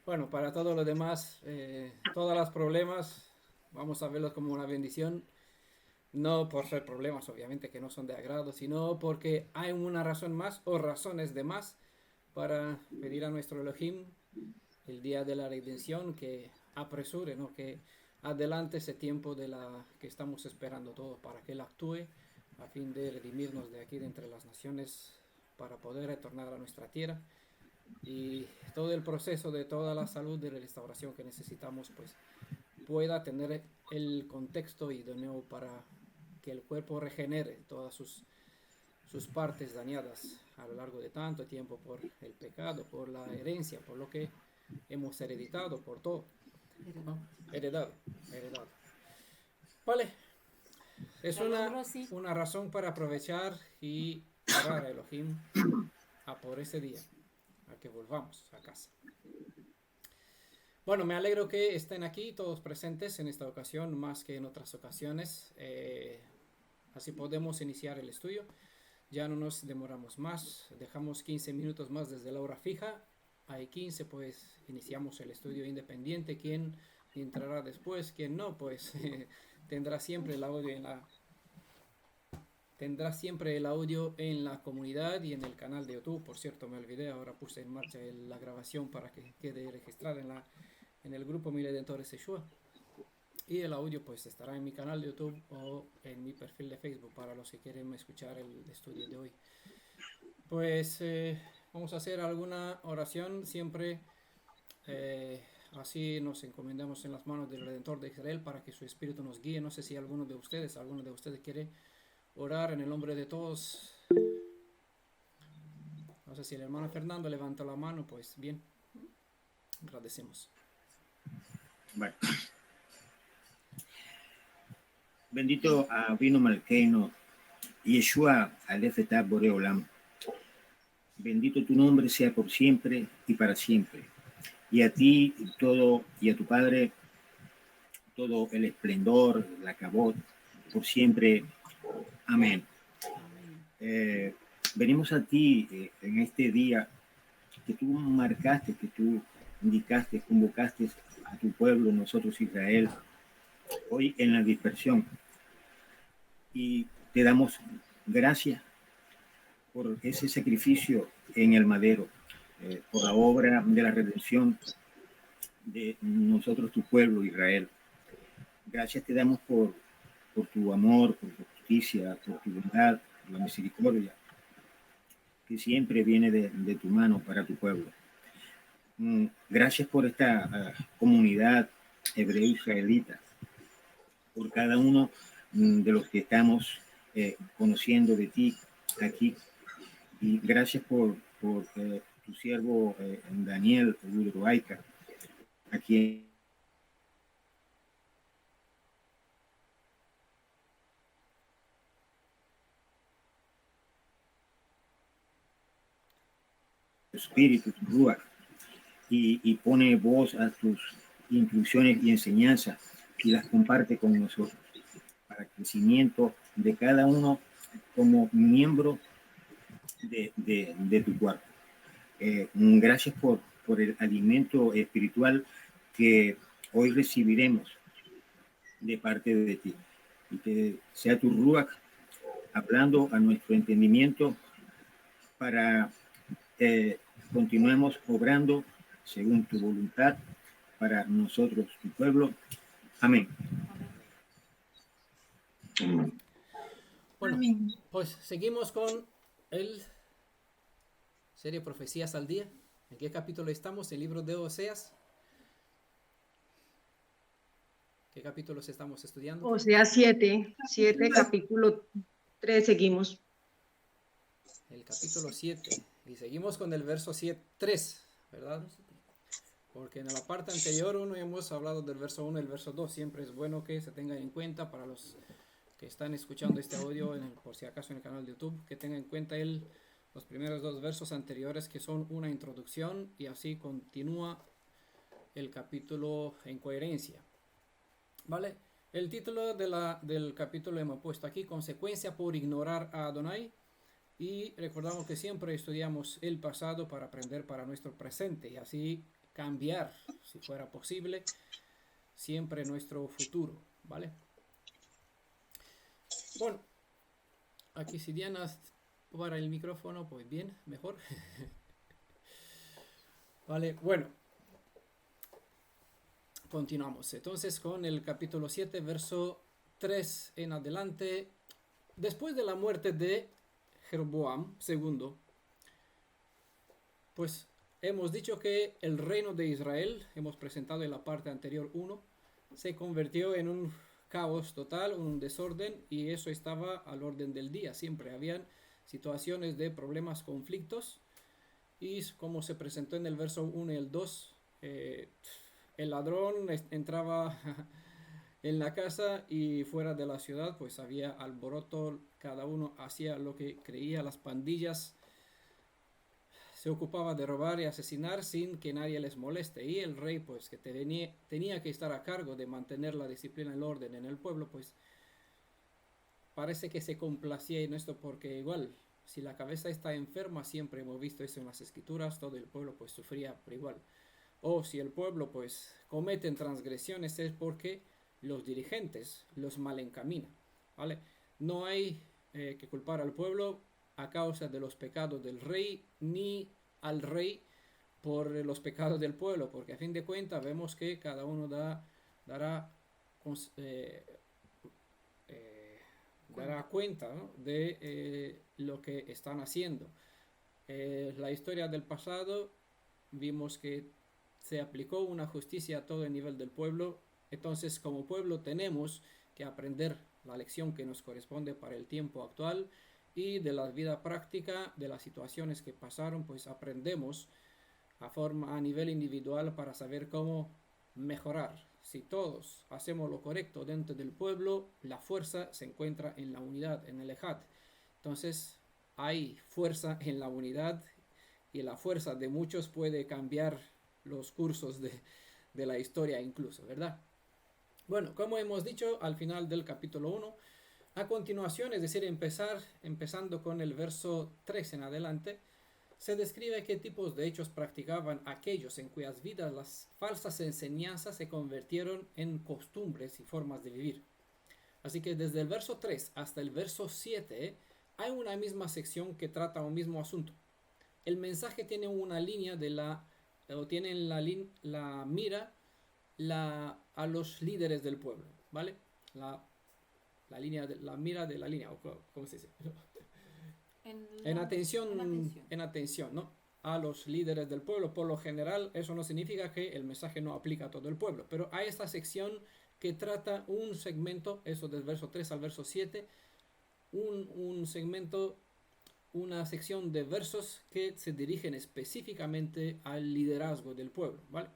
Bueno, para todo lo demás, todos los problemas, vamos a verlos como una bendición, no por ser problemas, obviamente, que no son de agrado, sino porque hay una razón más o razones de más para pedir a nuestro Elohim el día de la redención que apresure, ¿no? Que adelante ese tiempo de la que estamos esperando todos para que Él actúe a fin de redimirnos de aquí de entre las naciones para poder retornar a nuestra tierra y todo el proceso de toda la salud de la restauración que necesitamos pues pueda tener el contexto idóneo para que el cuerpo regenere todas sus partes dañadas a lo largo de tanto tiempo por el pecado, por la herencia, por lo que hemos hereditado, por todo, ¿no? Heredado, heredado. Vale, es una razón para aprovechar y orar a Elohim a por ese día, a que volvamos a casa. Bueno, me alegro que estén aquí todos presentes en esta ocasión, más que en otras ocasiones. Así podemos iniciar el estudio. Ya no nos demoramos más, dejamos 15 minutos más desde la hora fija. Hay 15, pues iniciamos el estudio independiente. Quien entrará después, quien no, pues tendrá siempre el audio en la comunidad y en el canal de YouTube. Por cierto, me olvidé, ahora puse en marcha la grabación para que quede registrada en el grupo Miledentores Yeshua. Y el audio pues estará en mi canal de YouTube o en mi perfil de Facebook para los que quieren escuchar el estudio de hoy. Pues vamos a hacer alguna oración siempre, así nos encomendamos en las manos del Redentor de Israel para que su Espíritu nos guíe. No sé si alguno de ustedes quiere orar en el nombre de todos. No sé si el hermano Fernando levanta la mano, pues bien, agradecemos. Bueno. Bendito Avinu Malkeino, Yeshua Alefetah Boreolam. Bendito tu nombre sea por siempre y para siempre. Y a ti y a tu Padre, todo el esplendor, la cabot, por siempre. Amén. Venimos a ti en este día que tú marcaste, que tú indicaste, convocaste a tu pueblo, nosotros Israel, hoy en la dispersión. Y te damos gracias por ese sacrificio en el madero, por la obra de la redención de nosotros, tu pueblo, Israel. Gracias te damos por tu amor, por tu justicia, por tu bondad, por la misericordia, que siempre viene de tu mano para tu pueblo. Gracias por esta comunidad hebreo-israelita, por cada uno de los que estamos conociendo de ti aquí. Y gracias por tu siervo Daniel Uruaica, a quien tu espíritu, tu Ruach, y pone voz a tus instrucciones y enseñanzas y las comparte con nosotros para el crecimiento de cada uno como miembro de tu cuerpo. Gracias por el alimento espiritual que hoy recibiremos de parte de ti. Y que sea tu Ruach hablando a nuestro entendimiento para continuemos obrando según tu voluntad para nosotros, tu pueblo. Amén. Bueno, pues seguimos con el serie Profecías al Día. ¿En qué capítulo estamos? El libro de Oseas. ¿Qué capítulos estamos estudiando? Oseas 7, capítulo 3, seguimos. El capítulo 7. Y seguimos con el verso 3, ¿verdad? Porque en la parte anterior hemos hablado del verso 1 y el verso 2. Siempre es bueno que se tengan en cuenta para los que están escuchando este audio, por si acaso en el canal de YouTube, que tengan en cuenta los primeros dos versos anteriores que son una introducción y así continúa el capítulo en coherencia. ¿Vale? El título del capítulo hemos puesto aquí, consecuencia por ignorar a Adonai. Y recordamos que siempre estudiamos el pasado para aprender para nuestro presente y así cambiar, si fuera posible, siempre nuestro futuro, ¿vale? Bueno, aquí si Diana para el micrófono, pues bien, mejor. Vale, bueno. Continuamos entonces con el capítulo 7, verso 3 en adelante. Después de la muerte de Jeroboam II, pues hemos dicho que el reino de Israel, hemos presentado en la parte anterior 1, se convirtió en un caos total, un desorden, y eso estaba al orden del día. Siempre habían situaciones de problemas, conflictos, y como se presentó en el verso 1 y el 2, el ladrón entraba en la casa y fuera de la ciudad pues había alboroto, cada uno hacía lo que creía, las pandillas se ocupaba de robar y asesinar sin que nadie les moleste, y el rey pues que tenía que estar a cargo de mantener la disciplina y el orden en el pueblo, pues parece que se complacía en esto, porque igual si la cabeza está enferma, siempre hemos visto eso en las escrituras, todo el pueblo pues sufría por igual. O si el pueblo pues cometen transgresiones es porque los dirigentes los mal encaminan, ¿vale? No hay que culpar al pueblo a causa de los pecados del rey, ni al rey por los pecados del pueblo, porque a fin de cuentas vemos que cada uno dará, dará cuenta, ¿no?, de lo que están haciendo. La historia del pasado vimos que se aplicó una justicia a todo el nivel del pueblo. Entonces, como pueblo tenemos que aprender la lección que nos corresponde para el tiempo actual, y de la vida práctica, de las situaciones que pasaron, pues aprendemos a nivel individual para saber cómo mejorar. Si todos hacemos lo correcto dentro del pueblo, la fuerza se encuentra en la unidad, en el ejad. Entonces, hay fuerza en la unidad, y la fuerza de muchos puede cambiar los cursos de la historia incluso, ¿verdad? Bueno, como hemos dicho al final del capítulo 1, a continuación, es decir, empezando con el verso 3 en adelante, se describe qué tipos de hechos practicaban aquellos en cuyas vidas las falsas enseñanzas se convirtieron en costumbres y formas de vivir. Así que desde el verso 3 hasta el verso 7 hay una misma sección que trata un mismo asunto. El mensaje tiene una línea tiene la mira a los líderes del pueblo, ¿vale? La mira de la línea, o ¿cómo se dice? En atención, ¿no? A los líderes del pueblo. Por lo general, eso no significa que el mensaje no aplica a todo el pueblo, pero hay esta sección que trata un segmento, eso del verso 3 al verso 7, un segmento, una sección de versos que se dirigen específicamente al liderazgo del pueblo, ¿vale?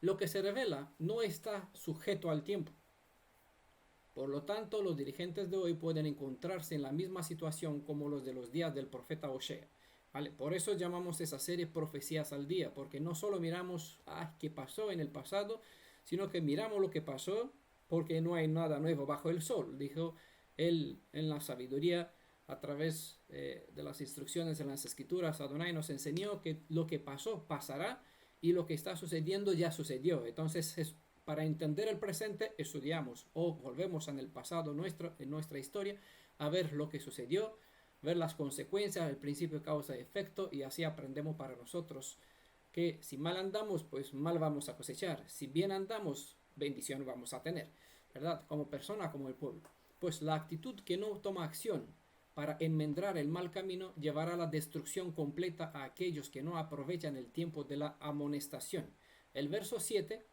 Lo que se revela no está sujeto al tiempo. Por lo tanto, los dirigentes de hoy pueden encontrarse en la misma situación como los de los días del profeta Osea, ¿vale? Por eso llamamos esa serie Profecías al Día, porque no solo miramos qué pasó en el pasado, sino que miramos lo que pasó, porque no hay nada nuevo bajo el sol, dijo él en la sabiduría. A través de las instrucciones en las escrituras, Adonai nos enseñó que lo que pasó pasará, y lo que está sucediendo ya sucedió. Entonces, para entender el presente, estudiamos o volvemos en el pasado en nuestra historia a ver lo que sucedió, ver las consecuencias, el principio causa y efecto, y así aprendemos para nosotros que si mal andamos, pues mal vamos a cosechar. Si bien andamos, bendición vamos a tener, ¿verdad? Como persona, como el pueblo. Pues la actitud que no toma acción para enmendar el mal camino llevará a la destrucción completa a aquellos que no aprovechan el tiempo de la amonestación. El verso 7,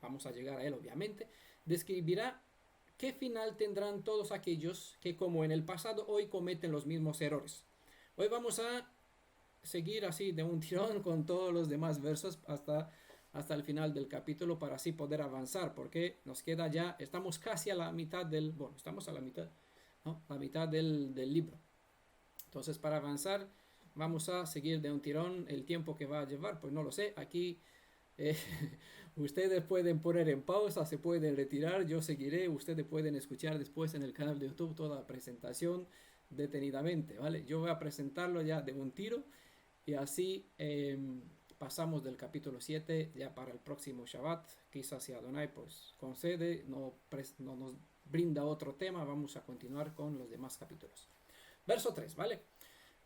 vamos a llegar a él obviamente, describirá qué final tendrán todos aquellos que, como en el pasado, hoy cometen los mismos errores. Hoy vamos a seguir así de un tirón con todos los demás versos hasta el final del capítulo, para así poder avanzar, porque nos queda ya, estamos casi a la mitad estamos a la mitad, ¿no? La mitad del libro. Entonces, para avanzar, vamos a seguir de un tirón. El tiempo que va a llevar, pues no lo sé. Aquí ustedes pueden poner en pausa, se pueden retirar, yo seguiré. Ustedes pueden escuchar después en el canal de YouTube toda la presentación detenidamente, ¿vale? Yo voy a presentarlo ya de un tiro y así pasamos del capítulo 7 ya para el próximo Shabbat. Quizás si Adonai pues concede, no nos brinda otro tema, vamos a continuar con los demás capítulos. Verso 3, ¿vale?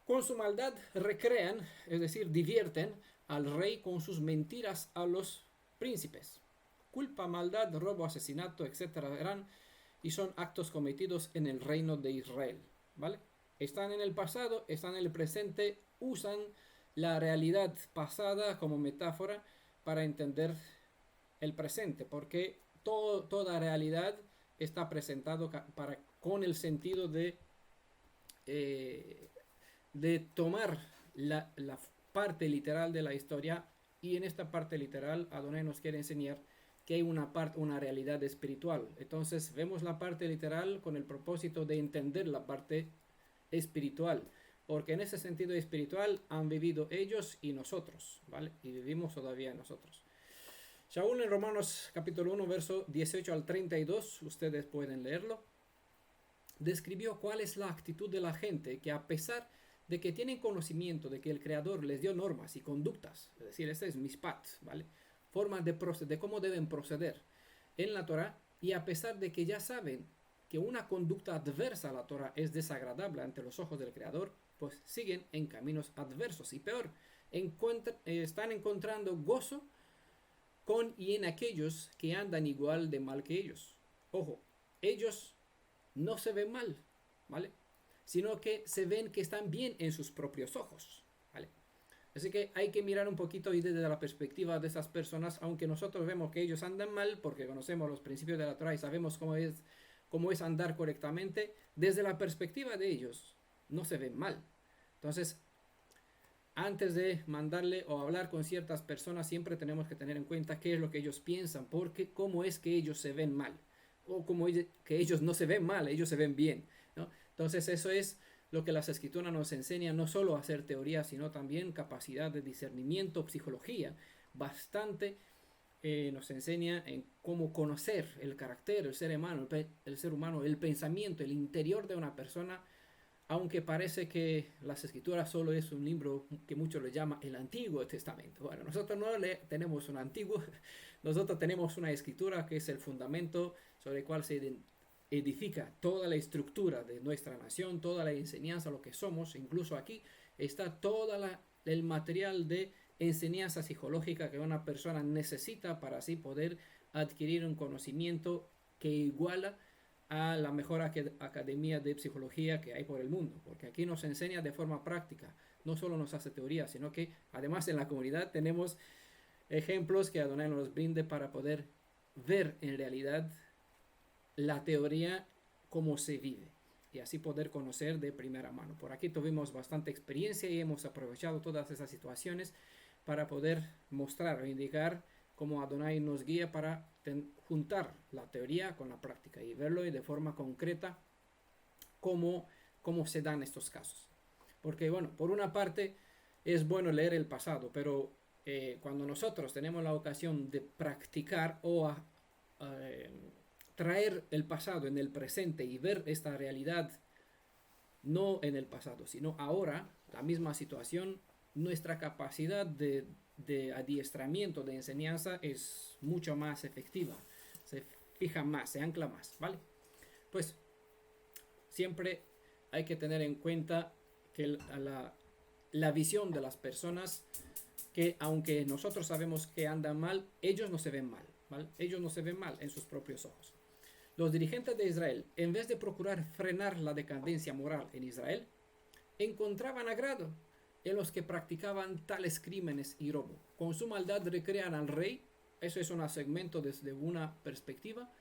Con su maldad recrean, es decir, divierten al rey con sus mentiras a los príncipes. Culpa, maldad, robo, asesinato, etcétera, eran y son actos cometidos en el reino de Israel, ¿vale? Están en el pasado, están en el presente, usan la realidad pasada como metáfora para entender el presente, porque toda realidad está presentado con el sentido de tomar la parte literal de la historia, y en esta parte literal Adonai nos quiere enseñar que hay una realidad espiritual. Entonces vemos la parte literal con el propósito de entender la parte espiritual, porque en ese sentido espiritual han vivido ellos y nosotros, ¿vale? Y vivimos todavía nosotros. Shaul en Romanos capítulo 1, verso 18 al 32, ustedes pueden leerlo, describió cuál es la actitud de la gente que, a pesar de que tienen conocimiento de que el Creador les dio normas y conductas, es decir, este es Mishpat, ¿vale? Formas de cómo deben proceder en la Torah, y a pesar de que ya saben que una conducta adversa a la Torah es desagradable ante los ojos del Creador, pues siguen en caminos adversos, y peor, están encontrando gozo con y en aquellos que andan igual de mal que ellos. Ojo, ellos no se ven mal, ¿vale? Sino que se ven que están bien en sus propios ojos, ¿vale? Así que hay que mirar un poquito y desde la perspectiva de esas personas, aunque nosotros vemos que ellos andan mal porque conocemos los principios de la Torah y sabemos cómo es andar correctamente, desde la perspectiva de ellos no se ven mal. Entonces, antes de mandarle o hablar con ciertas personas, siempre tenemos que tener en cuenta qué es lo que ellos piensan, porque cómo es que ellos se ven mal, o cómo que ellos no se ven mal, ellos se ven bien, ¿no? Entonces eso es lo que las escrituras nos enseñan, no solo a hacer teoría, sino también capacidad de discernimiento, psicología, bastante nos enseña en cómo conocer el carácter, el ser humano, el pensamiento, el interior de una persona, aunque parece que las escrituras solo es un libro que muchos le llaman el Antiguo Testamento. Bueno, nosotros no tenemos un antiguo, nosotros tenemos una escritura que es el fundamento sobre el cual se edifica toda la estructura de nuestra nación, toda la enseñanza, lo que somos. Incluso aquí está todo el material de enseñanza psicológica que una persona necesita para así poder adquirir un conocimiento que iguala a la mejor academia de psicología que hay por el mundo, porque aquí nos enseña de forma práctica, no solo nos hace teoría, sino que además en la comunidad tenemos ejemplos que Adonai nos brinde para poder ver en realidad la teoría como se vive y así poder conocer de primera mano. Por aquí tuvimos bastante experiencia y hemos aprovechado todas esas situaciones para poder mostrar o indicar cómo Adonai nos guía para juntar la teoría con la práctica y verlo de forma concreta cómo se dan estos casos. Porque bueno, por una parte es bueno leer el pasado, pero cuando nosotros tenemos la ocasión de practicar o traer el pasado en el presente y ver esta realidad no en el pasado, sino ahora, la misma situación, nuestra capacidad de adiestramiento, de enseñanza es mucho más efectiva, se fija más, se ancla más, ¿vale? Pues siempre hay que tener en cuenta que la visión de las personas, que aunque nosotros sabemos que andan mal, ellos no se ven mal, ¿vale? Ellos no se ven mal en sus propios ojos. Los dirigentes de Israel, en vez de procurar frenar la decadencia moral en Israel, encontraban agrado en los que practicaban tales crímenes y robo. Con su maldad recrean al rey, eso es un segmento desde una perspectiva,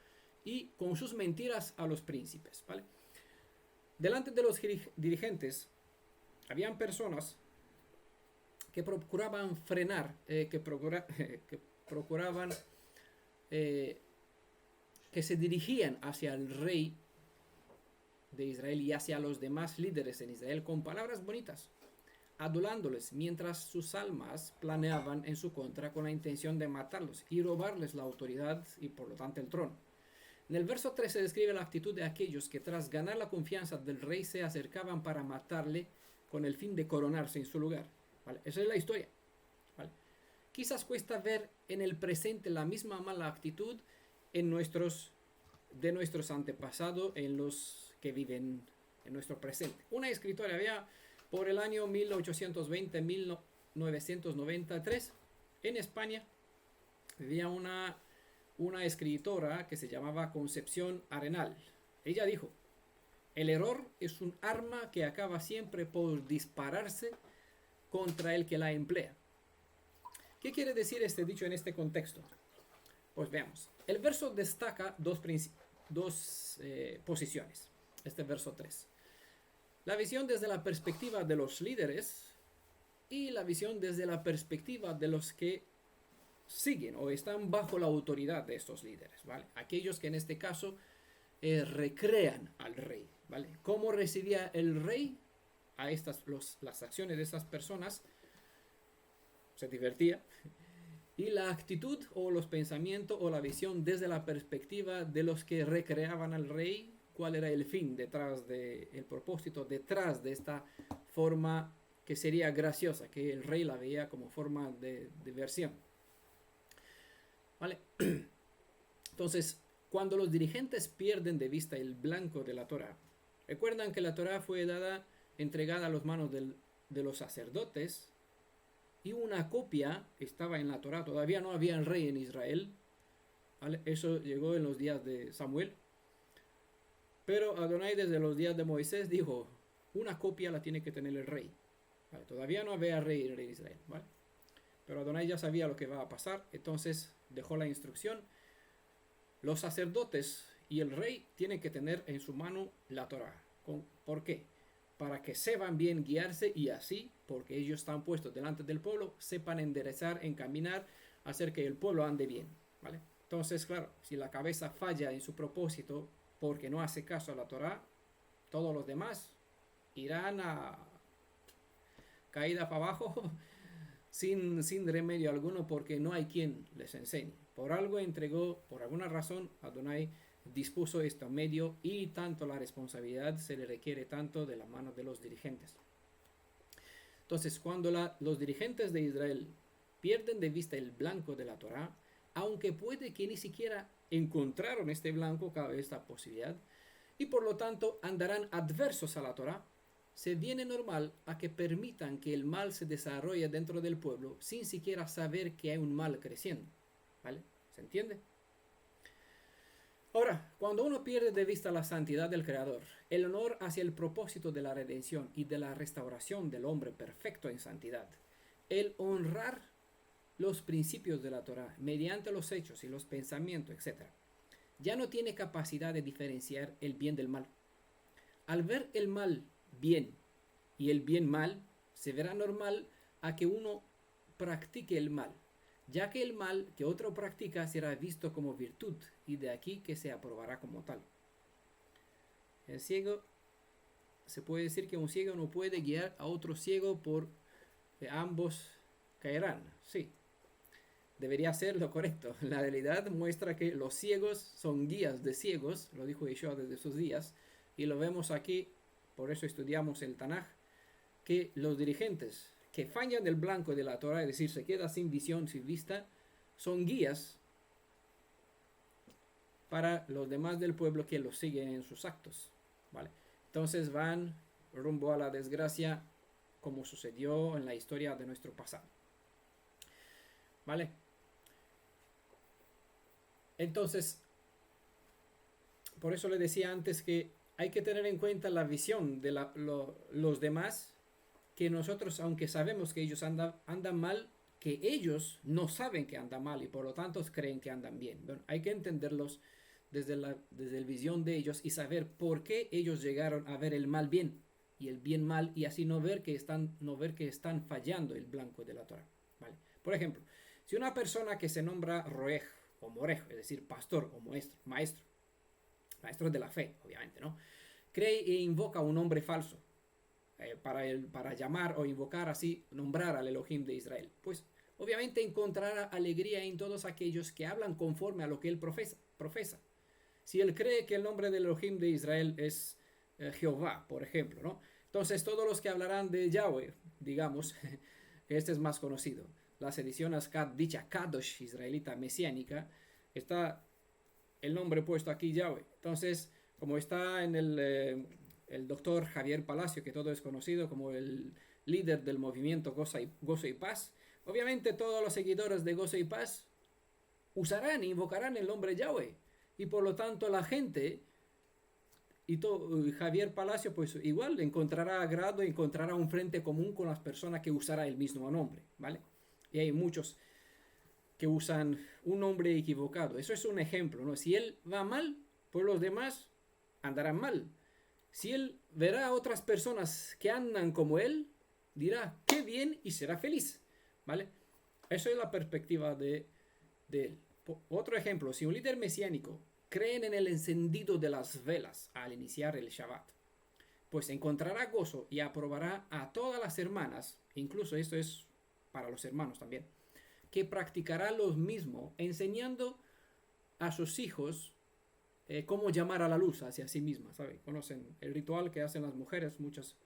y con sus mentiras a los príncipes, ¿vale? Delante de los dirigentes habían personas que procuraban frenar, que procuraban que se dirigían hacia el rey de Israel y hacia los demás líderes en Israel con palabras bonitas, adulándoles, mientras sus almas planeaban en su contra con la intención de matarlos y robarles la autoridad y por lo tanto el trono. En el verso 3 se describe la actitud de aquellos que tras ganar la confianza del rey se acercaban para matarle con el fin de coronarse en su lugar. ¿Vale? Esa es la historia. ¿Vale? Quizás cuesta ver en el presente la misma mala actitud de nuestros antepasados, en los que viven en nuestro presente. Una escritora había por el año 1820-1993 en España vivía una escritora que se llamaba Concepción Arenal. Ella dijo: el error es un arma que acaba siempre por dispararse contra el que la emplea. ¿Qué quiere decir este dicho en este contexto? Pues veamos. El verso destaca dos posiciones. Este verso 3. La visión desde la perspectiva de los líderes y la visión desde la perspectiva de los que siguen o están bajo la autoridad de estos líderes, ¿vale? Aquellos que en este caso recrean al rey, ¿vale? ¿Cómo recibía el rey a las acciones de estas personas? Se divertía. Y la actitud o los pensamientos o la visión desde la perspectiva de los que recreaban al rey, cuál era el fin detrás el propósito detrás de esta forma que sería graciosa, que el rey la veía como forma de diversión. ¿Vale? Entonces, cuando los dirigentes pierden de vista el blanco de la Torá, recuerdan que la Torá fue entregada a las manos de los sacerdotes, y una copia estaba en la Torá. Todavía no había el rey en Israel, ¿vale? Eso llegó en los días de Samuel, pero Adonai desde los días de Moisés dijo: una copia la tiene que tener el rey, ¿vale? Todavía no había rey en Israel, ¿vale? Pero Adonai ya sabía lo que iba a pasar, entonces dejó la instrucción: los sacerdotes y el rey tienen que tener en su mano la Torá. ¿Por qué? Para que sepan bien guiarse, y así, porque ellos están puestos delante del pueblo, sepan enderezar, encaminar, hacer que el pueblo ande bien, ¿vale? Entonces, claro, si la cabeza falla en su propósito porque no hace caso a la Torá, todos los demás irán a caída para abajo sin remedio alguno, porque no hay quien les enseñe. Por algo entregó, por alguna razón, Adonai dispuso este medio, y tanto la responsabilidad se le requiere tanto de la mano de los dirigentes. Entonces, cuando los dirigentes de Israel pierden de vista el blanco de la Torá, aunque puede que ni siquiera encontraron este blanco, cabe esta posibilidad, y por lo tanto andarán adversos a la Torá, se viene normal a que permitan que el mal se desarrolle dentro del pueblo sin siquiera saber que hay un mal creciendo, ¿vale? ¿Se entiende? Ahora, cuando uno pierde de vista la santidad del Creador, el honor hacia el propósito de la redención y de la restauración del hombre perfecto en santidad, el honrar los principios de la Torá mediante los hechos y los pensamientos, etc., ya no tiene capacidad de diferenciar el bien del mal. Al ver el mal bien y el bien mal, se verá normal a que uno practique el mal, ya que el mal que otro practica será visto como virtud, y de aquí que se aprobará como tal. El ciego, se puede decir que un ciego no puede guiar a otro ciego porque ambos caerán. Sí, debería ser lo correcto. La realidad muestra que los ciegos son guías de ciegos, lo dijo Yeshua desde sus días, y lo vemos aquí. Por eso estudiamos el Tanaj, que los dirigentes que fallan del blanco de la Torah, es decir, se queda sin visión, sin vista, son guías para los demás del pueblo que los siguen en sus actos, ¿vale? Entonces van rumbo a la desgracia, como sucedió en la historia de nuestro pasado, ¿vale? Entonces, por eso le decía antes que hay que tener en cuenta la visión de los demás, que nosotros, aunque sabemos que ellos andan mal, que ellos no saben que andan mal y por lo tanto creen que andan bien. Bueno, hay que entenderlos desde la visión de ellos y saber por qué ellos llegaron a ver el mal bien y el bien mal, y así no ver que están fallando el blanco de la Torah, ¿vale? Por ejemplo, si una persona que se nombra roej o morej, es decir, pastor o maestro de la fe, obviamente, ¿no?, cree e invoca un nombre falso para llamar o invocar, así nombrar al Elohim de Israel, pues obviamente encontrará alegría en todos aquellos que hablan conforme a lo que él profesa. Si él cree que el nombre del Elohim de Israel es Jehová, por ejemplo, ¿no? Entonces todos los que hablarán de Yahweh, digamos, que este es más conocido, las ediciones dicha Kadosh israelita mesiánica, está el nombre puesto aquí Yahweh. Entonces, como está en el doctor Javier Palacio, que todo es conocido como el líder del movimiento Gozo y Paz, obviamente todos los seguidores de Gozo y Paz usarán e invocarán el nombre Yahweh. Y por lo tanto la gente y Javier Palacio pues igual encontrará agrado, encontrará un frente común con las personas que usará el mismo nombre, ¿vale? Y hay muchos que usan un nombre equivocado. Eso es un ejemplo, ¿no? Si él va mal, pues los demás andarán mal. Si él verá a otras personas que andan como él, dirá, qué bien y será feliz, ¿vale? Eso es la perspectiva de él. Otro ejemplo, si un líder mesiánico cree en el encendido de las velas al iniciar el Shabbat, pues encontrará gozo y aprobará a todas las hermanas, incluso esto es para los hermanos también, que practicará lo mismo, enseñando a sus hijos cómo llamar a la luz hacia sí misma, ¿sabe? Conocen el ritual que hacen las mujeres, muchas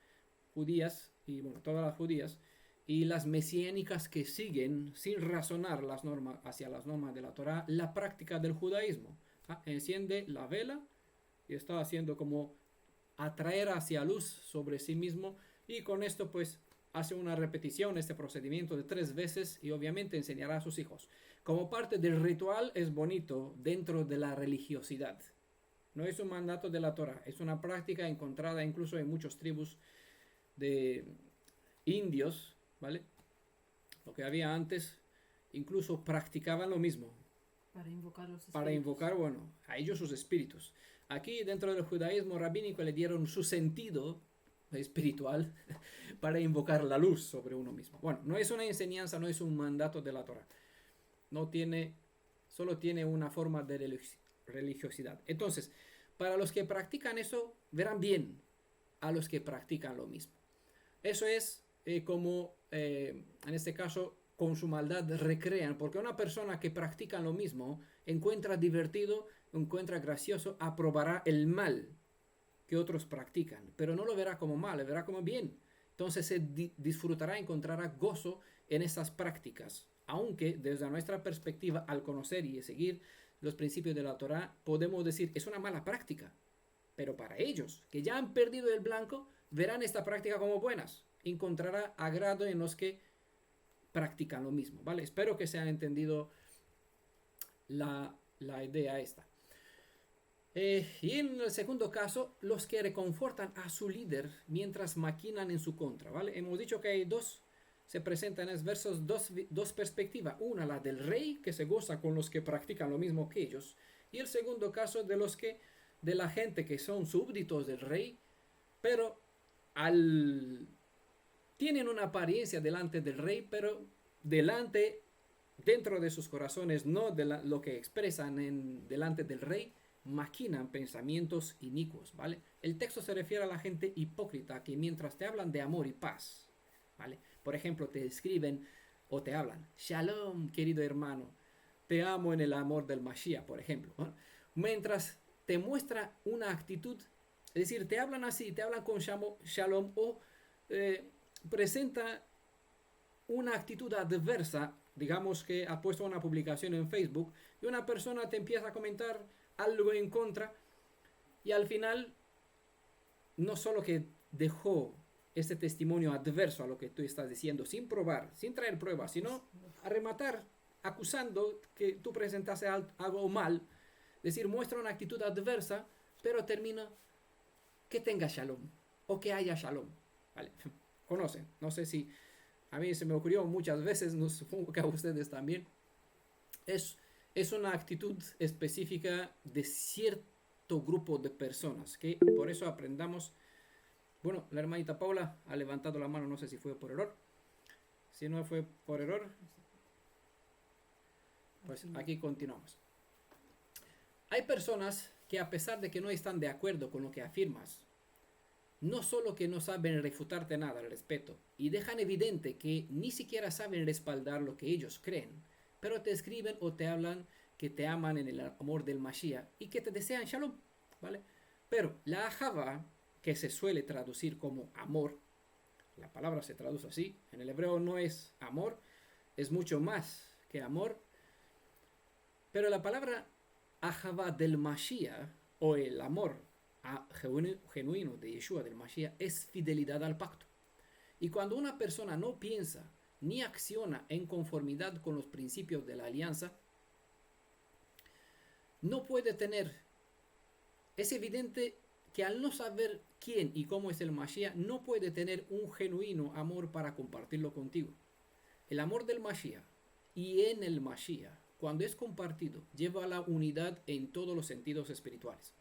judías, y bueno, todas las judías, y las mesiánicas que siguen, sin razonar las normas, hacia las normas de la Torá, la práctica del judaísmo. Enciende la vela y está haciendo como atraer hacia luz sobre sí mismo, y con esto pues hace una repetición, este procedimiento de 3 veces, y obviamente enseñará a sus hijos. Como parte del ritual es bonito dentro de la religiosidad. No es un mandato de la Torah, es una práctica encontrada incluso en muchas tribus de indios, ¿vale? Lo que había antes, incluso practicaban lo mismo. Para invocar los espíritus. Para invocar, bueno, a ellos sus espíritus. Aquí dentro del judaísmo rabínico le dieron su sentido espiritual para invocar la luz sobre uno mismo. Bueno, no es una enseñanza, no es un mandato de la Torah. No tiene, solo tiene una forma de religiosidad. Entonces, para los que practican eso, verán bien a los que practican lo mismo. Eso es como, en este caso, con su maldad recrean, porque una persona que practica lo mismo encuentra divertido, encuentra gracioso, aprobará el mal que otros practican, pero no lo verá como mal, lo verá como bien. Entonces se disfrutará, encontrará gozo en esas prácticas, aunque desde nuestra perspectiva, al conocer y seguir los principios de la Torá, podemos decir es una mala práctica, pero para ellos, que ya han perdido el blanco, verán esta práctica como buenas, encontrará agrado en los que practican lo mismo, ¿vale? Espero que se haya entendido la idea esta. Y en el segundo caso, los que reconfortan a su líder mientras maquinan en su contra, ¿vale? Hemos dicho que hay dos, se presentan en esos versos dos perspectivas. Una, la del rey, que se goza con los que practican lo mismo que ellos. Y el segundo caso, de la gente que son súbditos del rey, pero tienen una apariencia delante del rey, pero dentro de sus corazones, no de lo que expresan delante del rey, maquinan pensamientos inicuos, ¿vale? El texto se refiere a la gente hipócrita que mientras te hablan de amor y paz, ¿vale? Por ejemplo, te escriben o te hablan, Shalom, querido hermano, te amo en el amor del Mashiach, por ejemplo, ¿no? Mientras te muestra una actitud, es decir, te hablan así, te hablan con Shalom o presenta una actitud adversa, digamos que ha puesto una publicación en Facebook y una persona te empieza a comentar algo en contra y al final no solo que dejó este testimonio adverso a lo que tú estás diciendo sin probar, sin traer pruebas, sino a rematar acusando que tú presentaste algo mal, es decir, muestra una actitud adversa, pero termina que tenga shalom o que haya shalom, ¿vale? Conocen, no sé si a mí se me ocurrió muchas veces, no supongo que a ustedes también. Es una actitud específica de cierto grupo de personas, que por eso aprendamos. Bueno, la hermanita Paula ha levantado la mano, no sé si fue por error. Si no fue por error, pues aquí continuamos. Hay personas que a pesar de que no están de acuerdo con lo que afirmas, no solo que no saben refutarte nada al respecto, y dejan evidente que ni siquiera saben respaldar lo que ellos creen, pero te escriben o te hablan que te aman en el amor del Mashiach y que te desean Shalom, ¿vale? Pero la Ahavá, que se suele traducir como amor, la palabra se traduce así, en el hebreo no es amor, es mucho más que amor, pero la palabra Ahavá del Mashiach, o el amor genuino de Yeshua del Mashiach, es fidelidad al pacto. Y cuando una persona no piensa ni acciona en conformidad con los principios de la alianza, no puede tener, es evidente que al no saber quién y cómo es el Mashiach, no puede tener un genuino amor para compartirlo contigo. El amor del Mashiach y en el Mashiach, cuando es compartido, lleva a la unidad en todos los sentidos espirituales.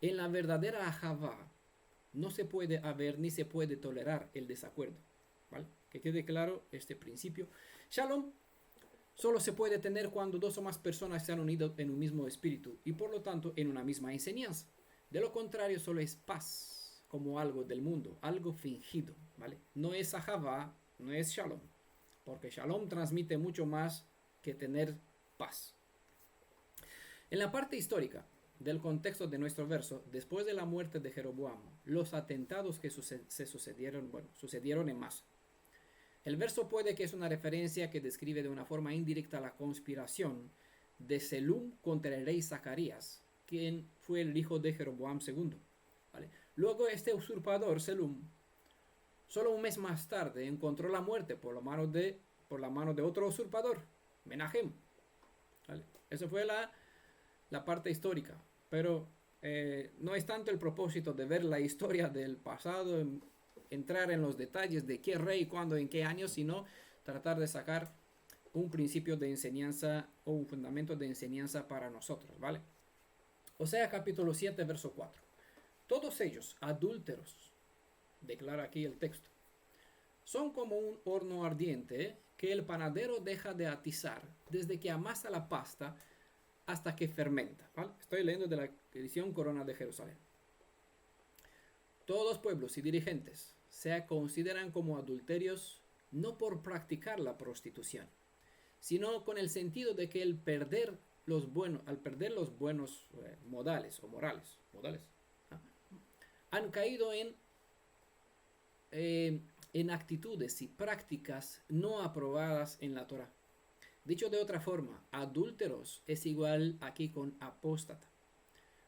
En la verdadera Ahavá no se puede haber ni se puede tolerar el desacuerdo, ¿vale? Que quede claro este principio. Shalom solo se puede tener cuando dos o más personas se han unido en un mismo espíritu y por lo tanto en una misma enseñanza. De lo contrario, solo es paz, como algo del mundo, algo fingido, ¿vale? No es Ahavá, no es Shalom, porque Shalom transmite mucho más que tener paz. En la parte histórica del contexto de nuestro verso, después de la muerte de Jeroboam, los atentados que sucedieron en masa. El verso puede que es una referencia que describe de una forma indirecta la conspiración de Selum contra el rey Zacarías, quien fue el hijo de Jeroboam II. ¿Vale? Luego este usurpador, Selum, solo un mes más tarde encontró la muerte por la mano de otro usurpador, Menahem. ¿Vale? Esa fue la parte histórica, pero no es tanto el propósito de ver la historia del pasado, entrar en los detalles de qué rey, cuándo, en qué año, sino tratar de sacar un principio de enseñanza o un fundamento de enseñanza para nosotros, ¿vale? Osea capítulo 7, verso 4. Todos ellos, adúlteros, declara aquí el texto, son como un horno ardiente que el panadero deja de atizar desde que amasa la pasta hasta que fermenta, ¿vale? Estoy leyendo de la edición Corona de Jerusalén. Todos los pueblos y dirigentes se consideran como adulterios no por practicar la prostitución, sino con el sentido de que al perder los buenos modales, han caído en actitudes y prácticas no aprobadas en la Torah. Dicho de otra forma, adúlteros es igual aquí con apóstata.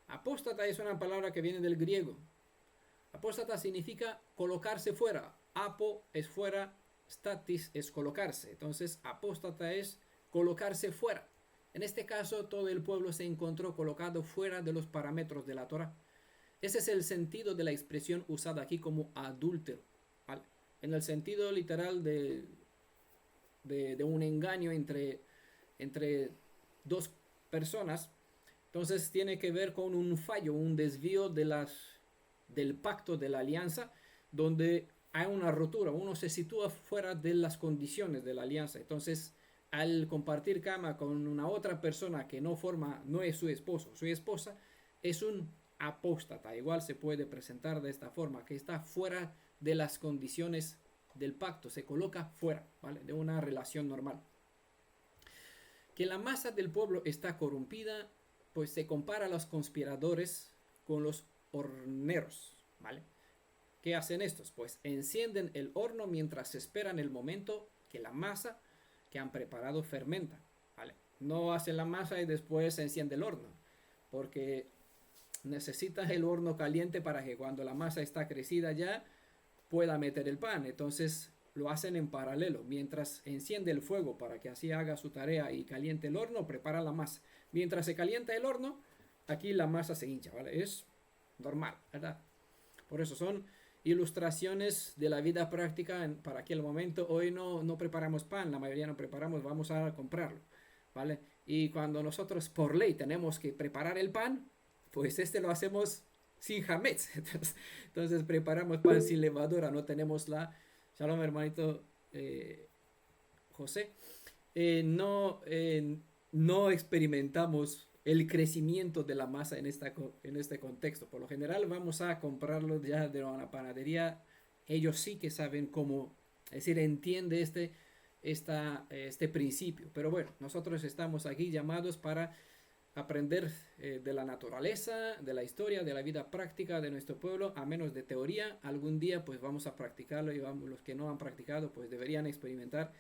Apóstata es una palabra que viene del griego. Apóstata significa colocarse fuera. Apo es fuera, statis es colocarse. Entonces, apóstata es colocarse fuera. En este caso, todo el pueblo se encontró colocado fuera de los parámetros de la Torah. Ese es el sentido de la expresión usada aquí como adúltero, ¿vale? En el sentido literal de un engaño entre dos personas. Entonces tiene que ver con un fallo, un desvío del pacto, de la alianza, donde hay una rotura, uno se sitúa fuera de las condiciones de la alianza. Entonces, al compartir cama con una otra persona que no es su esposo, su esposa, es un apóstata. Igual se puede presentar de esta forma, que está fuera de las condiciones del pacto, se coloca fuera, ¿vale? De una relación normal. Que la masa del pueblo está corrompida, pues se compara a los conspiradores con los horneros, ¿vale? ¿Qué hacen estos? Pues encienden el horno mientras esperan el momento que la masa que han preparado fermenta, ¿vale? No hacen la masa y después se enciende el horno, porque necesita el horno caliente para que cuando la masa está crecida ya pueda meter el pan. Entonces lo hacen en paralelo. Mientras enciende el fuego para que así haga su tarea y caliente el horno, prepara la masa. Mientras se calienta el horno, aquí la masa se hincha, ¿vale? Es normal, ¿verdad? Por eso son ilustraciones de la vida práctica para aquel momento. Hoy no preparamos pan, la mayoría no preparamos, vamos a comprarlo, ¿vale? Y cuando nosotros por ley tenemos que preparar el pan, pues lo hacemos sin hametz. Entonces preparamos pan sin levadura, no tenemos Shalom, hermanito José. No experimentamos el crecimiento de la masa en este contexto. Por lo general vamos a comprarlo ya de una panadería. Ellos sí que saben cómo, es decir, entiende este principio. Pero bueno, nosotros estamos aquí llamados para aprender de la naturaleza, de la historia, de la vida práctica de nuestro pueblo, a menos de teoría. Algún día pues vamos a practicarlo y los que no han practicado pues deberían experimentar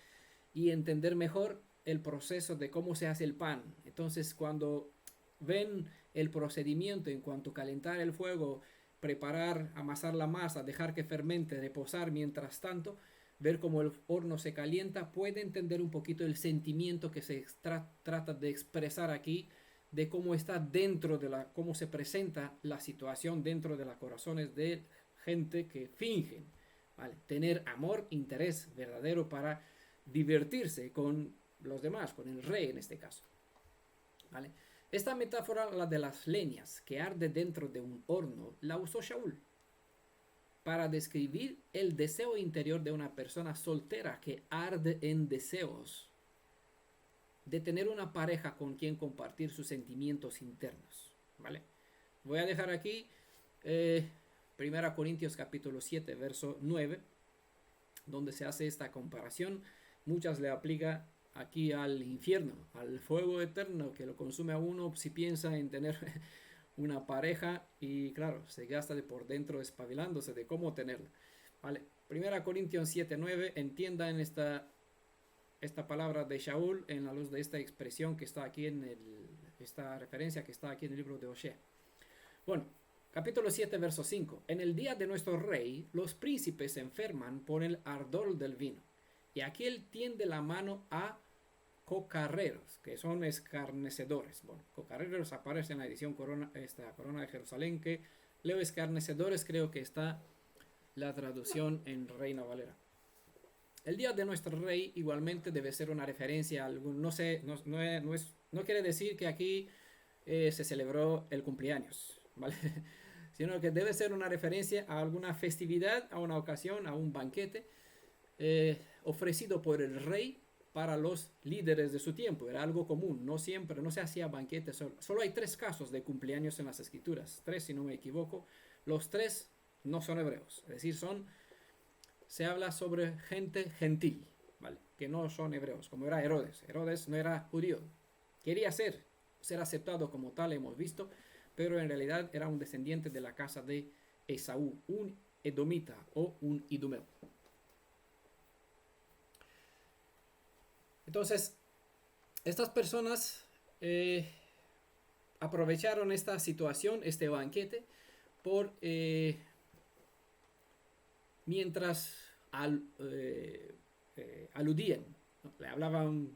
y entender mejor el proceso de cómo se hace el pan. Entonces cuando ven el procedimiento en cuanto a calentar el fuego, preparar, amasar la masa, dejar que fermente, reposar mientras tanto, ver cómo el horno se calienta, puede entender un poquito el sentimiento que se trata de expresar aquí, de cómo está dentro de cómo se presenta la situación dentro de los corazones de gente que fingen, ¿vale? Tener amor, interés verdadero para divertirse con los demás, con el rey en este caso, ¿vale? Esta metáfora, la de las leñas que arde dentro de un horno, la usó Shaul para describir el deseo interior de una persona soltera que arde en deseos de tener una pareja con quien compartir sus sentimientos internos, ¿vale? Voy a dejar aquí 1 Corintios capítulo 7, verso 9, donde se hace esta comparación. Muchas le aplica aquí al infierno, al fuego eterno que lo consume a uno si piensa en tener una pareja y claro, se gasta de por dentro espabilándose de cómo tenerla, ¿vale? 1 Corintios 7, 9, entiendan esta palabra de Shaul en la luz de esta expresión que está aquí esta referencia que está aquí en el libro de Osea. Bueno, capítulo 7, verso 5. En el día de nuestro rey, los príncipes se enferman por el ardor del vino. Y aquí él tiende la mano a cocarreros, que son escarnecedores. Bueno, cocarreros aparece en la edición Corona de Jerusalén, que leo escarnecedores, creo que está la traducción en Reina Valera. El día de nuestro rey igualmente debe ser una referencia a algún, no sé, no quiere decir que aquí se celebró el cumpleaños, ¿vale? Sino que debe ser una referencia a alguna festividad, a una ocasión, a un banquete ofrecido por el rey para los líderes de su tiempo. Era algo común, no siempre, no se hacía banquetes. Solo hay 3 casos de cumpleaños en las escrituras, 3 si no me equivoco. Los 3 no son hebreos, es decir, se habla sobre gente gentil, ¿vale? Que no son hebreos, como era Herodes. Herodes no era judío, quería ser aceptado como tal, hemos visto, pero en realidad era un descendiente de la casa de Esaú, un edomita o un idumeo. Entonces, estas personas aprovecharon esta situación, este banquete, mientras aludían, ¿no? Le hablaban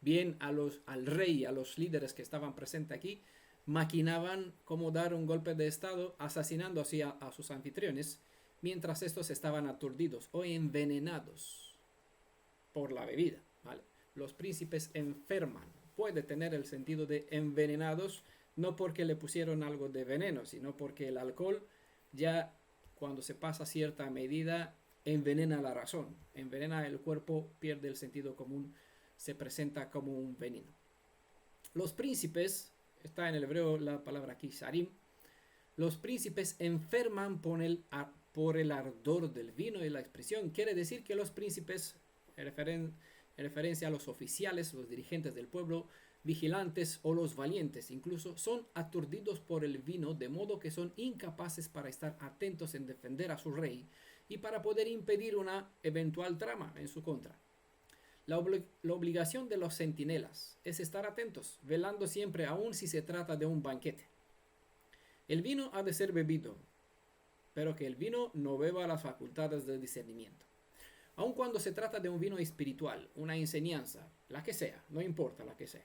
bien al rey, a los líderes que estaban presentes aquí, maquinaban cómo dar un golpe de estado, asesinando así a sus anfitriones, mientras estos estaban aturdidos o envenenados por la bebida, ¿vale? Los príncipes enferman, puede tener el sentido de envenenados, no porque le pusieron algo de veneno, sino porque el alcohol ya cuando se pasa cierta medida envenena la razón, envenena el cuerpo, pierde el sentido común, se presenta como un veneno. Los príncipes, está en el hebreo la palabra aquí, sarim, los príncipes enferman por el ardor del vino, y la expresión quiere decir que los príncipes, en referencia a los oficiales, los dirigentes del pueblo, vigilantes o los valientes incluso, son aturdidos por el vino, de modo que son incapaces para estar atentos en defender a su rey y para poder impedir una eventual trama en su contra. La obligación de los centinelas es estar atentos, velando siempre, aun si se trata de un banquete. El vino ha de ser bebido, pero que el vino no beba las facultades de discernimiento. Aun cuando se trata de un vino espiritual, una enseñanza, la que sea, no importa la que sea.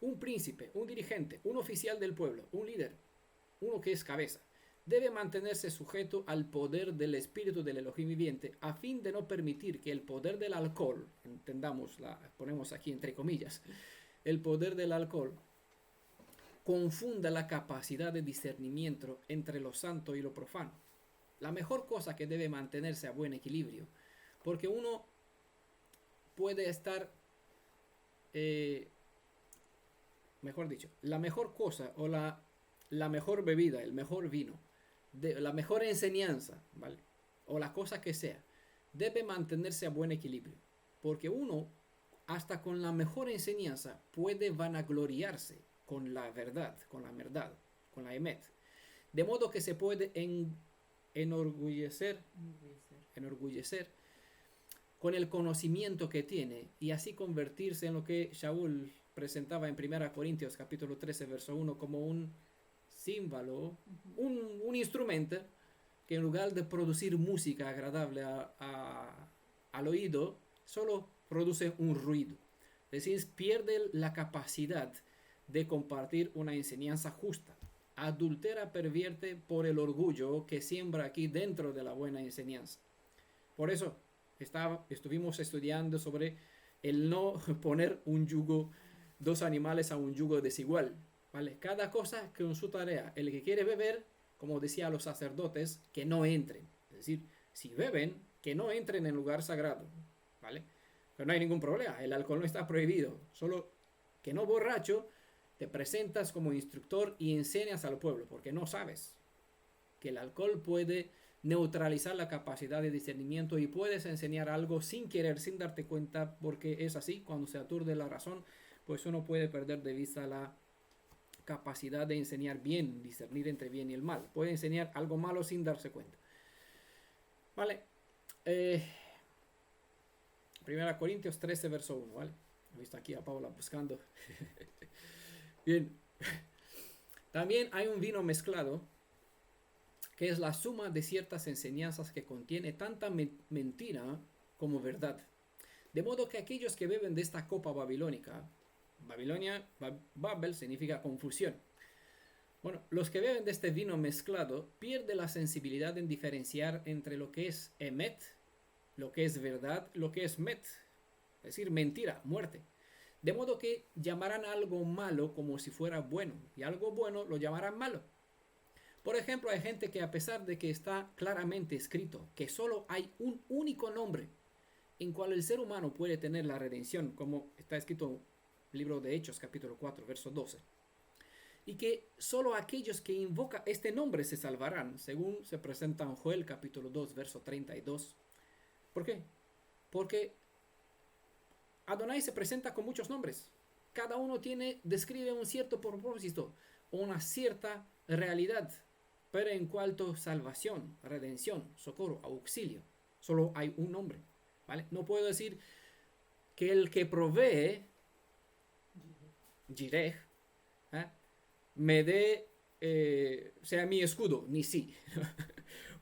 Un príncipe, un dirigente, un oficial del pueblo, un líder, uno que es cabeza, debe mantenerse sujeto al poder del espíritu del Elohim viviente, a fin de no permitir que el poder del alcohol, ponemos aquí entre comillas, el poder del alcohol confunda la capacidad de discernimiento entre lo santo y lo profano. La mejor cosa que debe mantenerse a buen equilibrio, porque uno puede estar, mejor dicho, la mejor cosa o la mejor bebida, el mejor vino, la mejor enseñanza, ¿vale? O la cosa que sea, debe mantenerse a buen equilibrio. porque uno, hasta con la mejor enseñanza, puede vanagloriarse con la verdad, con la emet. De modo que se puede enorgullecer con el conocimiento que tiene y así convertirse en lo que Shaul presentaba en 1 Corintios capítulo 13 verso 1 como un símbolo, un instrumento que en lugar de producir música agradable al oído, solo produce un ruido. Es decir, pierde la capacidad de compartir una enseñanza justa. Adultera, pervierte por el orgullo que siembra aquí dentro de la buena enseñanza. Por eso estuvimos estudiando sobre el no poner un yugo, dos animales a un yugo desigual, ¿vale? Cada cosa con su tarea. El que quiere beber, como decía a los sacerdotes, que no entren. Es decir, si beben, que no entren en lugar sagrado, ¿vale? Pero no hay ningún problema, el alcohol no está prohibido, solo que no borracho te presentas como instructor y enseñas al pueblo, porque no sabes que el alcohol puede neutralizar la capacidad de discernimiento y puedes enseñar algo sin querer, sin darte cuenta, porque es así, cuando se aturde la razón, pues uno puede perder de vista la capacidad de enseñar bien, discernir entre bien y el mal. Puede enseñar algo malo sin darse cuenta. Vale. 1 Corintios 13, verso 1, ¿vale? He visto aquí a Paula buscando. Bien. También hay un vino mezclado que es la suma de ciertas enseñanzas que contiene tanta mentira como verdad. De modo que aquellos que beben de esta copa babilónica, Babel significa confusión. Bueno, los que beben de este vino mezclado pierden la sensibilidad en diferenciar entre lo que es emet, lo que es verdad, lo que es met, es decir, mentira, muerte. De modo que llamarán algo malo como si fuera bueno, y algo bueno lo llamarán malo. Por ejemplo, hay gente que a pesar de que está claramente escrito que solo hay un único nombre en cual el ser humano puede tener la redención, como está escrito en el libro de Hechos, capítulo 4, verso 12, y que solo aquellos que invocan este nombre se salvarán, según se presenta en Joel, capítulo 2, verso 32. ¿Por qué? Porque Adonai se presenta con muchos nombres. Cada uno describe un cierto propósito, una cierta realidad, pero en cuanto a salvación, redención, socorro, auxilio, solo hay un nombre, ¿vale? No puedo decir que el que provee, Jireh, me dé, sea mi escudo, ni sí.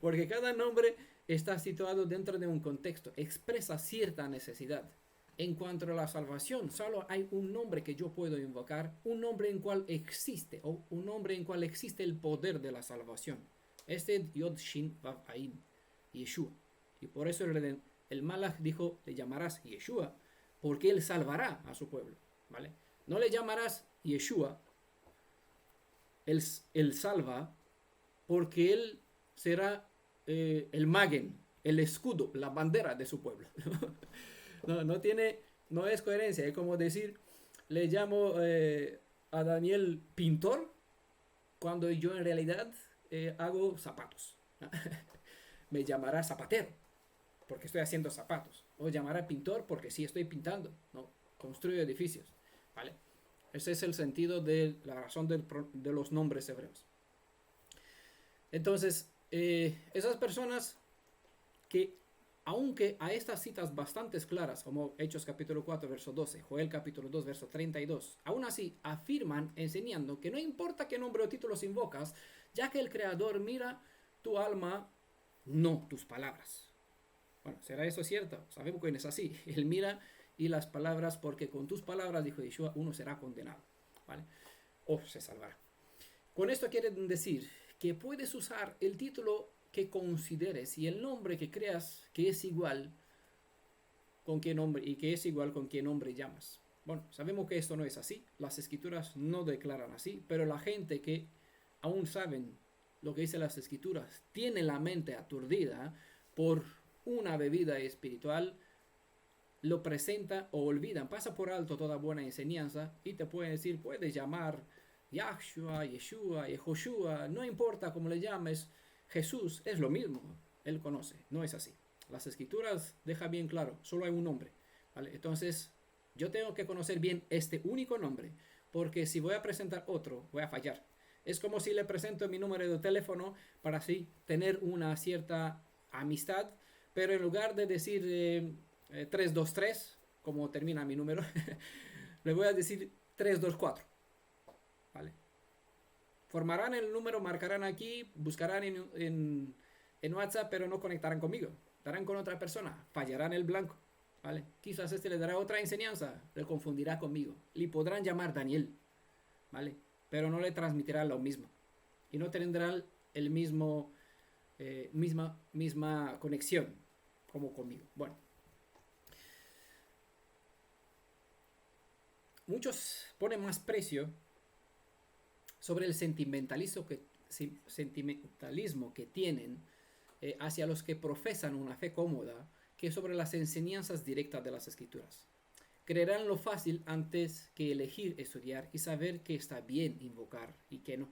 Porque cada nombre está situado dentro de un contexto, expresa cierta necesidad. En cuanto a la salvación, solo hay un nombre que yo puedo invocar, un nombre en cual existe, o un nombre en cual existe el poder de la salvación. Este Yod Shin Vav Ain, Yeshua. Y por eso el Malach dijo, le llamarás Yeshua, porque él salvará a su pueblo, ¿vale? No le llamarás Yeshua, él salva, porque él será el Magen, el escudo, la bandera de su pueblo. No es coherencia. Es como decir, le llamo a Daniel pintor cuando yo en realidad hago zapatos. Me llamará zapatero porque estoy haciendo zapatos. O llamará pintor porque sí estoy pintando, ¿no? Construyo edificios, ¿vale? Ese es el sentido de la razón de los nombres hebreos. Entonces, esas personas que, aunque a estas citas bastante claras, como Hechos capítulo 4, verso 12, Joel capítulo 2, verso 32, aún así afirman enseñando que no importa qué nombre o títulos invocas, ya que el Creador mira tu alma, no tus palabras. Bueno, ¿será eso cierto? Sabemos que no es así. Él mira y las palabras, porque con tus palabras, dijo Yeshua, uno será condenado, ¿vale? O se salvará. Con esto quieren decir que puedes usar el título que consideres y el nombre que creas que es igual con qué nombre y que es igual con qué nombre llamas. Bueno, sabemos que esto no es así, las escrituras no declaran así, pero la gente que aún saben lo que dicen las escrituras tiene la mente aturdida por una bebida espiritual, lo presenta o olvidan, pasa por alto toda buena enseñanza y te pueden decir, puedes llamar Yahshua, Yeshua, Yehoshua, no importa cómo le llames, Jesús es lo mismo, él conoce, no es así. Las escrituras dejan bien claro, solo hay un nombre, ¿vale? Entonces, yo tengo que conocer bien este único nombre, porque si voy a presentar otro, voy a fallar. Es como si le presento mi número de teléfono para así tener una cierta amistad, pero en lugar de decir 323, como termina mi número, le voy a decir 324, ¿vale? Formarán el número, marcarán aquí, buscarán en WhatsApp, pero no conectarán conmigo. Darán con otra persona, fallarán el blanco, ¿vale? Quizás este le dará otra enseñanza, le confundirá conmigo. Le podrán llamar Daniel, ¿vale? Pero no le transmitirá lo mismo. Y no tendrán el mismo, misma conexión como conmigo. Bueno. Muchos ponen más precio sobre el sentimentalismo que tienen hacia los que profesan una fe cómoda que sobre las enseñanzas directas de las escrituras. Creerán lo fácil antes que elegir estudiar y saber que está bien invocar y que no.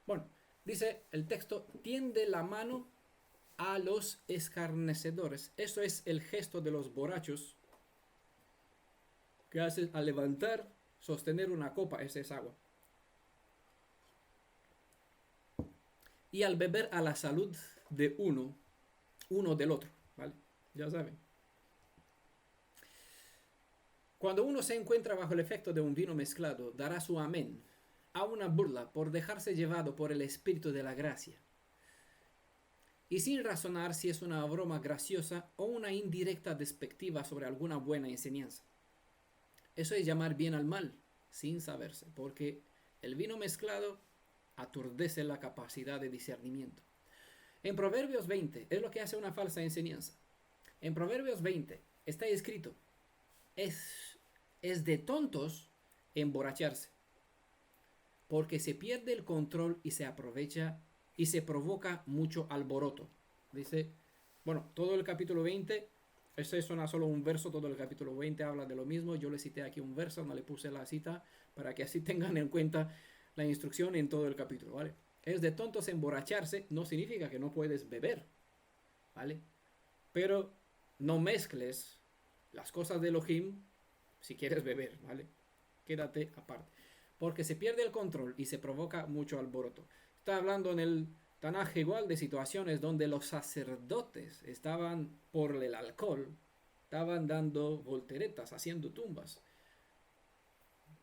Bueno, dice el texto, tiende la mano a los escarnecedores. Eso es el gesto de los borrachos que hacen al levantar, sostener una copa, esa es agua. Y al beber a la salud de uno del otro, ¿vale? Ya saben. Cuando uno se encuentra bajo el efecto de un vino mezclado, dará su amén a una burla por dejarse llevado por el espíritu de la gracia. Y sin razonar si es una broma graciosa o una indirecta despectiva sobre alguna buena enseñanza. Eso es llamar bien al mal, sin saberse, porque el vino mezclado aturdece la capacidad de discernimiento. En Proverbios 20 es lo que hace una falsa enseñanza. En Proverbios 20 está escrito, es de tontos emborracharse, porque se pierde el control y se aprovecha y se provoca mucho alboroto. Dice, bueno, todo el capítulo 20, eso es solo un verso, todo el capítulo 20 habla de lo mismo. Yo le cité aquí un verso, no le puse la cita, para que así tengan en cuenta la instrucción en todo el capítulo, ¿vale? Es de tontos emborracharse, no significa que no puedes beber, ¿vale? Pero no mezcles las cosas de Elohim si quieres beber, ¿vale? Quédate aparte. Porque se pierde el control y se provoca mucho alboroto. Está hablando en el Tanaj igual de situaciones donde los sacerdotes estaban por el alcohol, estaban dando volteretas, haciendo tumbas.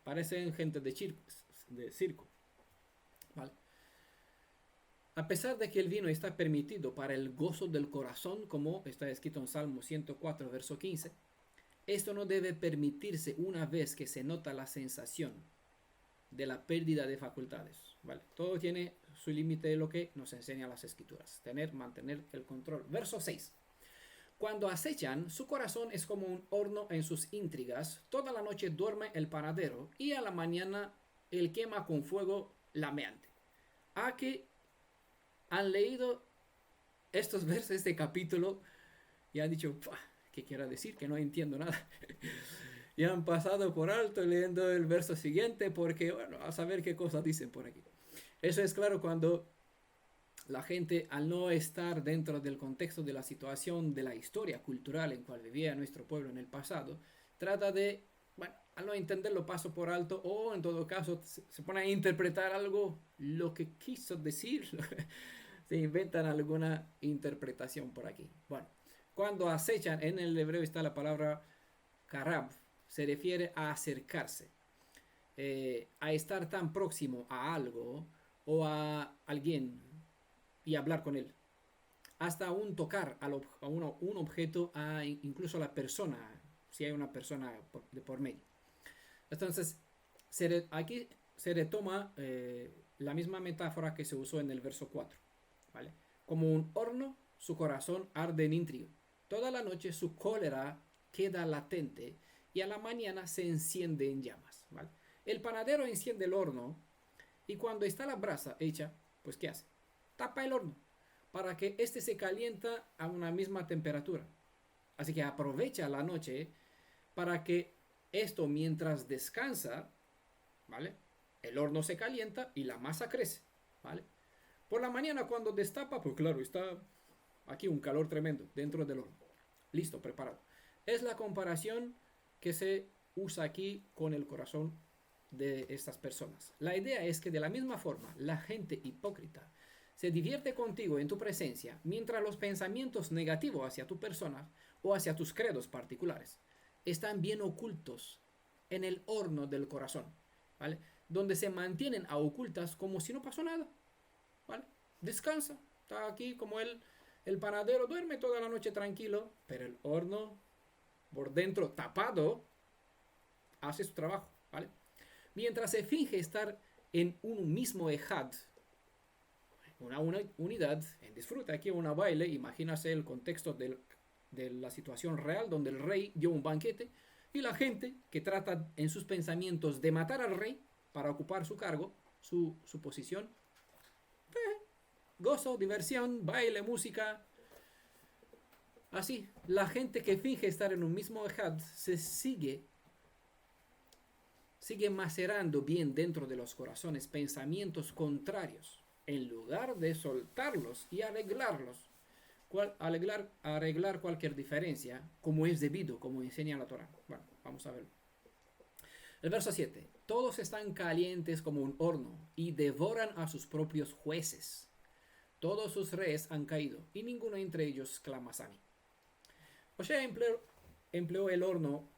Parecen gente de circo. ¿Vale? A pesar de que el vino está permitido para el gozo del corazón, como está escrito en Salmo 104, verso 15, esto no debe permitirse una vez que se nota la sensación de la pérdida de facultades. ¿Vale? Todo tiene su límite de lo que nos enseñan las escrituras. Mantener el control. Verso 6. Cuando acechan, su corazón es como un horno en sus intrigas. Toda la noche duerme el panadero y a la mañana él quema con fuego lameante. ¿A que han leído estos versos de este capítulo y han dicho, ¿qué quiere decir? Que no entiendo nada. Y han pasado por alto leyendo el verso siguiente porque, bueno, a saber qué cosas dicen por aquí. Eso es claro cuando la gente, al no estar dentro del contexto de la situación de la historia cultural en cual vivía nuestro pueblo en el pasado, trata de, bueno, al no entenderlo paso por alto o en todo caso se pone a interpretar algo, lo que quiso decir, se inventan alguna interpretación por aquí. Bueno, cuando acechan, en el hebreo está la palabra karab, se refiere a acercarse, a estar tan próximo a algo o a alguien y hablar con él, hasta un tocar a un objeto, incluso a la persona, si hay una persona de por medio. Entonces, aquí se retoma la misma metáfora que se usó en el verso 4, ¿vale? Como un horno, su corazón arde en intriga. Toda la noche su cólera queda latente y a la mañana se enciende en llamas, ¿vale? El panadero enciende el horno y cuando está la brasa hecha, pues ¿qué hace? Tapa el horno para que éste se calienta a una misma temperatura. Así que aprovecha la noche para que esto, mientras descansa, ¿vale? El horno se calienta y la masa crece, ¿vale? Por la mañana cuando destapa, pues claro, está aquí un calor tremendo dentro del horno. Listo, preparado. Es la comparación que se usa aquí con el corazón de estas personas. La idea es que de la misma forma, la gente hipócrita se divierte contigo en tu presencia, mientras los pensamientos negativos hacia tu persona o hacia tus credos particulares están bien ocultos en el horno del corazón, ¿vale? Donde se mantienen a ocultas como si no pasó nada, ¿vale? Descansa, está aquí como el panadero, duerme toda la noche tranquilo, pero el horno por dentro tapado hace su trabajo, ¿vale? Mientras se finge estar en un mismo ejad, una unidad, en disfruta aquí una baile, imagínase el contexto de la situación real donde el rey dio un banquete y la gente que trata en sus pensamientos de matar al rey para ocupar su cargo, su posición, gozo, diversión, baile, música. Así, la gente que finge estar en un mismo ejad se sigue macerando bien dentro de los corazones pensamientos contrarios, en lugar de soltarlos y arreglarlos, arreglar cualquier diferencia, como es debido, como enseña la Torah. Bueno, vamos a verlo. El verso 7. Todos están calientes como un horno y devoran a sus propios jueces. Todos sus reyes han caído y ninguno entre ellos clama a mí. Osea empleó el horno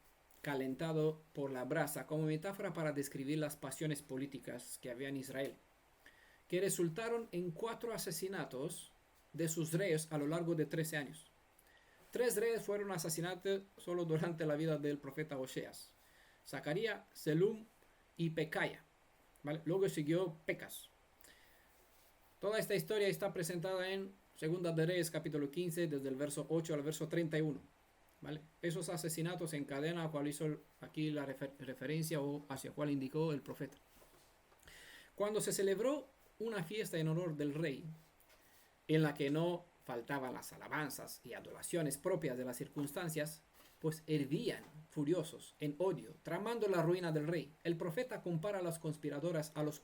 calentado por la brasa como metáfora para describir las pasiones políticas que había en Israel, que resultaron en 4 asesinatos de sus reyes a lo largo de 13 años. 3 reyes fueron asesinados solo durante la vida del profeta Oseas: Zacarías, Selum y Pecaya, ¿vale? Luego siguió Pecas. Toda esta historia está presentada en Segunda de Reyes capítulo 15, desde el verso 8 al verso 31. ¿Vale? Esos asesinatos en cadena a cual hizo aquí la referencia o hacia cual indicó el profeta. Cuando se celebró una fiesta en honor del rey, en la que no faltaban las alabanzas y adoraciones propias de las circunstancias, pues hervían furiosos en odio, tramando la ruina del rey. El profeta compara a las conspiradoras a los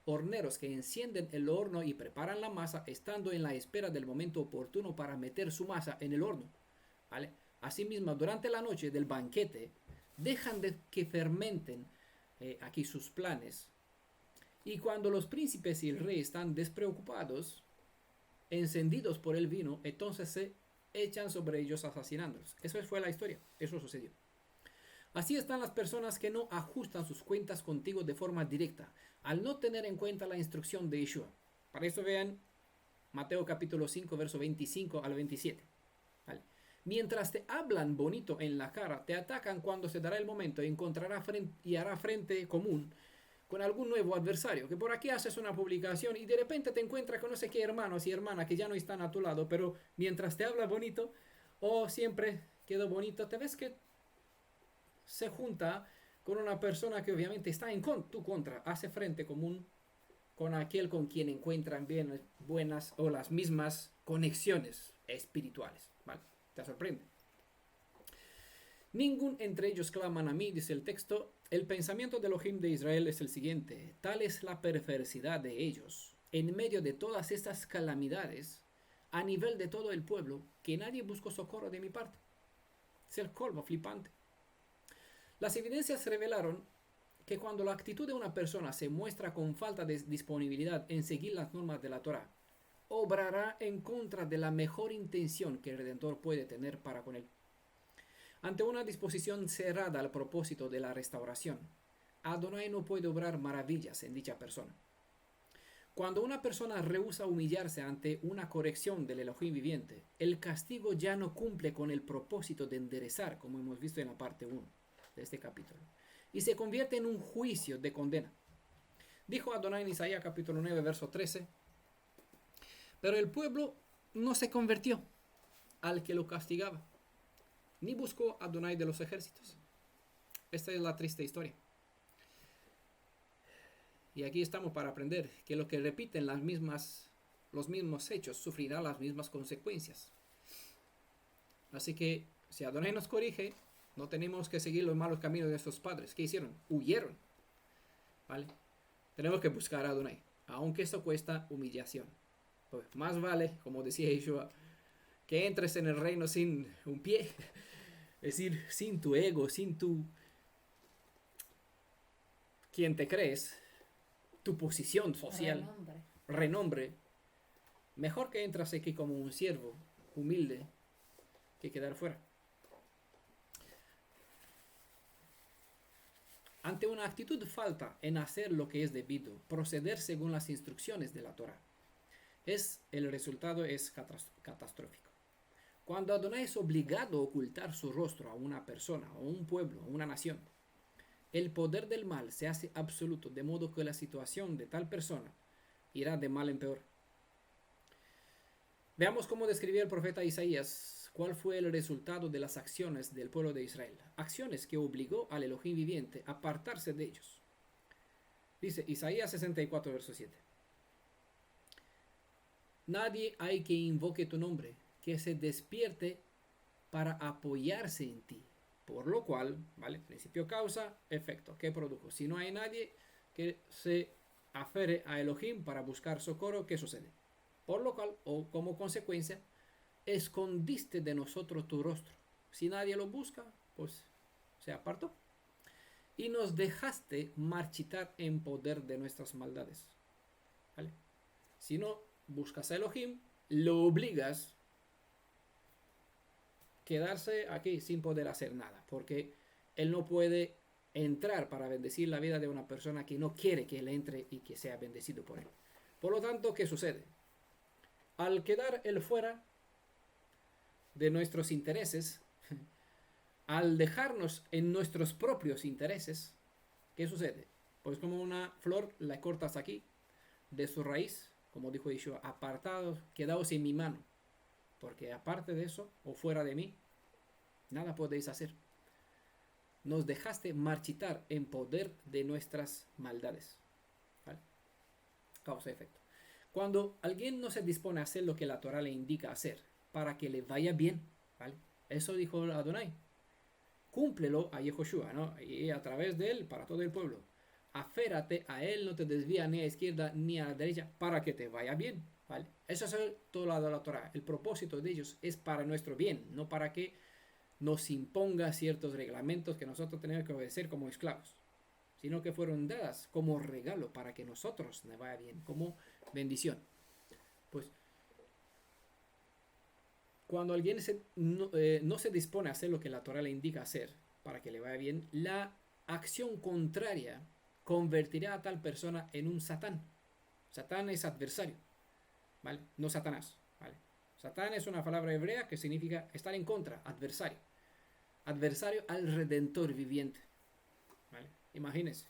horneros que encienden el horno y preparan la masa, estando en la espera del momento oportuno para meter su masa en el horno, ¿vale? Asimismo, durante la noche del banquete, dejan de que fermenten aquí sus planes. Y cuando los príncipes y el rey están despreocupados, encendidos por el vino, entonces se echan sobre ellos asesinándolos. Eso fue la historia, eso sucedió. Así están las personas que no ajustan sus cuentas contigo de forma directa, al no tener en cuenta la instrucción de Yeshua. Para eso vean Mateo capítulo 5, verso 25 al 27. ¿Vale? Mientras te hablan bonito en la cara, te atacan cuando se dará el momento y hará frente común con algún nuevo adversario, que por aquí haces una publicación y de repente te encuentras con no sé qué hermanos y hermanas que ya no están a tu lado, pero mientras te habla bonito o siempre quedó bonito, te ves que se junta con una persona que obviamente está en tu contra, hace frente común con aquel con quien encuentran bien buenas o las mismas conexiones espirituales, ¿vale? ¿Te sorprende? Ningún entre ellos claman a mí, dice el texto. El pensamiento de Elohim de Israel es el siguiente: tal es la perversidad de ellos, en medio de todas estas calamidades, a nivel de todo el pueblo, que nadie buscó socorro de mi parte. Es el colmo flipante. Las evidencias revelaron que cuando la actitud de una persona se muestra con falta de disponibilidad en seguir las normas de la Torah, obrará en contra de la mejor intención que el Redentor puede tener para con él. Ante una disposición cerrada al propósito de la restauración, Adonai no puede obrar maravillas en dicha persona. Cuando una persona rehúsa humillarse ante una corrección del Elohim viviente, el castigo ya no cumple con el propósito de enderezar, como hemos visto en la parte 1 de este capítulo, y se convierte en un juicio de condena. Dijo Adonai en Isaías capítulo 9, verso 13, pero el pueblo no se convirtió al que lo castigaba, ni buscó a Adonai de los ejércitos. Esta es la triste historia. Y aquí estamos para aprender que lo que repiten los mismos hechos sufrirá las mismas consecuencias. Así que si Adonai nos corrige, no tenemos que seguir los malos caminos de nuestros padres. ¿Qué hicieron? Huyeron. ¿Vale? Tenemos que buscar a Adonai, aunque esto cuesta humillación. Pues más vale, como decía Yeshua, que entres en el reino sin un pie Es decir, sin tu ego, sin tu quien te crees, tu posición social, renombre, mejor que entras aquí como un siervo humilde que quedar fuera. Ante una actitud falta en hacer lo que es debido, proceder según las instrucciones de la Torah, el resultado es catastrófico. Cuando Adonai es obligado a ocultar su rostro a una persona, o un pueblo, o una nación, el poder del mal se hace absoluto, de modo que la situación de tal persona irá de mal en peor. Veamos cómo describía el profeta Isaías cuál fue el resultado de las acciones del pueblo de Israel. Acciones que obligó al Elohim viviente a apartarse de ellos. Dice Isaías 64, verso 7. Nadie hay que invoque tu nombre, que se despierte para apoyarse en ti. Por lo cual, ¿vale? Principio causa, efecto. ¿Qué produjo? Si no hay nadie que se afere a Elohim para buscar socorro, ¿qué sucede? Por lo cual, o como consecuencia, escondiste de nosotros tu rostro. Si nadie lo busca, pues se apartó. Y nos dejaste marchitar en poder de nuestras maldades. ¿Vale? Si no buscas a Elohim, lo obligas a quedarse aquí sin poder hacer nada, porque él no puede entrar para bendecir la vida de una persona que no quiere que él entre y que sea bendecido por él. Por lo tanto, ¿qué sucede? Al quedar él fuera de nuestros intereses, al dejarnos en nuestros propios intereses, ¿qué sucede? Pues como una flor la cortas aquí, de su raíz, como dijo Yeshua, apartados, quedaos en mi mano, porque aparte de eso, o fuera de mí, nada podéis hacer. Nos dejaste marchitar en poder de nuestras maldades. ¿Vale? Causa y efecto. Cuando alguien no se dispone a hacer lo que la Torah le indica hacer, para que le vaya bien, ¿vale? Eso dijo Adonai. Cúmplelo a Yehoshua, ¿no? Y a través de él, para todo el pueblo. Aférate a él, no te desvía ni a la izquierda ni a la derecha, para que te vaya bien, ¿vale? Eso es todo lo de la Torah. El propósito de ellos es para nuestro bien, no para que nos imponga ciertos reglamentos que nosotros tenemos que obedecer como esclavos, sino que fueron dadas como regalo para que nosotros nos vaya bien, como bendición. Pues cuando alguien no se dispone a hacer lo que la Torah le indica hacer para que le vaya bien, la acción contraria convertirá a tal persona en un Satán. Satán es adversario, ¿vale? No Satanás, ¿vale? Satán es una palabra hebrea que significa estar en contra, adversario. Adversario al Redentor viviente, ¿vale? Imagínense.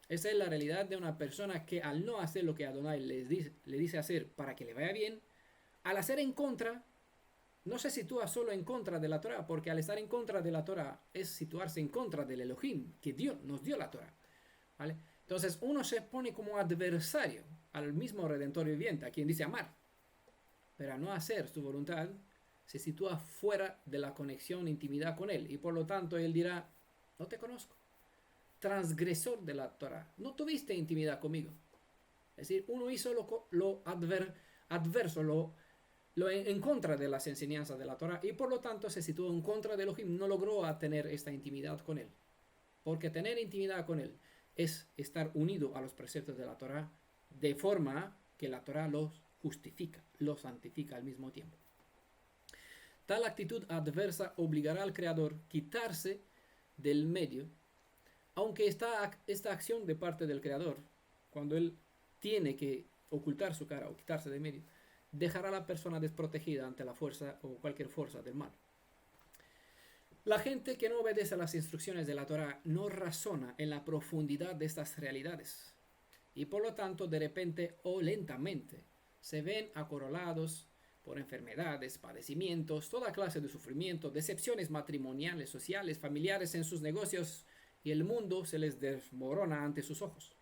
Esa es la realidad de una persona que al no hacer lo que Adonai le dice hacer para que le vaya bien, al hacer en contra, no se sitúa solo en contra de la Torah, porque al estar en contra de la Torah es situarse en contra del Elohim, que Dios nos dio la Torah, ¿vale? Entonces uno se pone como adversario al mismo Redentor viviente, a quien dice amar, pero al no hacer su voluntad, se sitúa fuera de la conexión, intimidad con él, y por lo tanto él dirá, no te conozco, transgresor de la Torah, no tuviste intimidad conmigo. Es decir, uno hizo lo adverso, lo en contra de las enseñanzas de la Torah, y por lo tanto se situó en contra de Elohim, no logró tener esta intimidad con él, porque tener intimidad con él es estar unido a los preceptos de la Torah, de forma que la Torah los justifica, los santifica al mismo tiempo. Tal actitud adversa obligará al Creador a quitarse del medio, aunque esta acción de parte del Creador, cuando Él tiene que ocultar su cara o quitarse del medio, dejará a la persona desprotegida ante la fuerza o cualquier fuerza del mal. La gente que no obedece a las instrucciones de la Torah no razona en la profundidad de estas realidades y por lo tanto de repente o lentamente se ven acorralados por enfermedades, padecimientos, toda clase de sufrimiento, decepciones matrimoniales, sociales, familiares en sus negocios, y el mundo se les desmorona ante sus ojos.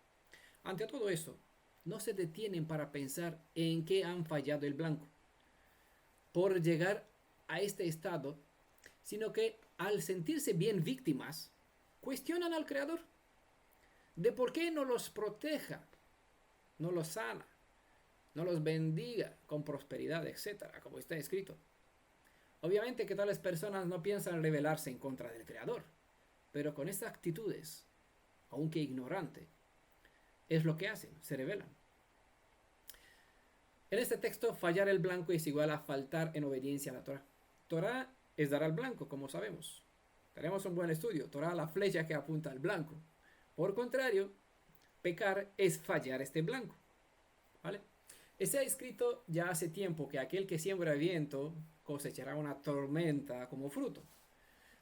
Ante todo eso, no se detienen para pensar en qué han fallado el blanco por llegar a este estado, sino que al sentirse bien víctimas, cuestionan al Creador de por qué no los proteja, no los sana, no los bendiga con prosperidad, etcétera, como está escrito. Obviamente que tales personas no piensan rebelarse en contra del Creador, pero con estas actitudes, aunque ignorante, es lo que hacen, se rebelan. En este texto, fallar el blanco es igual a faltar en obediencia a la Torah. Torah es dar al blanco, como sabemos. Tenemos un buen estudio. Torah, la flecha que apunta al blanco. Por contrario, pecar es fallar este blanco. ¿Vale? Está escrito ya hace tiempo que aquel que siembra viento cosechará una tormenta como fruto.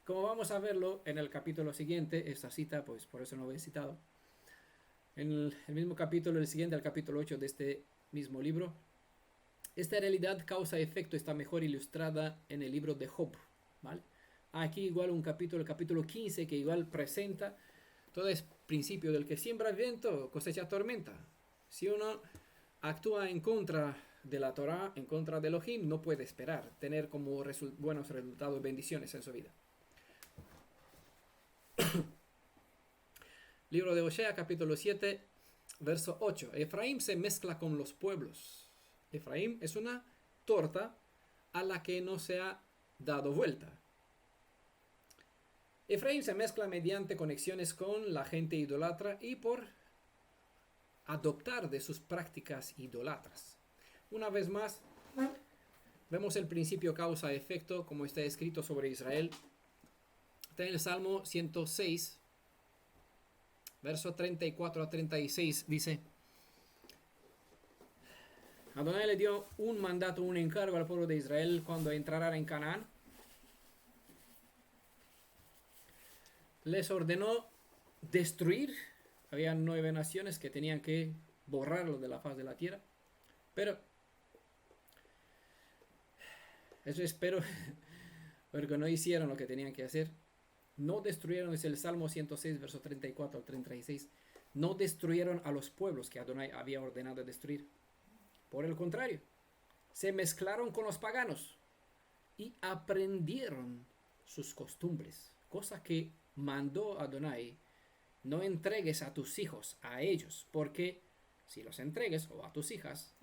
Como vamos a verlo en el capítulo siguiente, esta cita, pues por eso no lo he citado. En el mismo capítulo, el siguiente, el capítulo 8 de este mismo libro, esta realidad causa-efecto está mejor ilustrada en el libro de Job, ¿vale? Aquí igual un capítulo, el capítulo 15, que igual presenta todo el principio del que siembra viento, cosecha tormenta. Si uno actúa en contra de la Torah, en contra de Elohim, no puede esperar tener como buenos resultados, bendiciones en su vida. Libro de Osea, capítulo 7, verso 8. Efraín se mezcla con los pueblos. Efraín es una torta a la que no se ha dado vuelta. Efraín se mezcla mediante conexiones con la gente idólatra y por adoptar de sus prácticas idólatras. Una vez más, vemos el principio causa-efecto como está escrito sobre Israel. Está en el Salmo 106, verso 34 a 36, dice: Adonai le dio un mandato, un encargo al pueblo de Israel cuando entrarán en Canaán. Les ordenó destruir. Había 9 naciones que tenían que borrarlo de la faz de la tierra. Pero eso espero, porque no hicieron lo que tenían que hacer. No destruyeron, es el Salmo 106, verso 34 al 36. No destruyeron a los pueblos que Adonai había ordenado destruir. Por el contrario, se mezclaron con los paganos y aprendieron sus costumbres, cosa que mandó Adonai: no entregues a tus hijos a ellos, porque si los entregues, o a tus hijas,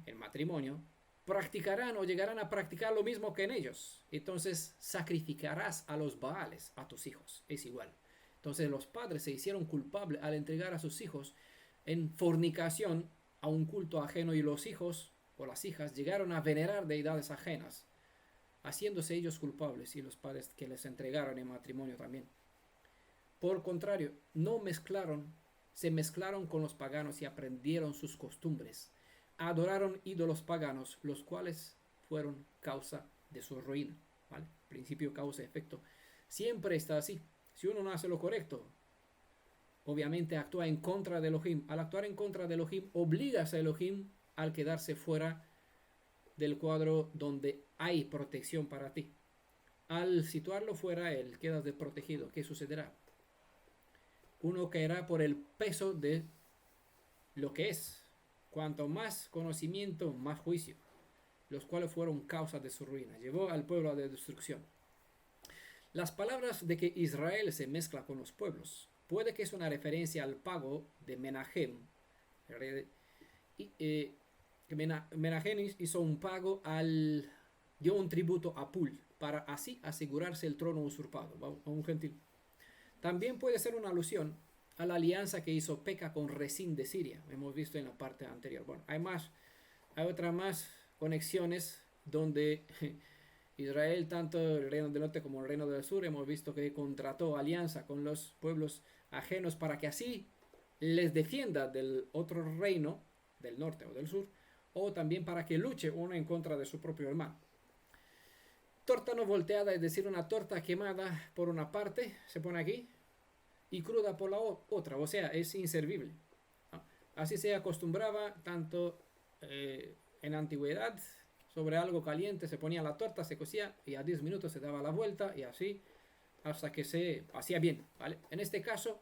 en matrimonio, practicarán o llegarán a practicar lo mismo que en ellos. Entonces sacrificarás a los Baales a tus hijos. Es igual. Entonces los padres se hicieron culpables al entregar a sus hijos en fornicación a un culto ajeno, y los hijos o las hijas llegaron a venerar deidades ajenas, haciéndose ellos culpables, y los padres que les entregaron en matrimonio también. Por contrario, no mezclaron, se mezclaron con los paganos y aprendieron sus costumbres. Adoraron ídolos paganos, los cuales fueron causa de su ruina. ¿Vale? Principio causa-efecto. Siempre está así. Si uno no hace lo correcto, obviamente actúa en contra de Elohim. Al actuar en contra de Elohim, obligas a Elohim al quedarse fuera del cuadro donde hay protección para ti. Al situarlo fuera, él quedas desprotegido. ¿Qué sucederá? Uno caerá por el peso de lo que es. Cuanto más conocimiento, más juicio, los cuales fueron causa de su ruina. Llevó al pueblo a la destrucción. Las palabras de que Israel se mezcla con los pueblos puede que es una referencia al pago de Menahem. Menahem hizo un pago dio un tributo a Pul para así asegurarse el trono usurpado a un gentil. También puede ser una alusión a la alianza que hizo Peca con Resín de Siria. Hemos visto en la parte anterior. Bueno, hay otras más conexiones donde Israel, tanto el reino del norte como el reino del sur, hemos visto que contrató alianza con los pueblos ajenos para que así les defienda del otro reino, del norte o del sur, o también para que luche uno en contra de su propio hermano. Torta no volteada, es decir, una torta quemada por una parte, se pone aquí, y cruda por la otra, o sea, es inservible. Así se acostumbraba tanto en antigüedad. Sobre algo caliente se ponía la torta, se cocía y a 10 minutos se daba la vuelta, y así hasta que se hacía bien, ¿vale? En este caso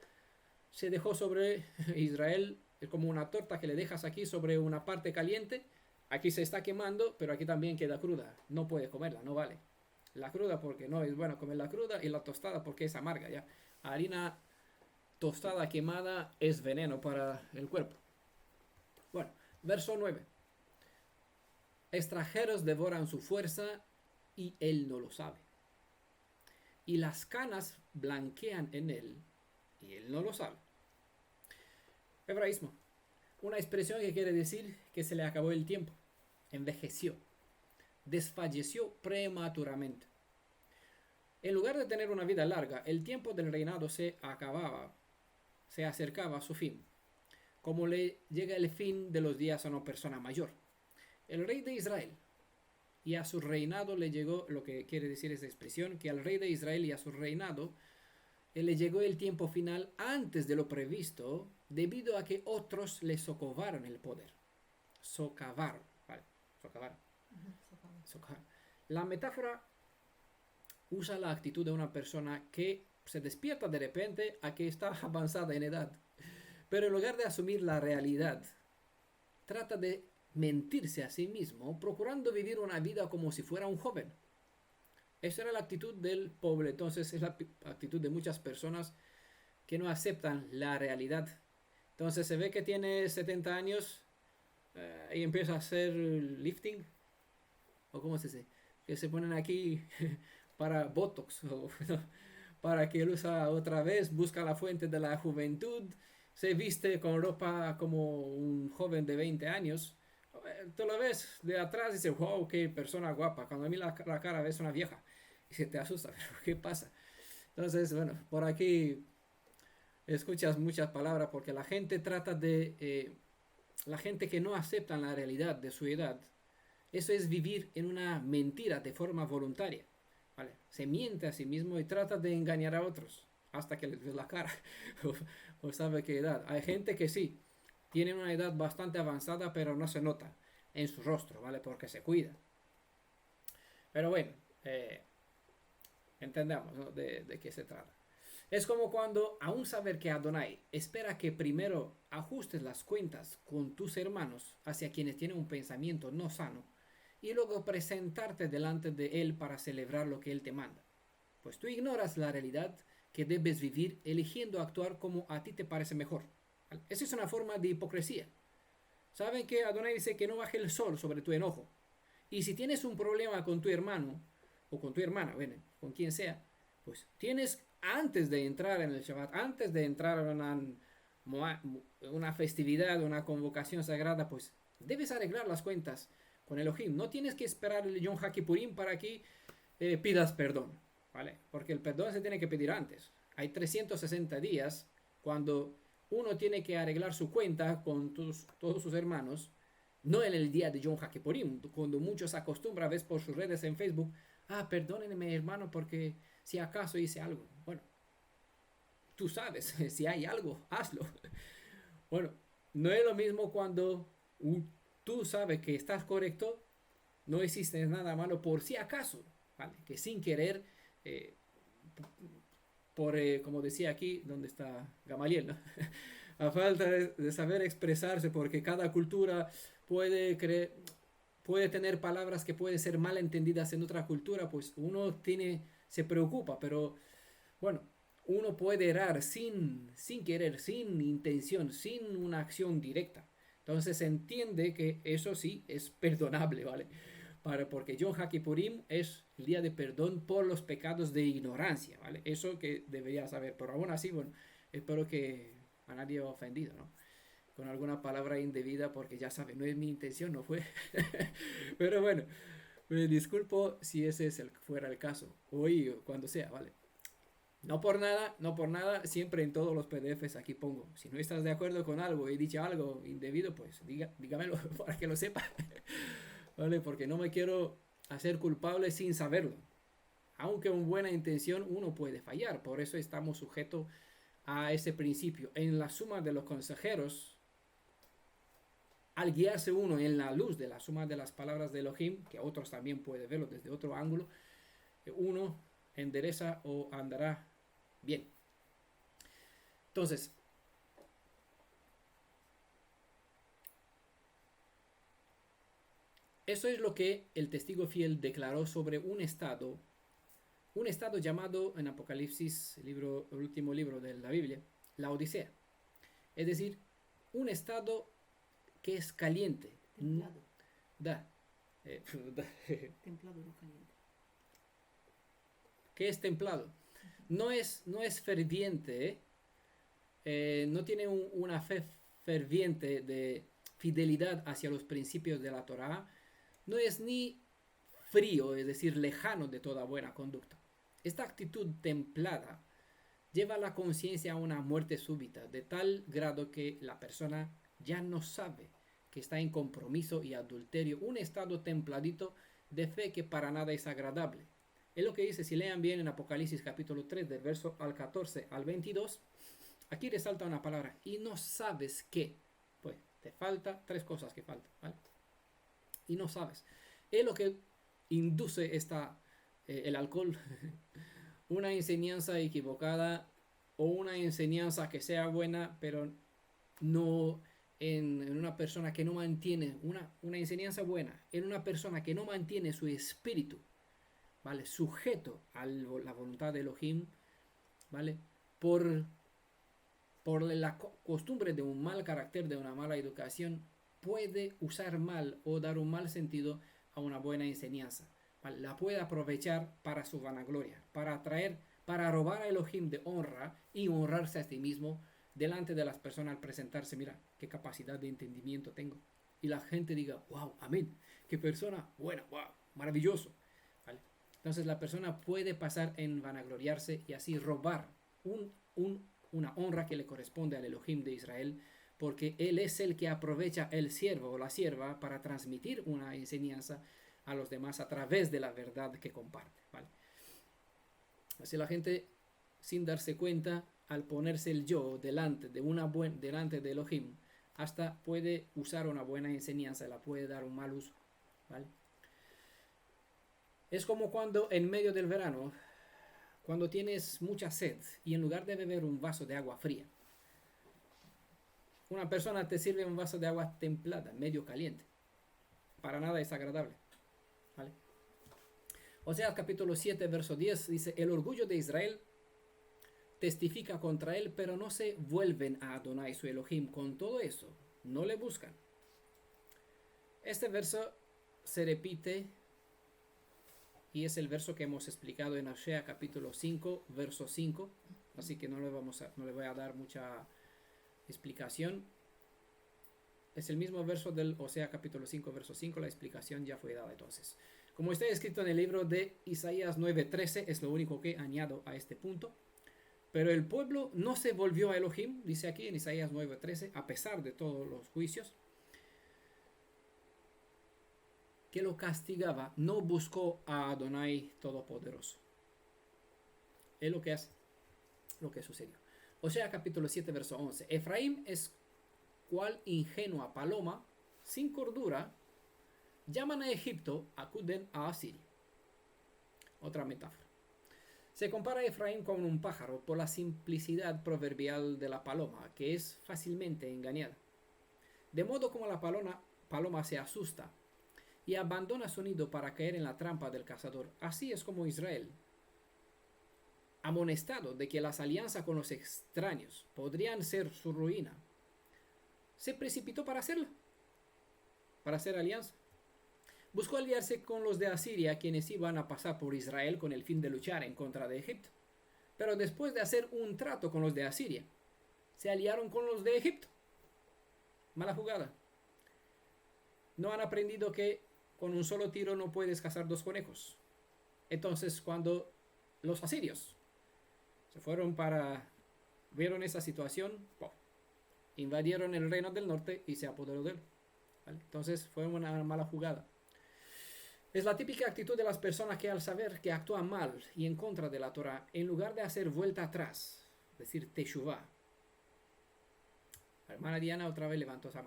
se dejó sobre Israel como una torta que le dejas aquí sobre una parte caliente. Aquí se está quemando, pero aquí también queda cruda. No puede comerla, no vale. La cruda porque no es bueno comer la cruda, y la tostada porque es amarga ya. Harina tostada quemada es veneno para el cuerpo. Bueno, verso 9. Extranjeros devoran su fuerza y él no lo sabe. Y las canas blanquean en él y él no lo sabe. Hebraísmo. Una expresión que quiere decir que se le acabó el tiempo. Envejeció. Desfalleció prematuramente. En lugar de tener una vida larga, el tiempo del reinado se acercaba a su fin. Como le llega el fin de los días a una persona mayor. El rey de Israel y a su reinado le llegó, lo que quiere decir esa expresión, que al rey de Israel y a su reinado le llegó el tiempo final antes de lo previsto, debido a que otros le socavaron el poder. Socavaron, ¿vale? Socavaron. Socavaron. La metáfora usa la actitud de una persona que se despierta de repente a que está avanzada en edad, pero en lugar de asumir la realidad, trata de mentirse a sí mismo, procurando vivir una vida como si fuera un joven. Esa era la actitud del pobre. Entonces es la actitud de muchas personas que no aceptan la realidad. Entonces se ve que tiene 70 años y empieza a hacer lifting, o cómo se dice, que se ponen aquí para Botox, o para que él usa otra vez, busca la fuente de la juventud, se viste con ropa como un joven de 20 años. Tú lo ves de atrás y dices, wow, qué persona guapa. Cuando a mí la cara ves una vieja y se te asusta, pero ¿qué pasa? Entonces, bueno, por aquí escuchas muchas palabras porque la gente trata de... la gente que no acepta la realidad de su edad, eso es vivir en una mentira de forma voluntaria. ¿Vale? Se miente a sí mismo y trata de engañar a otros hasta que les ves la cara o sabe qué edad. Hay gente que sí, tiene una edad bastante avanzada, pero no se nota en su rostro, ¿vale? Porque se cuida. Pero bueno, entendamos, ¿no? de qué se trata. Es como cuando, aún saber que Adonai espera que primero ajustes las cuentas con tus hermanos hacia quienes tienen un pensamiento no sano, y luego presentarte delante de él para celebrar lo que él te manda. Pues tú ignoras la realidad que debes vivir eligiendo actuar como a ti te parece mejor. Esa es una forma de hipocresía. Saben que Adonai dice que no baje el sol sobre tu enojo. Y si tienes un problema con tu hermano o con tu hermana, bueno, con quien sea, pues tienes, antes de entrar en el Shabbat, antes de entrar en una festividad, una convocación sagrada, pues debes arreglar las cuentas con Elohim. No tienes que esperar el Yom HaKippurim para que pidas perdón, ¿vale? Porque el perdón se tiene que pedir antes. Hay 360 días cuando uno tiene que arreglar su cuenta con todos sus hermanos, no en el día de Yom HaKippurim, cuando muchos acostumbran, ves por sus redes en Facebook, perdónenme hermano porque si acaso hice algo. Bueno, tú sabes, si hay algo, hazlo. Bueno, no es lo mismo cuando tú sabes que estás correcto, no hiciste nada malo por si acaso, ¿vale? Que sin querer, como decía aquí, donde está Gamaliel, ¿no? A falta de saber expresarse, porque cada cultura puede tener palabras que pueden ser mal entendidas en otra cultura, pues uno se preocupa, pero bueno, uno puede errar sin querer, sin intención, sin una acción directa. Entonces se entiende que eso sí es perdonable, ¿vale? Porque Yom HaKippurim es el día de perdón por los pecados de ignorancia, ¿vale? Eso que debería saber, pero aún así, bueno, espero que a nadie ofendido, ¿no? Con alguna palabra indebida, porque ya sabe, no es mi intención, no fue. Pero bueno, me disculpo si ese fuera el caso, hoy o cuando sea, ¿vale? No por nada, siempre en todos los PDFs aquí pongo, si no estás de acuerdo con algo, he dicho algo indebido, pues dígamelo para que lo sepa, ¿vale? Porque no me quiero hacer culpable sin saberlo. Aunque con buena intención uno puede fallar, por eso estamos sujetos a ese principio. En la suma de los consejeros, al guiarse uno en la luz de la suma de las palabras de Elohim, que otros también pueden verlo desde otro ángulo, uno endereza o andará bien. Entonces, eso es lo que el testigo fiel declaró sobre un estado llamado en Apocalipsis, el último libro de la Biblia, la Odisea. Es decir, un estado que es caliente. Templado. Templado, Templado, no caliente. ¿Qué es templado? No es ferviente, no tiene una fe ferviente de fidelidad hacia los principios de la Torá, no es ni frío, es decir, lejano de toda buena conducta. Esta actitud templada lleva la conciencia a una muerte súbita, de tal grado que la persona ya no sabe que está en compromiso y adulterio, un estado templadito de fe que para nada es agradable. Es lo que dice, si lean bien en Apocalipsis capítulo 3, del verso al 14 al 22, aquí resalta una palabra, y no sabes qué. Pues te falta tres cosas que faltan, ¿vale? Y no sabes. Es lo que induce el alcohol, una enseñanza equivocada o una enseñanza que sea buena, pero no en una persona que no mantiene una enseñanza buena, en una persona que no mantiene su espíritu, ¿vale? Sujeto a la voluntad de Elohim, ¿vale? Por la costumbre de un mal carácter, de una mala educación, puede usar mal o dar un mal sentido a una buena enseñanza. ¿Vale? La puede aprovechar para su vanagloria, para atraer, para robar a Elohim de honra y honrarse a sí mismo delante de las personas al presentarse. Mira, qué capacidad de entendimiento tengo. Y la gente diga, wow, amén, qué persona buena, wow, maravilloso. ¿Vale? Entonces la persona puede pasar en vanagloriarse y así robar una honra que le corresponde al Elohim de Israel, porque él es el que aprovecha el siervo o la sierva para transmitir una enseñanza a los demás a través de la verdad que comparte, ¿vale? Así la gente, sin darse cuenta, al ponerse el yo delante de Elohim, hasta puede usar una buena enseñanza, la puede dar un mal uso, ¿vale? Es como cuando en medio del verano, cuando tienes mucha sed y en lugar de beber un vaso de agua fría, una persona te sirve un vaso de agua templada, medio caliente. Para nada es agradable, ¿vale? Oseas capítulo 7, verso 10 dice, el orgullo de Israel testifica contra él, pero no se vuelven a Adonai su Elohim. Con todo eso, no le buscan. Este verso se repite y es el verso que hemos explicado en Oseas capítulo 5, verso 5. Así que no le voy a dar mucha explicación. Es el mismo verso del Oseas capítulo 5, verso 5. La explicación ya fue dada entonces. Como está escrito en el libro de Isaías 9:13, es lo único que añado a este punto. Pero el pueblo no se volvió a Elohim, dice aquí en Isaías 9:13, a pesar de todos los juicios que lo castigaba, no buscó a Adonai Todopoderoso. Es lo que es lo que sucedió. Oseas capítulo 7, verso 11. Efraín es cual ingenua paloma, sin cordura, llaman a Egipto, acuden a Asiria. Otra metáfora. Se compara a Efraín con un pájaro por la simplicidad proverbial de la paloma, que es fácilmente engañada. De modo como la paloma se asusta y abandona su nido para caer en la trampa del cazador, así es como Israel, amonestado de que las alianzas con los extraños podrían ser su ruina, se precipitó para hacerla, para hacer alianza. Buscó aliarse con los de Asiria, quienes iban a pasar por Israel con el fin de luchar en contra de Egipto. Pero después de hacer un trato con los de Asiria, se aliaron con los de Egipto. Mala jugada. No han aprendido que con un solo tiro no puedes cazar dos conejos. Entonces, cuando los asirios se fueron vieron esa situación, invadieron el reino del norte y se apoderó de él. ¿Vale? Entonces, fue una mala jugada. Es la típica actitud de las personas que al saber que actúan mal y en contra de la Torah, en lugar de hacer vuelta atrás, es decir, teshuvah. La hermana Diana otra vez levantó su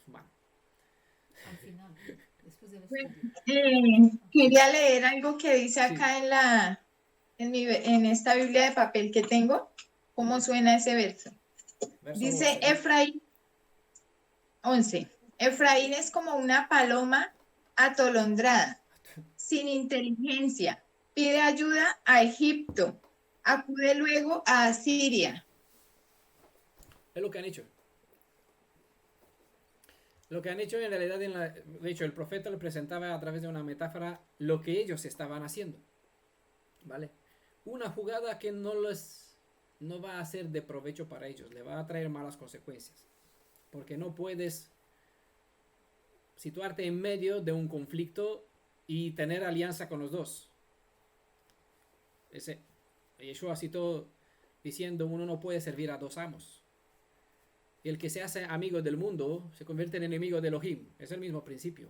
mano. Al final, después del Bueno, estudio. quería leer algo que dice Sí. acá en esta Biblia de papel que tengo. ¿Cómo suena ese verso? Verso Dice 11, ¿no? Efraín 11. Efraín es como una paloma atolondrada, sin inteligencia. Pide ayuda a Egipto. Acude luego a Asiria. Es lo que han hecho. Lo que han hecho en realidad, de hecho, el profeta le presentaba a través de una metáfora lo que ellos estaban haciendo. ¿Vale? una jugada que no va a ser de provecho para ellos, le va a traer malas consecuencias. Porque no puedes situarte en medio de un conflicto y tener alianza con los dos. Yeshua citó diciendo, uno no puede servir a dos amos. Y el que se hace amigo del mundo se convierte en enemigo de Elohim. Es el mismo principio.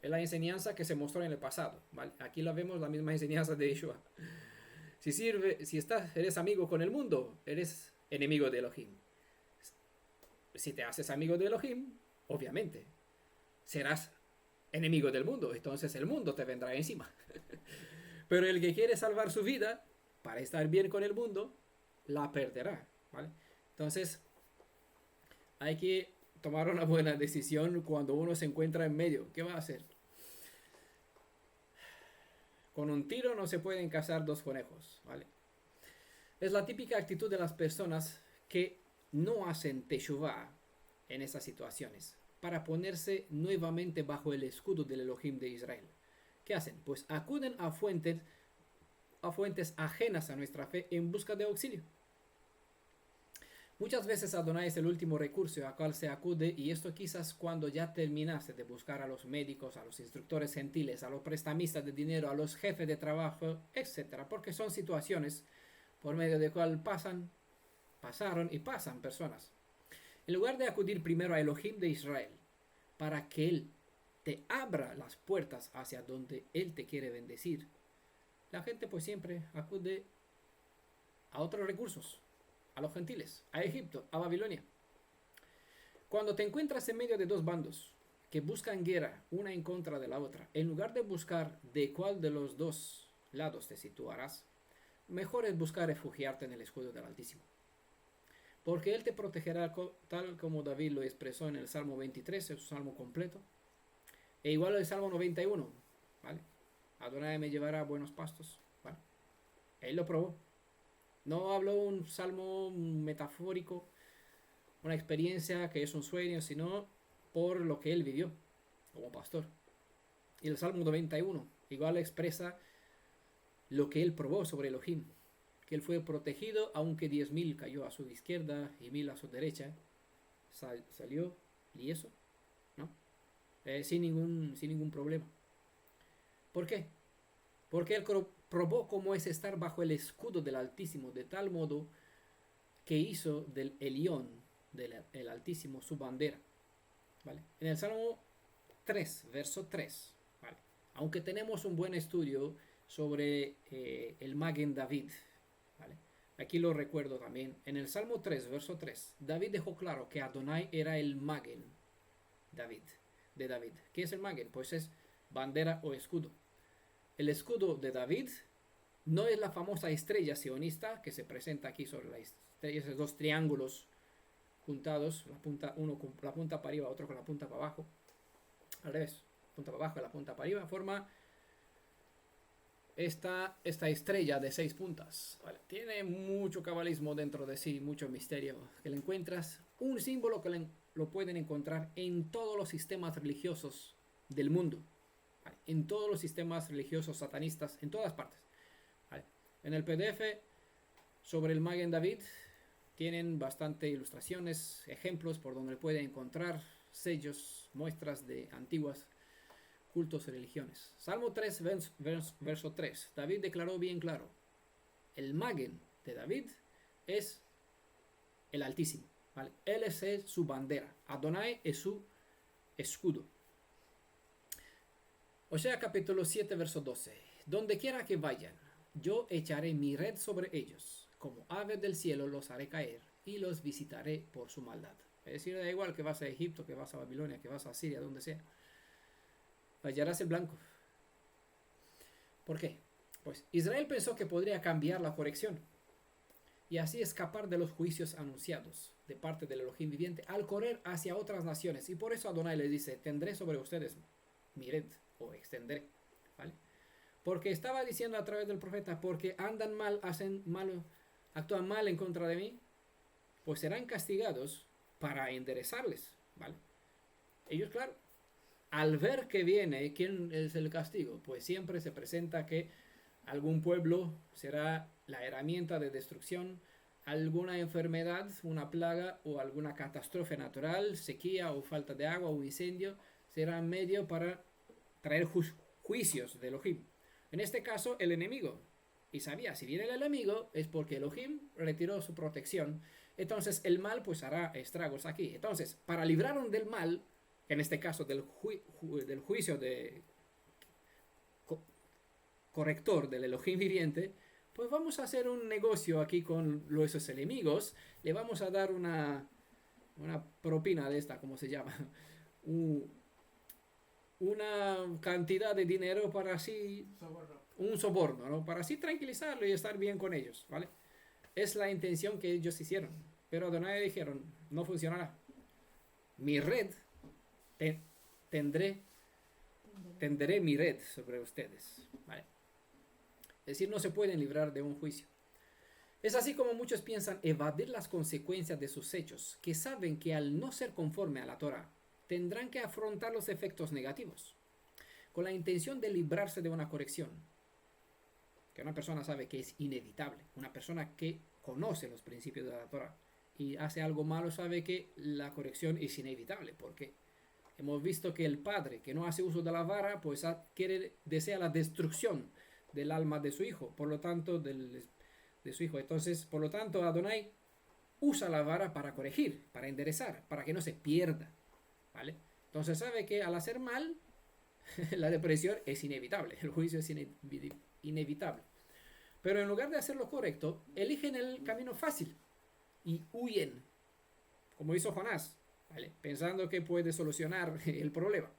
Es la enseñanza que se mostró en el pasado, ¿vale? Aquí la vemos, la misma enseñanza de Yeshua. Si eres amigo con el mundo, eres enemigo de Elohim. Si te haces amigo de Elohim, obviamente, serás enemigo del mundo. Entonces el mundo te vendrá encima. Pero el que quiere salvar su vida para estar bien con el mundo, la perderá, ¿vale? Entonces, hay que tomar una buena decisión cuando uno se encuentra en medio. ¿Qué va a hacer? Con un tiro no se pueden cazar dos conejos, ¿vale? Es la típica actitud de las personas que no hacen teshuvah en esas situaciones para ponerse nuevamente bajo el escudo del Elohim de Israel. ¿Qué hacen? Pues acuden a fuentes ajenas a nuestra fe en busca de auxilio. Muchas veces Adonai es el último recurso a cual se acude, y esto quizás cuando ya terminaste de buscar a los médicos, a los instructores gentiles, a los prestamistas de dinero, a los jefes de trabajo, etc. Porque son situaciones por medio de cual pasaron y pasan personas. En lugar de acudir primero a Elohim de Israel para que Él te abra las puertas hacia donde Él te quiere bendecir, la gente pues siempre acude a otros recursos, a los gentiles, a Egipto, a Babilonia. Cuando te encuentras en medio de dos bandos que buscan guerra una en contra de la otra, en lugar de buscar de cuál de los dos lados te situarás, mejor es buscar refugiarte en el escudo del Altísimo. Porque Él te protegerá tal como David lo expresó en el Salmo 23, es un salmo completo. E igual el Salmo 91, ¿vale? Adonai me llevará a buenos pastos, ¿vale? Él lo probó. No habló un salmo metafórico, una experiencia que es un sueño, sino por lo que él vivió como pastor. Y el Salmo 91 igual expresa lo que él probó sobre Elohim, que él fue protegido aunque 10.000 cayó a su izquierda y 1.000 a su derecha. Salió ilieso, ¿no? Sin ningún problema. ¿Por qué? Porque él probó cómo es estar bajo el escudo del Altísimo, de tal modo que hizo del Elión, del Altísimo, su bandera. ¿Vale? En el Salmo 3, verso 3, ¿vale? Aunque tenemos un buen estudio sobre el Magen David, ¿vale? Aquí lo recuerdo también. En el Salmo 3, verso 3, David dejó claro que Adonai era el Magen de David. ¿Qué es el Magen? Pues es bandera o escudo. El escudo de David no es la famosa estrella sionista que se presenta aquí sobre la estrella, esos dos triángulos juntados, uno con la punta para arriba, otro con la punta para abajo, al revés, punta para abajo y la punta para arriba, forma esta estrella de 6 puntas, ¿vale? Tiene mucho cabalismo dentro de sí, mucho misterio que le encuentras, un símbolo que lo pueden encontrar en todos los sistemas religiosos del mundo. ¿Vale? En todos los sistemas religiosos satanistas, en todas partes. ¿Vale? En el PDF sobre el Magen David tienen bastante ilustraciones, ejemplos por donde pueden encontrar sellos, muestras de antiguas cultos y religiones. Salmo 3, verso 3. David declaró bien claro, el Magen de David es el Altísimo. ¿Vale? Él es su bandera. Adonai es su escudo. Osea capítulo 7, verso 12. Donde quiera que vayan, yo echaré mi red sobre ellos. Como aves del cielo los haré caer y los visitaré por su maldad. Es decir, da igual que vas a Egipto, que vas a Babilonia, que vas a Siria, donde sea. Hallarás el blanco. ¿Por qué? Pues Israel pensó que podría cambiar la corrección y así escapar de los juicios anunciados de parte del Elohim viviente al correr hacia otras naciones. Y por eso Adonai les dice, tendré sobre ustedes mi red, o extenderé, ¿vale? Porque estaba diciendo a través del profeta, porque andan mal, hacen malo, actúan mal en contra de mí, pues serán castigados para enderezarles, ¿vale? Ellos, claro, al ver que viene, ¿quién es el castigo? Pues siempre se presenta que Algún pueblo será la herramienta de destrucción, alguna enfermedad, una plaga o alguna catástrofe natural, sequía o falta de agua o incendio, será medio para traer juicios de Elohim. En este caso, el enemigo. Y sabía, si viene el enemigo es porque Elohim retiró su protección. Entonces el mal pues hará estragos aquí. Entonces, para librarnos del mal, en este caso del juicio de corrector del Elohim viviente, pues vamos a hacer un negocio aquí con esos enemigos. Le vamos a dar una propina de esta, ¿cómo se llama? Una cantidad de dinero para así... Un soborno, ¿no? Para así tranquilizarlo y estar bien con ellos, ¿vale? Es la intención que ellos hicieron. Pero Adonai dijeron, no funcionará. Mi red, tenderé mi red sobre ustedes, ¿vale? Es decir, no se pueden librar de un juicio. Es así como muchos piensan evadir las consecuencias de sus hechos, que saben que al no ser conforme a la Torah, tendrán que afrontar los efectos negativos, con la intención de librarse de una corrección, que una persona sabe que es inevitable. Una persona que conoce los principios de la Torah y hace algo malo sabe que la corrección es inevitable, porque hemos visto que el padre que no hace uso de la vara, pues desea la destrucción del alma de su hijo, por lo tanto, de su hijo. Entonces, por lo tanto, Adonai usa la vara para corregir, para enderezar, para que no se pierda, ¿vale? Entonces sabe que al hacer mal, la depresión es inevitable, el juicio es inevitable. Pero en lugar de hacer lo correcto, eligen el camino fácil y huyen, como hizo Jonás, ¿vale? Pensando que puede solucionar el problema.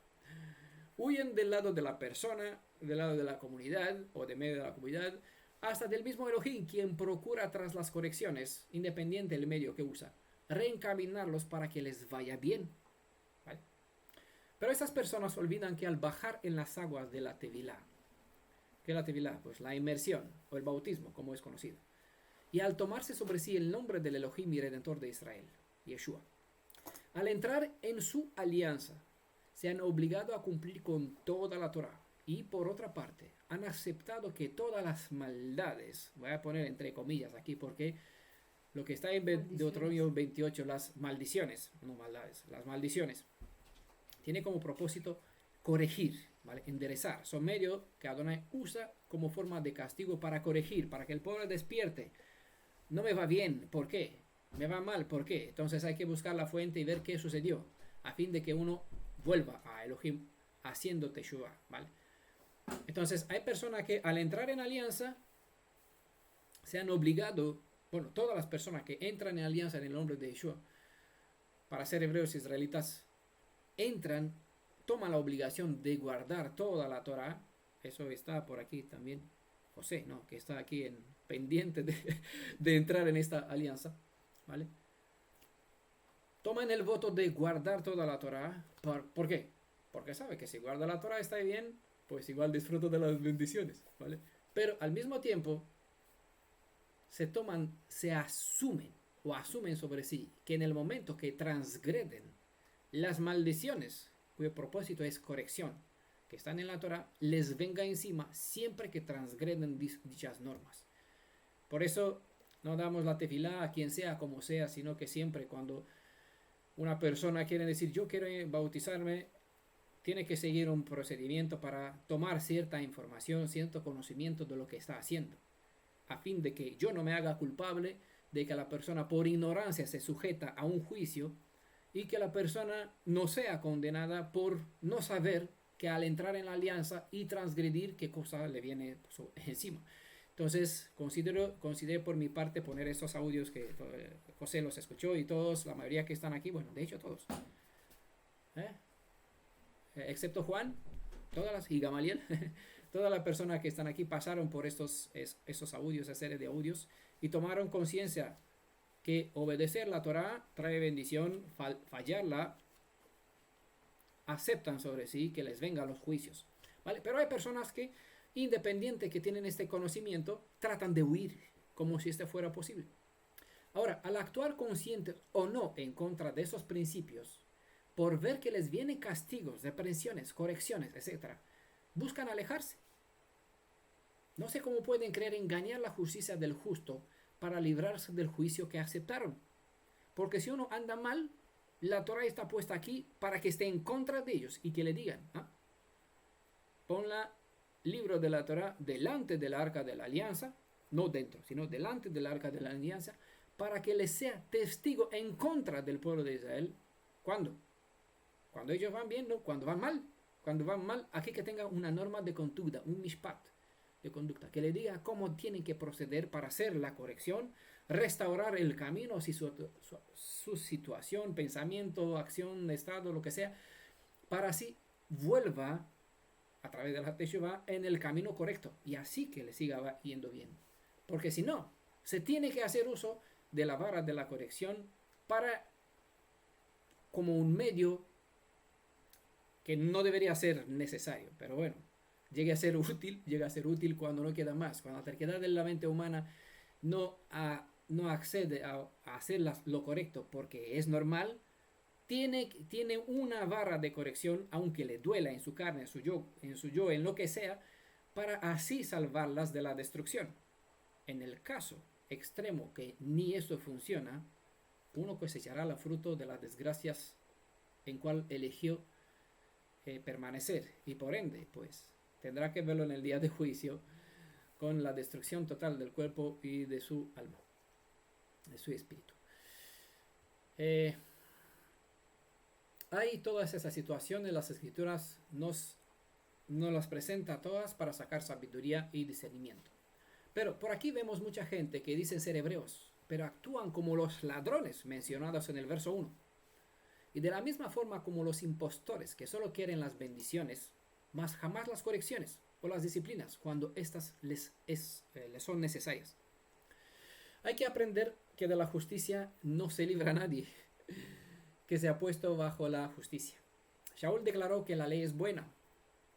Huyen del lado de la persona, del lado de la comunidad o de medio de la comunidad, hasta del mismo Elohim, quien procura tras las correcciones, independiente del medio que usa, reencaminarlos para que les vaya bien, ¿vale? Pero estas personas olvidan que al bajar en las aguas de la Tevilá, ¿qué es la Tevilá? Pues la inmersión o el bautismo, como es conocido, y al tomarse sobre sí el nombre del Elohim y Redentor de Israel, Yeshua, al entrar en su alianza, se han obligado a cumplir con toda la Torah. Y por otra parte, han aceptado que todas las maldades, voy a poner entre comillas aquí porque lo que está en Deuteronomio 28, las maldiciones, no maldades, las maldiciones, tiene como propósito corregir, ¿vale? Enderezar. Son medios que Adonai usa como forma de castigo para corregir, para que el pueblo despierte. No me va bien, ¿por qué? Me va mal, ¿por qué? Entonces hay que buscar la fuente y ver qué sucedió, a fin de que uno vuelva a Elohim haciendo Teshuvah, ¿vale? Entonces hay personas que al entrar en alianza se han obligado, bueno, todas las personas que entran en alianza en el nombre de Yeshua para ser hebreos israelitas, entran, toman la obligación de guardar toda la Torah. Eso está por aquí también José, ¿no? Que está aquí pendiente de entrar en esta alianza, ¿vale? Toman el voto de guardar toda la Torah. ¿Por qué? Porque sabe que si guarda la Torah está bien, pues igual disfruto de las bendiciones, ¿vale? Pero al mismo tiempo se asumen sobre sí que en el momento que transgreden las maldiciones, cuyo propósito es corrección, que están en la Torah, les venga encima siempre que transgreden dichas normas. Por eso no damos la tefilá a quien sea como sea, sino que siempre cuando una persona quiere decir yo quiero bautizarme, tiene que seguir un procedimiento para tomar cierta información, cierto conocimiento de lo que está haciendo, a fin de que yo no me haga culpable de que la persona por ignorancia se sujeta a un juicio y que la persona no sea condenada por no saber que al entrar en la alianza y transgredir qué cosa le viene encima. Entonces considero por mi parte poner estos audios que José los escuchó y todos, la mayoría que están aquí, bueno, de hecho todos, excepto Juan, y Gamaliel, todas las personas que están aquí pasaron por esos audios, esa serie de audios, y tomaron conciencia que obedecer la Torah trae bendición, fallarla, aceptan sobre sí que les vengan los juicios, ¿vale? Pero hay personas que, independiente que tienen este conocimiento, tratan de huir como si este fuera posible. Ahora, al actuar conscientes o no en contra de esos principios, por ver que les vienen castigos, reprensiones, correcciones, etc., buscan alejarse. No sé cómo pueden creer engañar la justicia del justo para librarse del juicio que aceptaron. Porque si uno anda mal, la Torah está puesta aquí para que esté en contra de ellos y que le digan, pon la libro de la Torah delante del arca de la alianza, no dentro, sino delante del arca de la alianza, para que les sea testigo en contra del pueblo de Israel. ¿Cuándo? Cuando ellos van bien, no, cuando van mal. Cuando van mal, aquí que tenga una norma de conducta, un mishpat de conducta, que le diga cómo tienen que proceder para hacer la corrección, restaurar el camino, si su situación, pensamiento, acción, estado, lo que sea, para así vuelva a través de la Teshuvah en el camino correcto y así que le siga yendo bien. Porque si no, se tiene que hacer uso de la vara de la corrección para como un medio que no debería ser necesario, pero bueno, llega a ser útil cuando no queda más, cuando la terquedad de la mente humana no accede a hacer lo correcto porque es normal, tiene una barra de corrección, aunque le duela en su carne, en su yo, en lo que sea, para así salvarlas de la destrucción. En el caso extremo que ni esto funciona, uno cosechará el fruto de las desgracias en cual eligió permanecer y por ende, pues, tendrá que verlo en el día de juicio con la destrucción total del cuerpo y de su alma, de su espíritu. Hay todas esas situaciones, las escrituras nos las presenta todas para sacar sabiduría y discernimiento. Pero por aquí vemos mucha gente que dicen ser hebreos, pero actúan como los ladrones mencionados en el verso 1. Y de la misma forma como los impostores que solo quieren las bendiciones, mas jamás las correcciones o las disciplinas cuando éstas les son necesarias. Hay que aprender que de la justicia no se libra nadie que se ha puesto bajo la justicia. Shaul declaró que la ley es buena,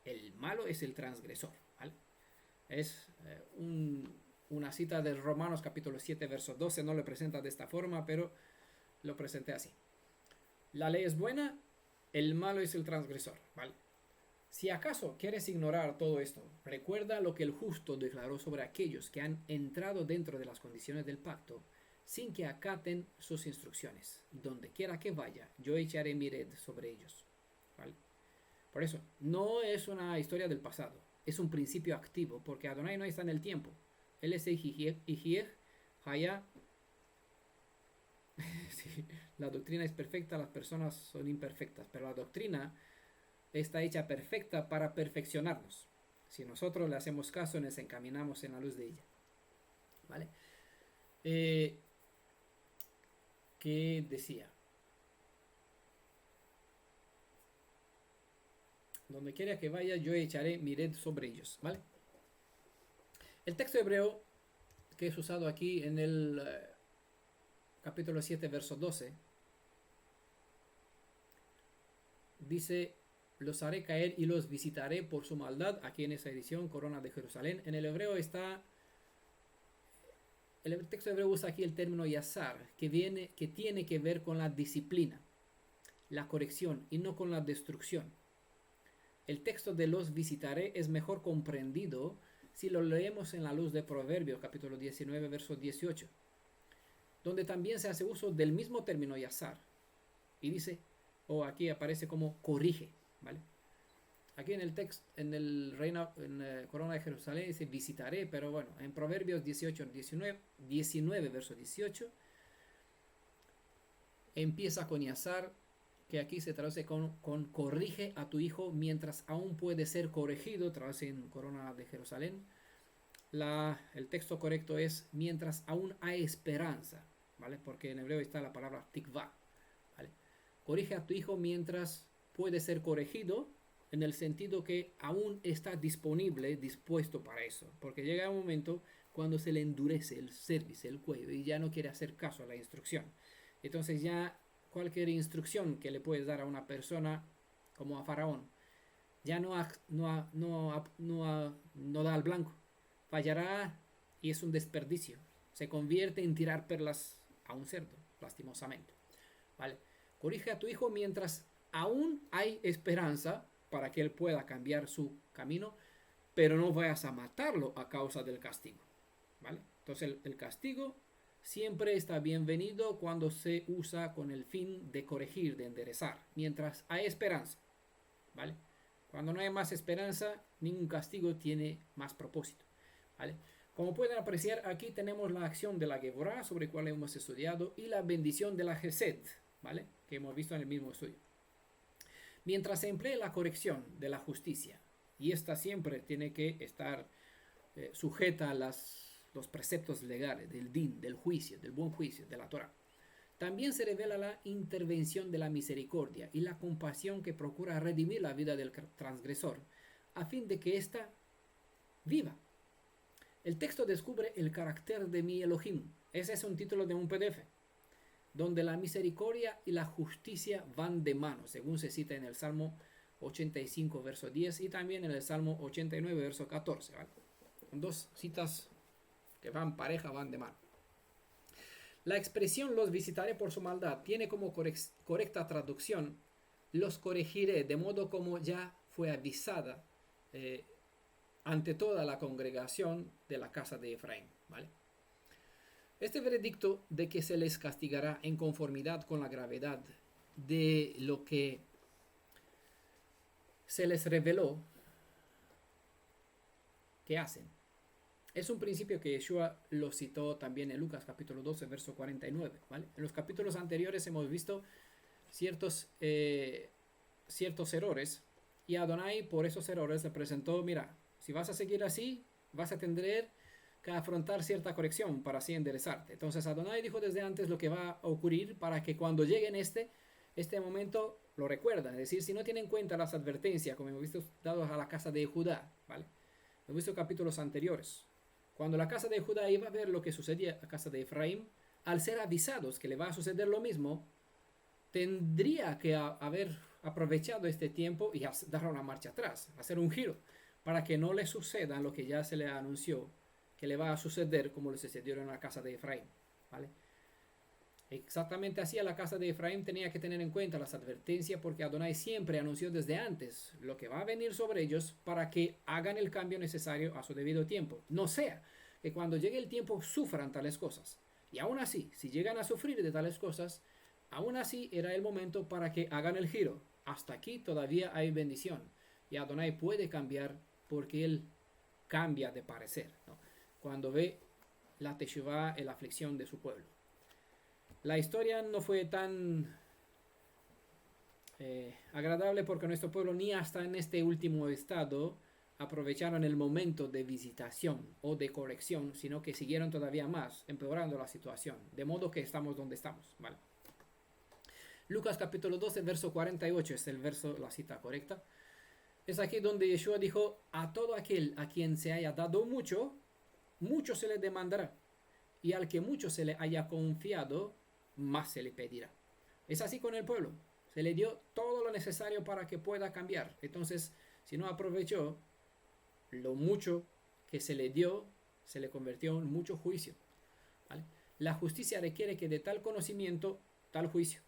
el malo es el transgresor, ¿vale? Es una cita de Romanos capítulo 7 verso 12, no lo presenta de esta forma, pero lo presenté así. La ley es buena, el malo es el transgresor, ¿vale? Si acaso quieres ignorar todo esto, recuerda lo que el justo declaró sobre aquellos que han entrado dentro de las condiciones del pacto sin que acaten sus instrucciones. Donde quiera que vaya, yo echaré mi red sobre ellos, ¿vale? Por eso, no es una historia del pasado, es un principio activo, porque Adonai no está en el tiempo. Él es Hijiech, Haya. Sí, la doctrina es perfecta, las personas son imperfectas, pero la doctrina está hecha perfecta para perfeccionarnos. Si nosotros le hacemos caso, nos encaminamos en la luz de ella, ¿vale? ¿Qué decía? Donde quiera que vaya, yo echaré mi red sobre ellos, ¿vale? El texto hebreo que es usado aquí en el capítulo 7, verso 12, dice, los haré caer y los visitaré por su maldad. Aquí en esa edición, Corona de Jerusalén. En el hebreo está, el texto hebreo usa aquí el término yazar, que tiene que ver con la disciplina, la corrección y no con la destrucción. El texto de los visitaré es mejor comprendido si lo leemos en la luz de Proverbios, capítulo 19, verso 18, donde también se hace uso del mismo término yazar. Y dice, aquí aparece como corrige, ¿vale? Aquí en el texto, en Corona de Jerusalén dice visitaré, pero bueno, en Proverbios 19, verso 18, empieza con yazar, que aquí se traduce con corrige a tu hijo mientras aún puede ser corregido, traduce en Corona de Jerusalén. El texto correcto es mientras aún hay esperanza, ¿vale? Porque en hebreo está la palabra tikva, ¿vale? Corrige a tu hijo mientras puede ser corregido, en el sentido que aún está disponible, dispuesto para eso, porque llega un momento cuando se le endurece el cerviz, el cuello, y ya no quiere hacer caso a la instrucción. Entonces ya cualquier instrucción que le puedes dar a una persona, como a Faraón, ya no da al blanco, fallará y es un desperdicio, se convierte en tirar perlas a un cerdo, lastimosamente, ¿vale? Corrige a tu hijo mientras aún hay esperanza para que él pueda cambiar su camino, pero no vayas a matarlo a causa del castigo, ¿vale? Entonces el castigo siempre está bienvenido cuando se usa con el fin de corregir, de enderezar, mientras hay esperanza, ¿vale? Cuando no hay más esperanza, ningún castigo tiene más propósito, ¿vale? Como pueden apreciar, aquí tenemos la acción de la Gevorah, sobre la cual hemos estudiado, y la bendición de la Gesed, ¿vale? Que hemos visto en el mismo estudio. Mientras se emplee la corrección de la justicia, y esta siempre tiene que estar sujeta a los preceptos legales del din, del juicio, del buen juicio, de la Torah. También se revela la intervención de la misericordia y la compasión que procura redimir la vida del transgresor, a fin de que ésta viva. El texto descubre el carácter de mi Elohim. Ese es un título de un PDF, donde la misericordia y la justicia van de mano, según se cita en el Salmo 85, verso 10, y también en el Salmo 89, verso 14. ¿Vale? Dos citas que van pareja, van de mano. La expresión los visitaré por su maldad tiene como correcta traducción los corregiré de modo como ya fue avisada ante toda la congregación de la casa de Efraín, ¿vale? Este veredicto de que se les castigará en conformidad con la gravedad de lo que se les reveló que hacen, es un principio que Yeshua lo citó también en Lucas capítulo 12, verso 49, ¿vale? En los capítulos anteriores hemos visto ciertos errores, y Adonai por esos errores le presentó, mira, si vas a seguir así, vas a tener que afrontar cierta corrección para así enderezarte. Entonces Adonai dijo desde antes lo que va a ocurrir para que cuando llegue en este momento lo recuerdan. Es decir, si no tienen en cuenta las advertencias, como hemos visto dados a la casa de Judá, ¿vale? Hemos visto capítulos anteriores. Cuando la casa de Judá iba a ver lo que sucedía a la casa de Efraín, al ser avisados que le va a suceder lo mismo, tendría que haber aprovechado este tiempo y dar una marcha atrás, hacer un giro, para que no le suceda lo que ya se le anunció que le va a suceder, como le sucedió en la casa de Efraín, ¿vale? Exactamente así a la casa de Efraín tenía que tener en cuenta las advertencias, porque Adonai siempre anunció desde antes lo que va a venir sobre ellos para que hagan el cambio necesario a su debido tiempo. No sea que cuando llegue el tiempo sufran tales cosas. Y aún así, si llegan a sufrir de tales cosas, aún así era el momento para que hagan el giro. Hasta aquí todavía hay bendición. Y Adonai puede cambiar porque él cambia de parecer, ¿no? Cuando ve la teshuvá, la aflicción de su pueblo. La historia no fue tan agradable porque nuestro pueblo ni hasta en este último estado aprovecharon el momento de visitación o de corrección, sino que siguieron todavía más, empeorando la situación, de modo que estamos donde estamos, ¿vale? Lucas capítulo 12, verso 48 es el verso, la cita correcta. Es aquí donde Yeshua dijo, a todo aquel a quien se haya dado mucho, mucho se le demandará, y al que mucho se le haya confiado, más se le pedirá. Es así con el pueblo. Se le dio todo lo necesario para que pueda cambiar. Entonces, si no aprovechó lo mucho que se le dio, se le convirtió en mucho juicio, ¿vale? La justicia requiere que de tal conocimiento, tal juicio.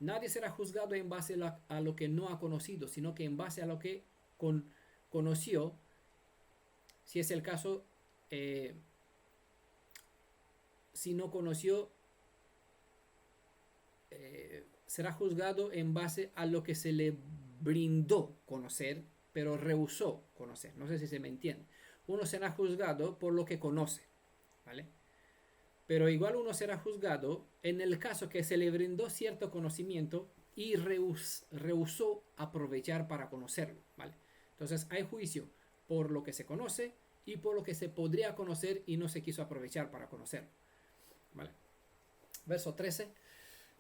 Nadie será juzgado en base a lo que no ha conocido, sino que en base a lo que conoció. Si es el caso, si no conoció, será juzgado en base a lo que se le brindó conocer, pero rehusó conocer. No sé si se me entiende. Uno será juzgado por lo que conoce, ¿vale? Pero igual uno será juzgado en el caso que se le brindó cierto conocimiento y rehusó aprovechar para conocerlo, ¿vale? Entonces hay juicio por lo que se conoce y por lo que se podría conocer y no se quiso aprovechar para conocerlo, ¿vale? Verso 13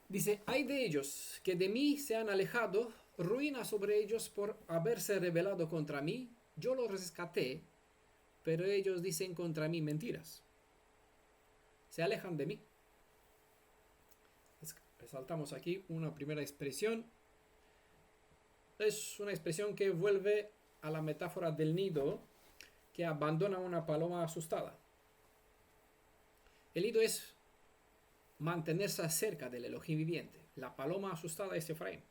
dice, hay de ellos que de mí se han alejado, ruina sobre ellos por haberse rebelado contra mí, yo los rescaté, pero ellos dicen contra mí mentiras. Se alejan de mí. Resaltamos aquí una primera expresión. Es una expresión que vuelve a la metáfora del nido que abandona una paloma asustada. El nido es mantenerse cerca del Elohim viviente. La paloma asustada es Efraín.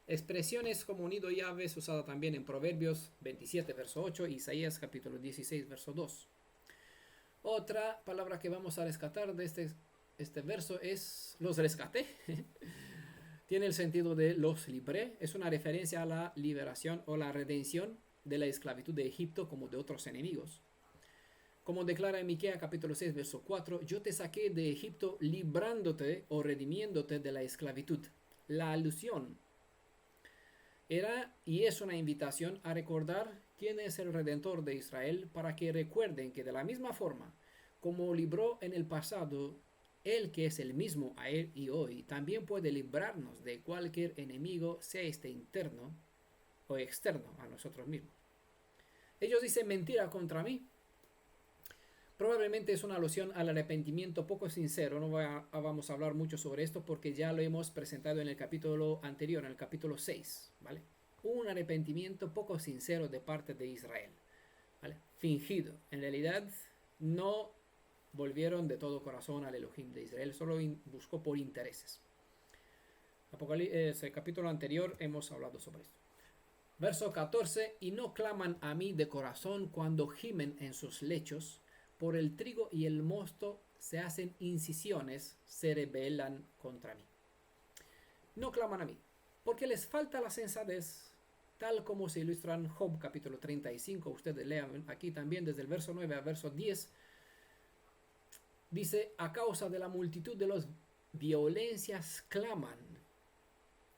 Expresiones como unido Yahvé es usada también en Proverbios 27, verso 8, Isaías capítulo 16, verso 2. Otra palabra que vamos a rescatar de este verso es los rescaté. Tiene el sentido de los libré. Es una referencia a la liberación o la redención de la esclavitud de Egipto como de otros enemigos. Como declara en Miqueas capítulo 6, verso 4, yo te saqué de Egipto librándote o redimiéndote de la esclavitud. La alusión era y es una invitación a recordar quién es el Redentor de Israel para que recuerden que de la misma forma como libró en el pasado, Él que es el mismo ayer y hoy, también puede librarnos de cualquier enemigo, sea este interno o externo a nosotros mismos. Ellos dicen mentira contra mí. Probablemente es una alusión al arrepentimiento poco sincero. No vamos a hablar mucho sobre esto porque ya lo hemos presentado en el capítulo anterior, en el capítulo 6, ¿vale? Un arrepentimiento poco sincero de parte de Israel, ¿vale? Fingido. En realidad no volvieron de todo corazón al Elohim de Israel, solo buscó por intereses. El capítulo anterior hemos hablado sobre esto. Verso 14, y no claman a mí de corazón cuando gimen en sus lechos, por el trigo y el mosto se hacen incisiones, se rebelan contra mí. No claman a mí, porque les falta la sensatez, tal como se ilustra en Job capítulo 35. Ustedes lean aquí también desde el verso 9 al verso 10. Dice, a causa de la multitud de las violencias claman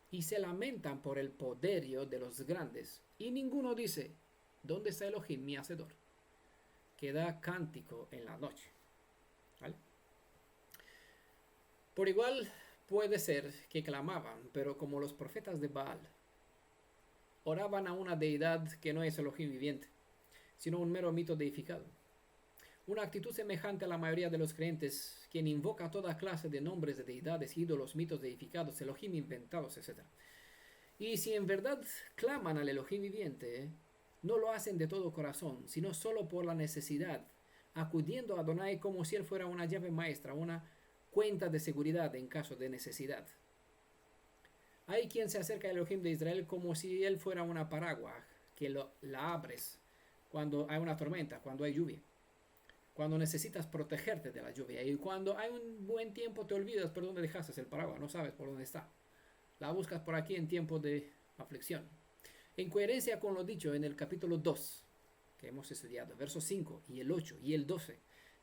y se lamentan por el poderío de los grandes. Y ninguno dice, ¿dónde está Elohim mi hacedor? Que da cántico en la noche. ¿Vale? Por igual puede ser que clamaban, pero como los profetas de Baal, oraban a una deidad que no es Elohim viviente, sino un mero mito deificado. Una actitud semejante a la mayoría de los creyentes, quien invoca toda clase de nombres de deidades, ídolos, mitos deificados, Elohim inventados, etc. Y si en verdad claman al Elohim viviente, no lo hacen de todo corazón, sino solo por la necesidad, acudiendo a Adonai como si él fuera una llave maestra, una cuenta de seguridad en caso de necesidad. Hay quien se acerca al Elohim de Israel como si él fuera una paraguas que la abres cuando hay una tormenta, cuando hay lluvia, cuando necesitas protegerte de la lluvia, y cuando hay un buen tiempo te olvidas por dónde dejaste el paraguas, no sabes por dónde está. La buscas por aquí en tiempo de aflicción. En coherencia con lo dicho en el capítulo 2, que hemos estudiado, versos 5 y el 8 y el 12,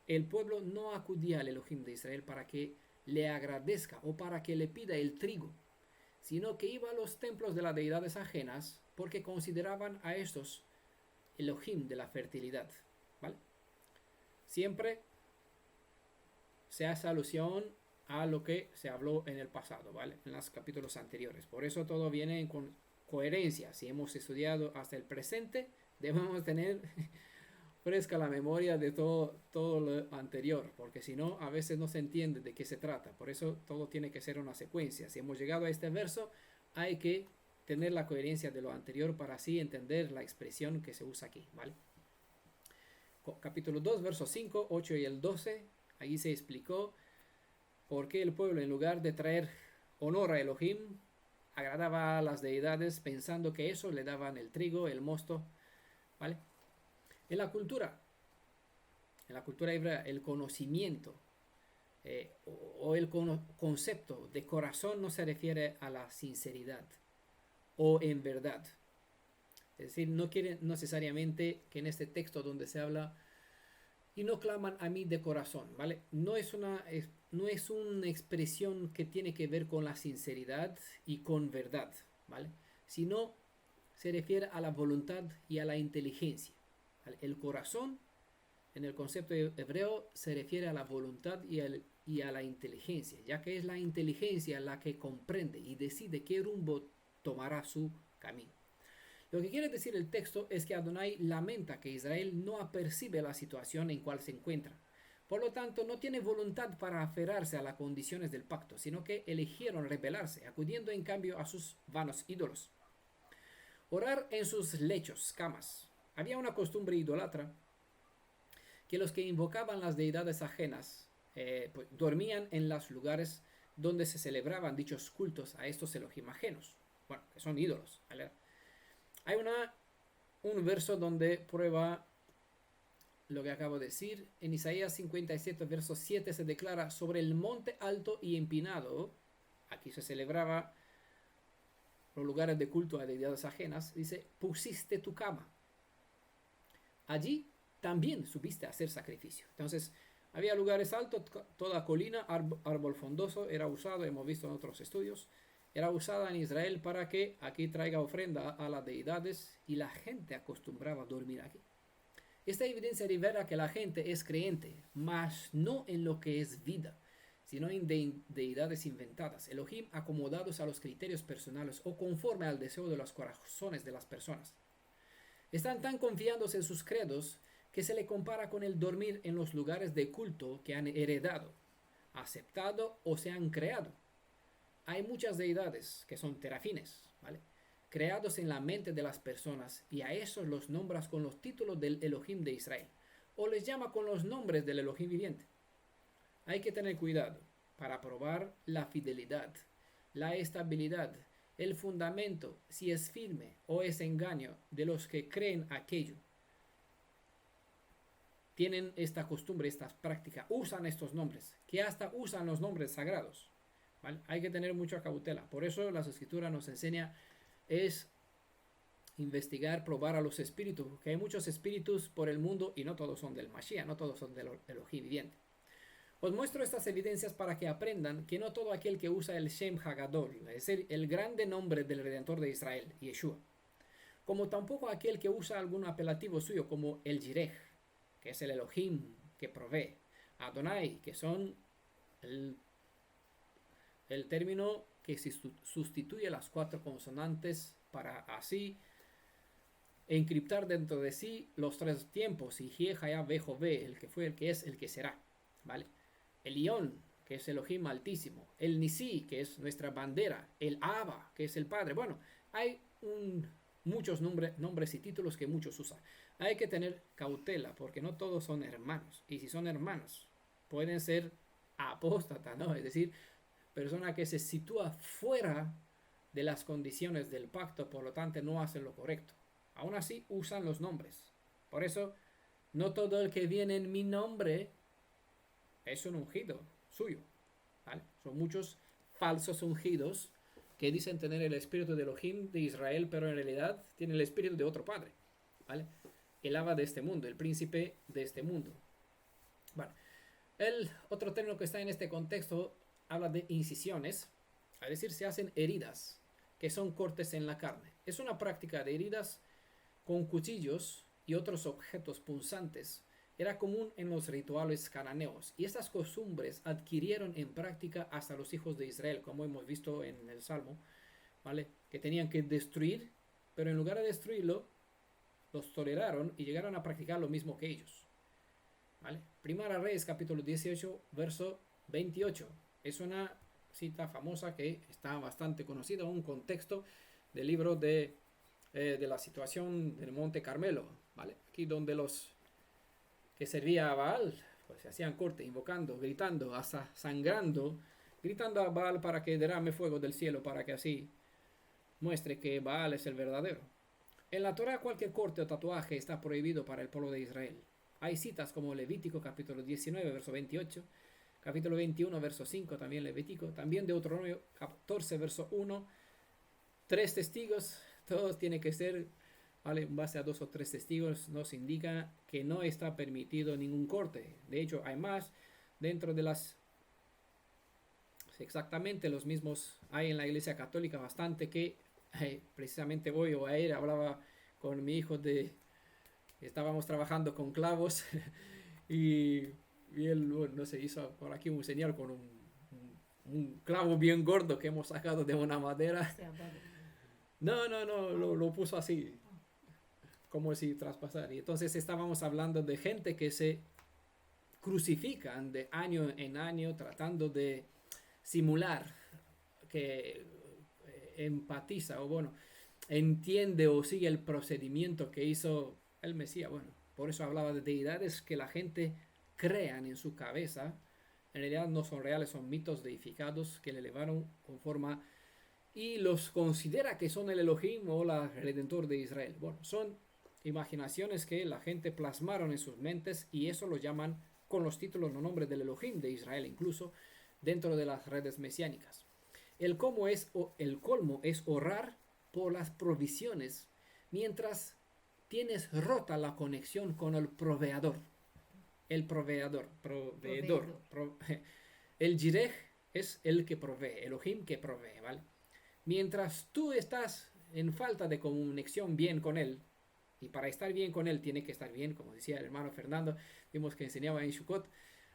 el pueblo no acudía al Elohim de Israel para que le agradezca o para que le pida el trigo, sino que iba a los templos de las deidades ajenas porque consideraban a estos Elohim de la fertilidad. ¿Vale? Siempre se hace alusión a lo que se habló en el pasado, ¿vale? En los capítulos anteriores. Por eso todo viene con coherencia. Si hemos estudiado hasta el presente, debemos tener fresca la memoria de todo lo anterior, porque si no, a veces no se entiende de qué se trata. Por eso todo tiene que ser una secuencia. Si hemos llegado a este verso, hay que tener la coherencia de lo anterior para así entender la expresión que se usa aquí, ¿vale? Capítulo 2, versos 5, 8 y el 12, ahí se explicó por qué el pueblo, en lugar de traer honor a Elohim, agradaba a las deidades pensando que eso le daban el trigo, el mosto, ¿vale? En la cultura hebrea, el conocimiento o el concepto de corazón no se refiere a la sinceridad o en verdad. Es decir, no quiere necesariamente que en este texto donde se habla y no claman a mí de corazón, ¿vale? No es una expresión que tiene que ver con la sinceridad y con verdad, ¿vale? Sino se refiere a la voluntad y a la inteligencia, ¿vale? El corazón, en el concepto hebreo, se refiere a la voluntad y a la inteligencia, ya que es la inteligencia la que comprende y decide qué rumbo tomará su camino. Lo que quiere decir el texto es que Adonai lamenta que Israel no apercibe la situación en cual se encuentra. Por lo tanto, no tiene voluntad para aferrarse a las condiciones del pacto, sino que eligieron rebelarse, acudiendo en cambio a sus vanos ídolos. Orar en sus lechos, camas. Había una costumbre idólatra que los que invocaban las deidades ajenas dormían en los lugares donde se celebraban dichos cultos a estos Elohim ajenos. bueno, que son ídolos, ¿vale? Hay un verso donde prueba lo que acabo de decir. En Isaías 57, verso 7 se declara: sobre el monte alto y empinado, aquí se celebraba los lugares de culto a deidades ajenas, dice, pusiste tu cama. Allí también subiste a hacer sacrificio. Entonces, había lugares altos, toda colina, árbol frondoso, era usado, hemos visto en otros estudios, era usada en Israel para que aquí traiga ofrenda a las deidades, y la gente acostumbraba a dormir aquí. Esta evidencia revela que la gente es creyente, mas no en lo que es vida, sino en deidades inventadas, Elohim acomodados a los criterios personales o conforme al deseo de los corazones de las personas. Están tan confiados en sus credos que se le compara con el dormir en los lugares de culto que han heredado, aceptado o se han creado. Hay muchas deidades que son terafines, ¿vale?, creados en la mente de las personas, y a esos los nombras con los títulos del Elohim de Israel, o les llama con los nombres del Elohim viviente. Hay que tener cuidado para probar la fidelidad, la estabilidad, el fundamento, si es firme o es engaño de los que creen aquello. Tienen esta costumbre, esta práctica, usan estos nombres, que hasta usan los nombres sagrados, ¿vale? Hay que tener mucha cautela. Por eso las escrituras nos enseña es investigar, probar a los espíritus, que hay muchos espíritus por el mundo y no todos son del Mashiach, no todos son del Elohim viviente. Os muestro estas evidencias para que aprendan que no todo aquel que usa el Shem Hagadol, es decir, el grande nombre del Redentor de Israel, Yeshua, como tampoco aquel que usa algún apelativo suyo como el Jireh, que es el Elohim que provee, Adonai, que son el término que sustituye las 4 consonantes para así encriptar dentro de sí los 3 tiempos, y Jie, Jaya, Ve, Jove, el que fue, el que es, el que será, ¿vale? El Ion, que es Elohim altísimo, el Nisi, que es nuestra bandera, el Abba, que es el Padre. Bueno, hay muchos nombres y títulos que muchos usan. Hay que tener cautela, porque no todos son hermanos, y si son hermanos, pueden ser apóstatas, ¿no? Es decir, persona que se sitúa fuera de las condiciones del pacto, por lo tanto no hacen lo correcto. Aún así usan los nombres. Por eso, no todo el que viene en mi nombre es un ungido suyo, ¿vale? Son muchos falsos ungidos que dicen tener el espíritu de Elohim de Israel, pero en realidad tienen el espíritu de otro padre, ¿vale? El Abba de este mundo, el príncipe de este mundo. Vale. El otro término que está en este contexto habla de incisiones, es decir, se hacen heridas, que son cortes en la carne. Es una práctica de heridas con cuchillos y otros objetos punzantes. Era común en los rituales cananeos, y estas costumbres adquirieron en práctica hasta los hijos de Israel, como hemos visto en el Salmo, ¿vale?, que tenían que destruir, pero en lugar de destruirlo, los toleraron y llegaron a practicar lo mismo que ellos, ¿vale? Primera Reyes, capítulo 18, verso 28. Es una cita famosa que está bastante conocida, un contexto del libro de la situación del Monte Carmelo, ¿vale? Aquí donde los que servían a Baal, pues se hacían corte, invocando, gritando, hasta sangrando, gritando a Baal para que derrame fuego del cielo, para que así muestre que Baal es el verdadero. En la Torah cualquier corte o tatuaje está prohibido para el pueblo de Israel. Hay citas como Levítico capítulo 19, verso 28, capítulo 21, verso 5, también Levítico, también Deuteronomio 14, verso 1, 3 testigos, todos tienen que ser, ¿vale?, en base a 2 o 3 testigos, nos indica que no está permitido ningún corte. De hecho, hay más dentro de las, exactamente los mismos hay en la Iglesia Católica bastante, que precisamente hoy o ayer hablaba con mi hijo estábamos trabajando con clavos y él, no sé, hizo por aquí un señal con un clavo bien gordo que hemos sacado de una madera. No, lo puso así, como si traspasara. Y entonces estábamos hablando de gente que se crucifican de año en año tratando de simular que empatiza o bueno, entiende o sigue el procedimiento que hizo el Mesías. Bueno, por eso hablaba de deidades que la gente crean en su cabeza. En realidad no son reales, son mitos deificados que le elevaron con forma y los considera que son el Elohim o la Redentor de Israel. Bueno, son imaginaciones que la gente plasmaron en sus mentes y eso lo llaman con los títulos o nombres del Elohim de Israel, incluso dentro de las redes mesiánicas. El colmo es orar por las provisiones mientras tienes rota la conexión con el proveedor. El proveedor. El Jireh es el que provee, Elohim que provee, ¿vale? Mientras tú estás en falta de conexión bien con él, y para estar bien con él tiene que estar bien, como decía el hermano Fernando, vimos que enseñaba en Shukot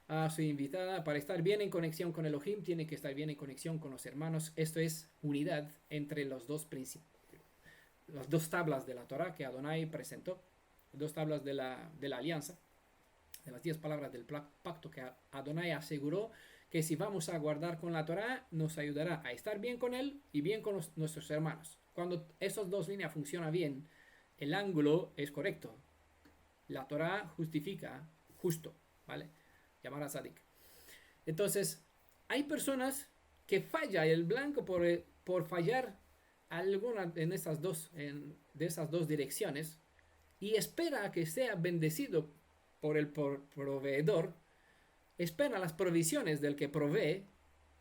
a su invitada, para estar bien en conexión con Elohim tiene que estar bien en conexión con los hermanos. Esto es unidad entre los dos principios, las dos tablas de la Torah que Adonai presentó, dos tablas de la alianza, de las 10 palabras del pacto que Adonai aseguró que si vamos a guardar con la Torah nos ayudará a estar bien con él y bien con nuestros hermanos. Cuando esas dos líneas funcionan bien, el ángulo es correcto. La Torah justifica justo, ¿vale? Llamar a Sadik. Entonces, hay personas que falla el blanco por fallar alguna de esas dos direcciones y espera a que sea bendecido por el proveedor, espera las provisiones del que provee,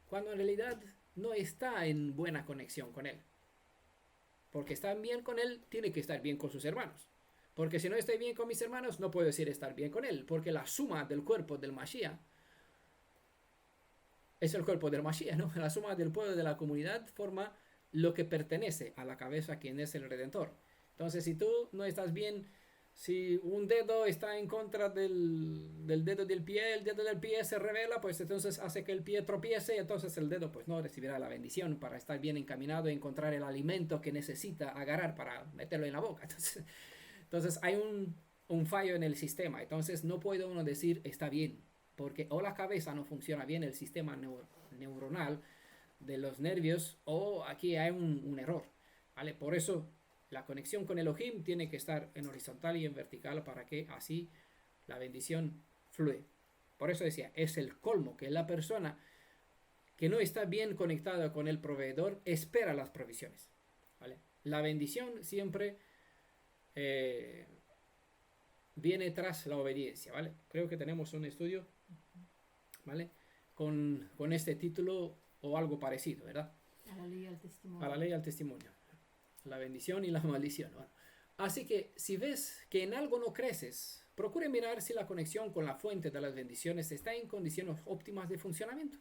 cuando en realidad no está en buena conexión con él. Porque estar bien con él, tiene que estar bien con sus hermanos. Porque si no estoy bien con mis hermanos, no puedo decir estar bien con él. Porque la suma del cuerpo del Mashiach es el cuerpo del Mashiach, ¿no? La suma del pueblo de la comunidad forma lo que pertenece a la cabeza, quien es el Redentor. Entonces, si tú no estás bien, si un dedo está en contra del dedo del pie, el dedo del pie se revela, pues entonces hace que el pie tropiece y entonces el dedo pues no recibirá la bendición para estar bien encaminado y encontrar el alimento que necesita agarrar para meterlo en la boca. Entonces hay un fallo en el sistema. Entonces no puede uno decir está bien, porque o la cabeza no funciona bien, el sistema neuronal de los nervios, o aquí hay un error, ¿vale? Por eso la conexión con Elohim tiene que estar en horizontal y en vertical para que así la bendición fluye. Por eso decía, es el colmo que la persona que no está bien conectada con el proveedor espera las provisiones, ¿vale? La bendición siempre viene tras la obediencia, ¿vale? Creo que tenemos un estudio, ¿vale? Con este título o algo parecido, ¿verdad? A la ley y al testimonio. A la ley y al testimonio. La bendición y la maldición. Bueno, así que si ves que en algo no creces, procure mirar si la conexión con la fuente de las bendiciones está en condiciones óptimas de funcionamiento.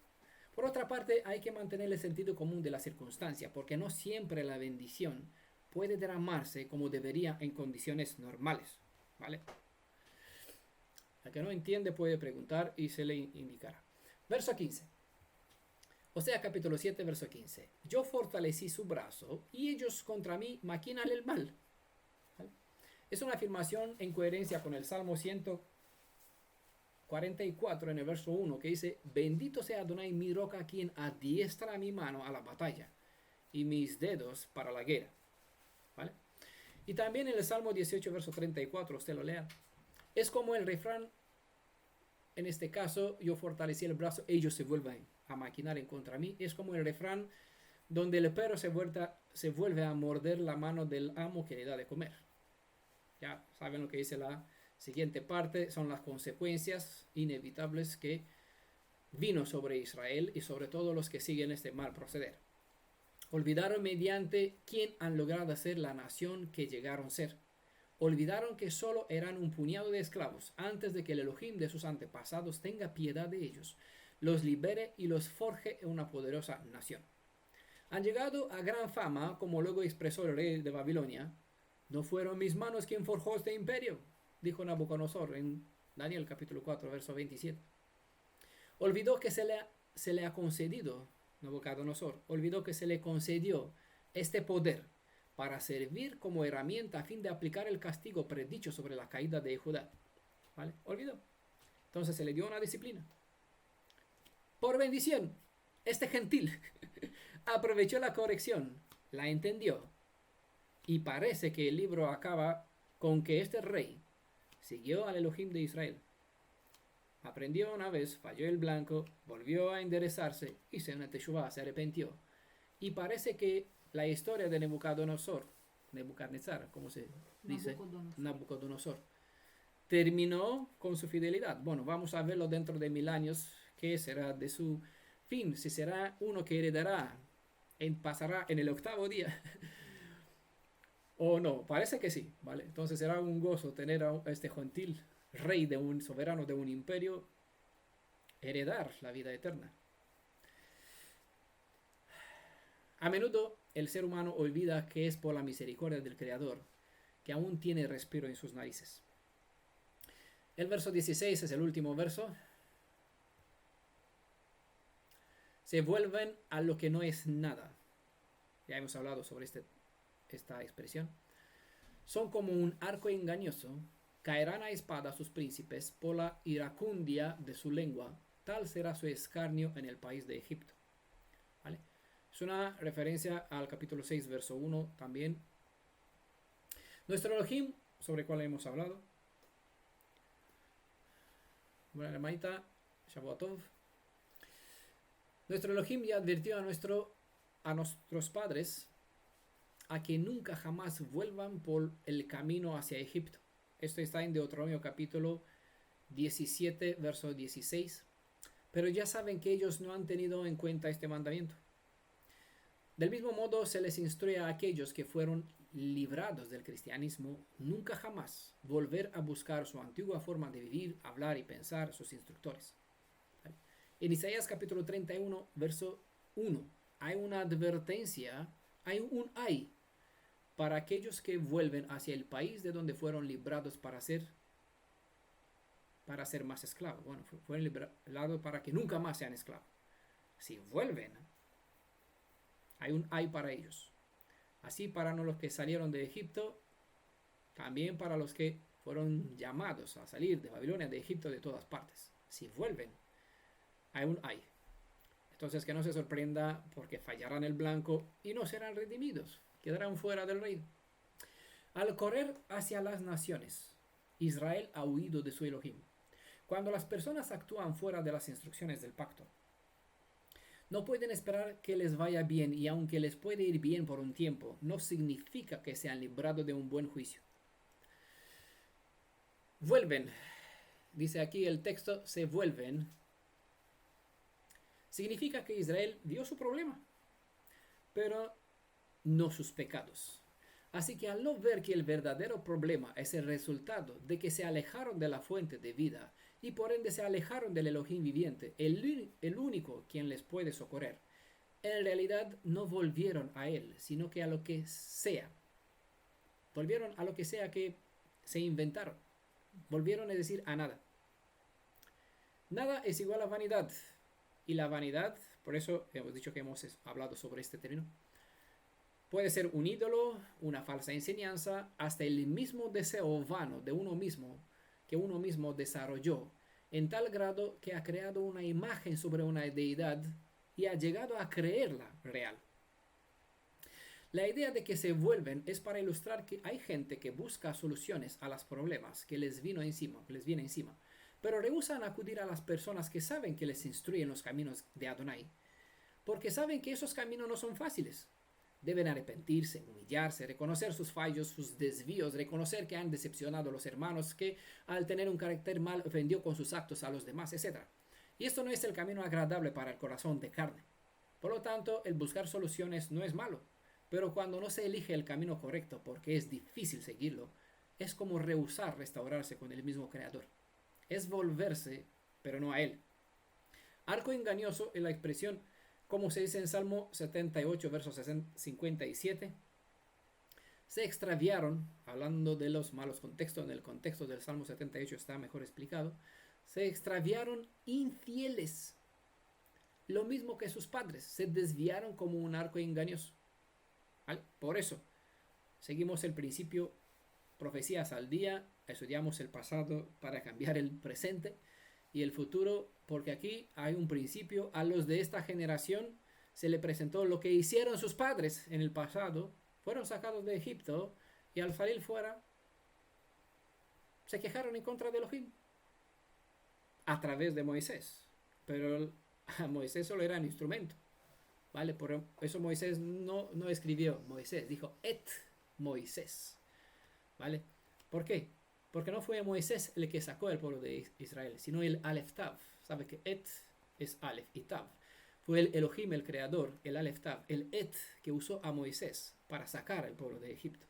Por otra parte, hay que mantener el sentido común de la circunstancia, porque no siempre la bendición puede derramarse como debería en condiciones normales, ¿vale? El que no entiende puede preguntar y se le indicará. Verso 15. O sea, capítulo 7, verso 15. Yo fortalecí su brazo y ellos contra mí maquinan el mal. ¿Vale? Es una afirmación en coherencia con el Salmo 144 en el verso 1 que dice: bendito sea Adonai mi roca, quien adiestra mi mano a la batalla y mis dedos para la guerra. ¿Vale? Y también en el Salmo 18, verso 34, usted lo lea. Es como el refrán, en este caso, yo fortalecí el brazo, ellos se vuelven a maquinar en contra mí. Es como el refrán donde el perro se vuelve a morder la mano del amo que le da de comer. Ya saben lo que dice la siguiente parte, son las consecuencias inevitables que vino sobre Israel y sobre todos los que siguen este mal proceder. Olvidaron mediante quién han logrado ser la nación que llegaron a ser. Olvidaron que solo eran un puñado de esclavos antes de que el Elohim de sus antepasados tenga piedad de ellos, los libere y los forje en una poderosa nación. Han llegado a gran fama, como luego expresó el rey de Babilonia. No fueron mis manos quien forjó este imperio, dijo Nabucodonosor en Daniel capítulo 4, verso 27. Olvidó que se le ha concedido, Nabucodonosor, olvidó que se le concedió este poder para servir como herramienta a fin de aplicar el castigo predicho sobre la caída de Judá. ¿Vale? Olvidó. Entonces se le dio una disciplina. Por bendición, este gentil aprovechó la corrección, la entendió, y parece que el libro acaba con que este rey siguió al Elohim de Israel. Aprendió una vez, falló el blanco, volvió a enderezarse, hizo una teshuvá, se arrepintió, Y parece que la historia de Nebuchadnezzar, ¿cómo se dice? Nabucodonosor. Nabucodonosor, terminó con su fidelidad. Bueno, vamos a verlo dentro de 1000 años, qué será de su fin, si será uno que heredará, pasará en el 8.º día, o no, parece que sí, ¿vale? Entonces será un gozo tener a este gentil rey de un soberano de un imperio heredar la vida eterna. A menudo el ser humano olvida que es por la misericordia del Creador que aún tiene respiro en sus narices. El verso 16 es el último verso. Se vuelven a lo que no es nada. Ya hemos hablado sobre esta expresión. Son como un arco engañoso. Caerán a espada sus príncipes por la iracundia de su lengua. Tal será su escarnio en el país de Egipto. ¿Vale? Es una referencia al capítulo 6, verso 1 también. Nuestro Elohim, sobre el cual hemos hablado. Buena hermanita, Shavuotov. Nuestro Elohim ya advirtió a nuestros padres a que nunca jamás vuelvan por el camino hacia Egipto. Esto está en Deuteronomio capítulo 17, verso 16. Pero ya saben que ellos no han tenido en cuenta este mandamiento. Del mismo modo se les instruye a aquellos que fueron librados del cristianismo nunca jamás volver a buscar su antigua forma de vivir, hablar y pensar, sus instructores. En Isaías capítulo 31, verso 1, hay una advertencia, hay un ay para aquellos que vuelven hacia el país de donde fueron librados para ser más esclavos. Bueno, fueron librados para que nunca más sean esclavos. Si vuelven, hay un ay para ellos. Así para los que salieron de Egipto, también para los que fueron llamados a salir de Babilonia, de Egipto, de todas partes. Si vuelven, hay un ay. Entonces que no se sorprenda porque fallarán el blanco y no serán redimidos, quedarán fuera del reino. Al correr hacia las naciones, Israel ha huido de su Elohim. Cuando las personas actúan fuera de las instrucciones del pacto, no pueden esperar que les vaya bien, y aunque les puede ir bien por un tiempo, no significa que sean librados de un buen juicio. Vuelven, dice aquí el texto, se vuelven. Significa que Israel vio su problema, pero no sus pecados. Así que al no ver que el verdadero problema es el resultado de que se alejaron de la fuente de vida y por ende se alejaron del Elohim viviente, el único quien les puede socorrer, en realidad no volvieron a él, sino que a lo que sea. Volvieron a lo que sea que se inventaron. Volvieron, es decir, a nada. Nada es igual a vanidad. Y la vanidad, por eso hemos dicho que hemos hablado sobre este término, puede ser un ídolo, una falsa enseñanza, hasta el mismo deseo vano de uno mismo que uno mismo desarrolló, en tal grado que ha creado una imagen sobre una deidad y ha llegado a creerla real. La idea de que se vuelven es para ilustrar que hay gente que busca soluciones a los problemas que les viene encima, pero rehúsan acudir a las personas que saben que les instruyen los caminos de Adonai, porque saben que esos caminos no son fáciles. Deben arrepentirse, humillarse, reconocer sus fallos, sus desvíos, reconocer que han decepcionado a los hermanos, que al tener un carácter mal ofendió con sus actos a los demás, etc. Y esto no es el camino agradable para el corazón de carne. Por lo tanto, el buscar soluciones no es malo, pero cuando no se elige el camino correcto porque es difícil seguirlo, es como rehusar restaurarse con el mismo Creador. Es volverse, pero no a Él. Arco engañoso es la expresión, como se dice en Salmo 78, verso 57, se extraviaron, hablando de los malos contextos, en el contexto del Salmo 78 está mejor explicado, se extraviaron infieles, lo mismo que sus padres, se desviaron como un arco engañoso. ¿Vale? Por eso, seguimos el principio, profecías al día, estudiamos el pasado para cambiar el presente y el futuro, porque aquí hay un principio. A los de esta generación se le presentó lo que hicieron sus padres en el pasado, fueron sacados de Egipto y al salir fuera se quejaron en contra de Elohim a través de Moisés, pero a Moisés solo era un instrumento. ¿vale? Por eso Moisés no escribió Moisés, dijo et Moisés, ¿vale? ¿Por qué? Porque no fue Moisés el que sacó al pueblo de Israel, sino el Aleph Tav. ¿Sabe que et es Aleph y Tav? Fue el Elohim, el creador, el Aleph Tav, el et que usó a Moisés para sacar al pueblo de Egipto,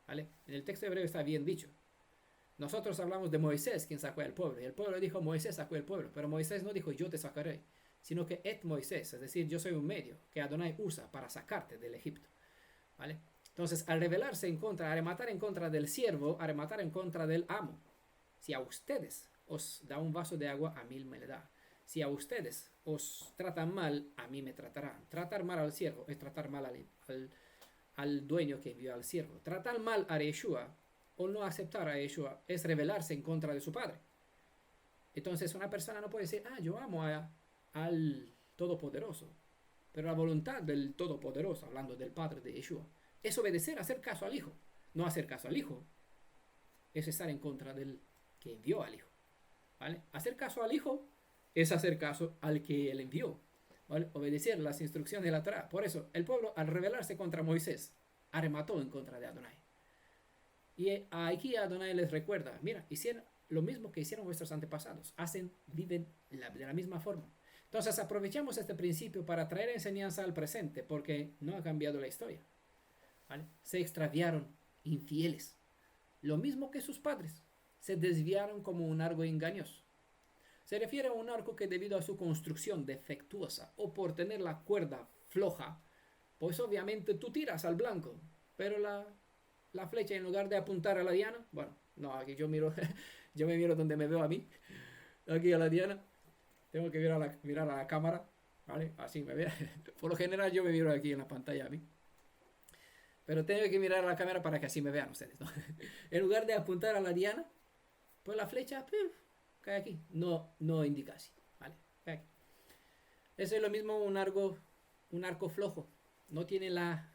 ¿vale? En el texto hebreo está bien dicho. Nosotros hablamos de Moisés, quien sacó al pueblo, y el pueblo dijo, Moisés sacó al pueblo, pero Moisés no dijo, yo te sacaré, sino que et Moisés, es decir, yo soy un medio que Adonai usa para sacarte del Egipto, ¿vale? Entonces, al rebelarse en contra, al matar en contra del siervo, al matar en contra del amo, si a ustedes os da un vaso de agua, a mí me le da. Si a ustedes os tratan mal, a mí me tratarán. Tratar mal al siervo es tratar mal al dueño que envió al siervo. Tratar mal a Yeshua o no aceptar a Yeshua es rebelarse en contra de su padre. Entonces una persona no puede decir, yo amo al Todopoderoso, pero la voluntad del Todopoderoso, hablando del Padre de Yeshua, es obedecer, hacer caso al Hijo. No hacer caso al Hijo es estar en contra del que envió al Hijo, ¿vale? Hacer caso al Hijo es hacer caso al que él envió, ¿vale? Obedecer las instrucciones de la Torá. Por eso el pueblo, al rebelarse contra Moisés, arremató en contra de Adonai. Y aquí Adonai les recuerda, mira, hicieron lo mismo que hicieron vuestros antepasados, viven de la misma forma. Entonces aprovechamos este principio para traer enseñanza al presente, porque no ha cambiado la historia, ¿vale? Se extraviaron, infieles, lo mismo que sus padres, se desviaron como un arco engañoso. Se refiere a un arco que debido a su construcción defectuosa o por tener la cuerda floja, pues obviamente tú tiras al blanco, pero la flecha en lugar de apuntar a la diana, bueno, no, aquí yo miro, yo me miro donde me veo a mí, aquí a la diana, tengo que mirar a la cámara, ¿vale? Así me veo. Por lo general yo me miro aquí en la pantalla a mí, pero tengo que mirar a la cámara para que así me vean ustedes, ¿no? En lugar de apuntar a la diana, pues la flecha cae aquí, no indica así, ¿vale? Cae aquí. Eso es lo mismo un arco flojo, no tiene la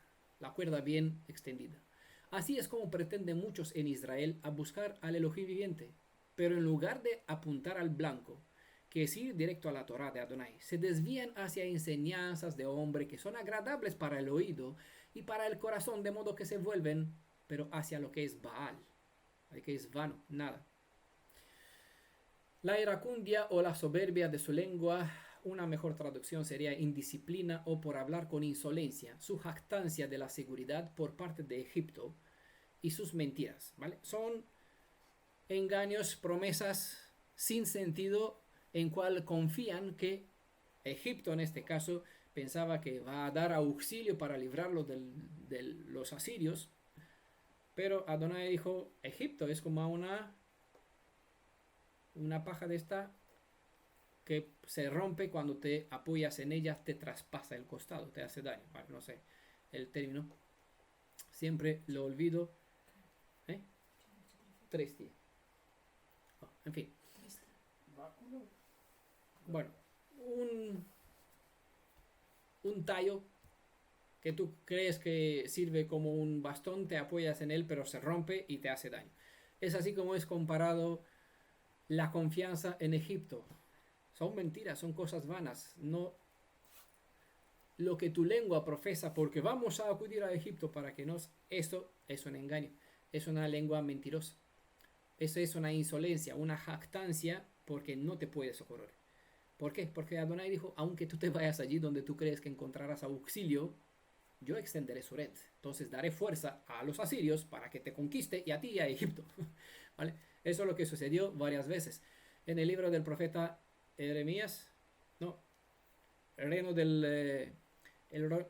cuerda bien extendida. Así es como pretenden muchos en Israel a buscar al Elohim viviente, pero en lugar de apuntar al blanco, que es ir directo a la Torá de Adonai, se desvían hacia enseñanzas de hombre que son agradables para el oído y para el corazón, de modo que se vuelven, pero hacia lo que es Baal, que es vano, nada. La iracundia o la soberbia de su lengua, una mejor traducción sería indisciplina o por hablar con insolencia, su jactancia de la seguridad por parte de Egipto y sus mentiras, ¿vale? Son engaños, promesas sin sentido en cual confían que Egipto en este caso pensaba que va a dar auxilio para librarlo de los asirios, pero Adonai dijo, Egipto es como una paja de esta que se rompe cuando te apoyas en ella, te traspasa el costado, te hace daño. Vale, no sé el término, siempre lo olvido. 3 días. En fin. Bueno, un tallo que tú crees que sirve como un bastón, te apoyas en él, pero se rompe y te hace daño. Es así como es comparado la confianza en Egipto. Son mentiras, son cosas vanas. No lo que tu lengua profesa, porque vamos a acudir a Egipto para que nos... Eso es un engaño, es una lengua mentirosa. Eso es una insolencia, una jactancia, porque no te puede socorrer. ¿Por qué? Porque Adonai dijo, aunque tú te vayas allí donde tú crees que encontrarás auxilio, yo extenderé su red. Entonces daré fuerza a los asirios para que te conquiste y a ti y a Egipto. ¿Vale? Eso es lo que sucedió varias veces. En el libro del profeta Jeremías, el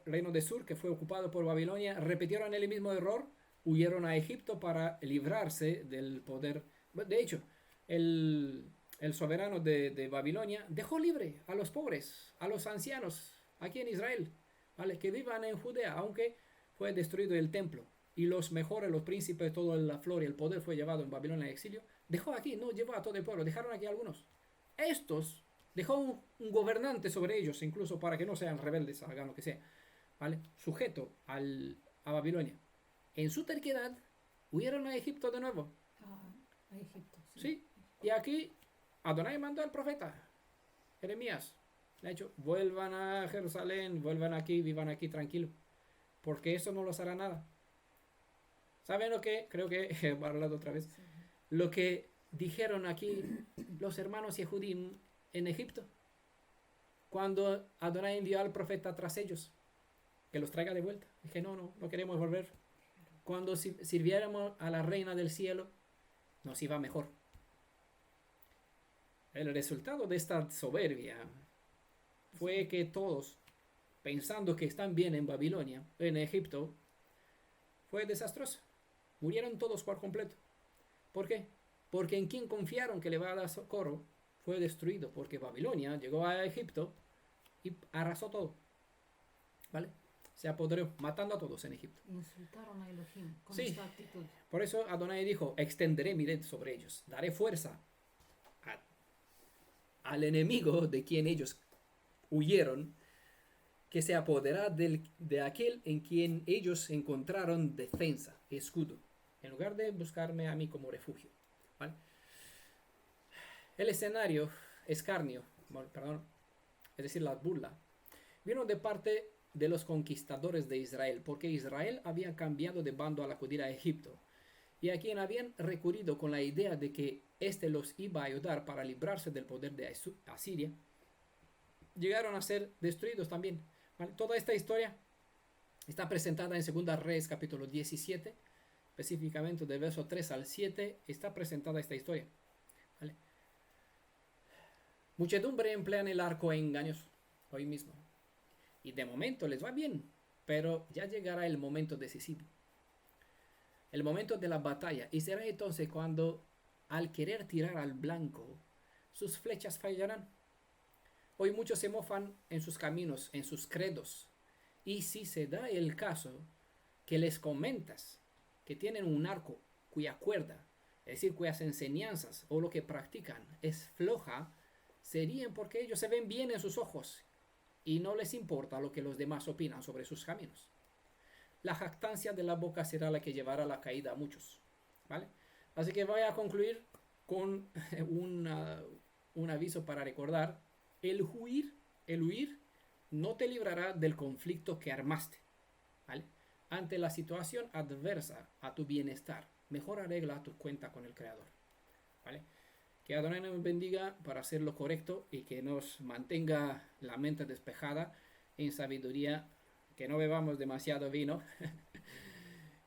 reino de Sur, que fue ocupado por Babilonia, repitieron el mismo error, huyeron a Egipto para librarse del poder. De hecho, el soberano de Babilonia dejó libre a los pobres, a los ancianos, aquí en Israel, ¿vale? Que vivan en Judea, aunque fue destruido el templo. Y los mejores, los príncipes, toda la flor y el poder fue llevado en Babilonia en exilio. Dejó aquí, no llevó a todo el pueblo, dejaron aquí algunos. Estos dejó un gobernante sobre ellos, incluso para que no sean rebeldes, hagan lo que sea, ¿vale? Sujeto a Babilonia. En su terquedad, huyeron a Egipto de nuevo. A Egipto. Sí, y aquí Adonai mandó al profeta Jeremías. Le ha dicho, vuelvan a Jerusalén, vuelvan aquí, vivan aquí tranquilo, porque eso no los hará nada. ¿Saben lo que? Creo que he hablado otra vez. Sí. Lo que dijeron aquí los hermanos Yehudim en Egipto, cuando Adonai envió al profeta tras ellos, que los traiga de vuelta. Dije, no queremos volver. Cuando sirviéramos a la reina del cielo, nos iba mejor. El resultado de esta soberbia fue que todos, pensando que están bien en Babilonia, en Egipto, fue desastroso. Murieron todos por completo. ¿Por qué? Porque en quien confiaron que le va a dar socorro fue destruido, porque Babilonia llegó a Egipto y arrasó todo. ¿Vale? Se apoderó, matando a todos en Egipto. Insultaron a Elohim con Sí. esta actitud. Por eso Adonai dijo, extenderé mi red sobre ellos, daré fuerza al enemigo de quien ellos huyeron, que se apoderará de aquel en quien ellos encontraron defensa, escudo, en lugar de buscarme a mí como refugio. ¿Vale? El escenario, escarnio, perdón, es decir, la burla, vino de parte de los conquistadores de Israel, porque Israel había cambiado de bando al acudir a Egipto, y a quien habían recurrido con la idea de que éste los iba a ayudar para librarse del poder de Asiria, llegaron a ser destruidos también. ¿Vale? Toda esta historia está presentada en 2 Reyes capítulo 17, específicamente del verso 3 al 7, está presentada esta historia. ¿Vale? Muchedumbre emplean el arco engañoso hoy mismo, y de momento les va bien, pero ya llegará el momento decisivo, el momento de la batalla, y será entonces cuando, al querer tirar al blanco, sus flechas fallarán. Hoy muchos se mofan en sus caminos, en sus credos, y si se da el caso que les comentas que tienen un arco cuya cuerda, es decir, cuyas enseñanzas o lo que practican es floja, serían porque ellos se ven bien en sus ojos y no les importa lo que los demás opinan sobre sus caminos. La jactancia de la boca será la que llevará a la caída a muchos, ¿vale? Así que voy a concluir con un aviso para recordar: el huir no te librará del conflicto que armaste, ¿vale? Ante la situación adversa a tu bienestar, mejor arregla tu cuenta con el Creador, ¿vale? Que Adonai nos bendiga para hacer lo correcto y que nos mantenga la mente despejada en sabiduría, que no bebamos demasiado vino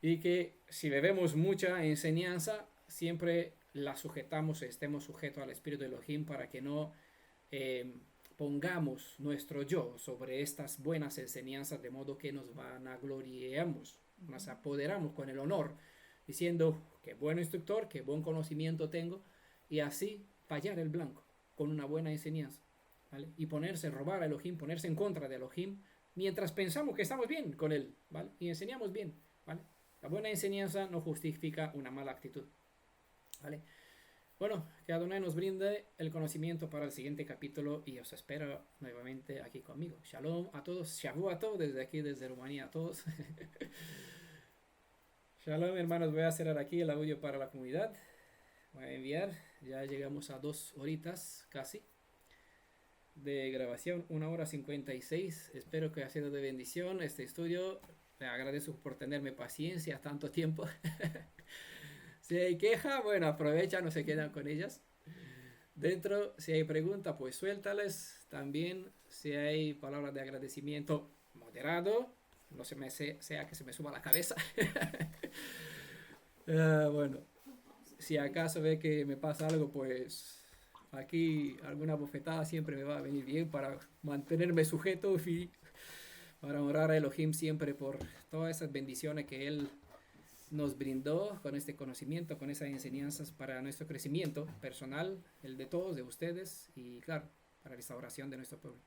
y que si bebemos mucha enseñanza, siempre la sujetamos, estemos sujetos al Espíritu de Elohim, para que no pongamos nuestro yo sobre estas buenas enseñanzas, de modo que nos vanagloriemos, nos apoderamos con el honor, diciendo qué buen instructor, qué buen conocimiento tengo, y así fallar el blanco con una buena enseñanza, ¿vale? Y ponerse, robar a Elohim, ponerse en contra de Elohim, mientras pensamos que estamos bien con él, ¿vale? Y enseñamos bien, ¿vale? La buena enseñanza no justifica una mala actitud, ¿vale? Bueno, que Adonai nos brinde el conocimiento para el siguiente capítulo, y os espero nuevamente aquí conmigo. Shalom a todos, Shavu a todos, desde aquí, desde Rumanía a todos. Shalom, hermanos, voy a cerrar aquí el audio para la comunidad. Voy a enviar, ya llegamos a 2 horitas casi de grabación, 1 hora 56. Espero que haya sido de bendición este estudio. Le agradezco por tenerme paciencia tanto tiempo. Si hay queja, bueno, aprovecha, no se quedan con ellas. Dentro, si hay pregunta, pues suéltales. También, si hay palabras de agradecimiento, moderado, no se me sea que se me suba la cabeza. Bueno, si acaso ve que me pasa algo, pues aquí alguna bofetada siempre me va a venir bien para mantenerme sujeto y para honrar a Elohim siempre por todas esas bendiciones que Él nos brindó con este conocimiento, con esas enseñanzas para nuestro crecimiento personal, el de todos, de ustedes, y claro, para la restauración de nuestro pueblo.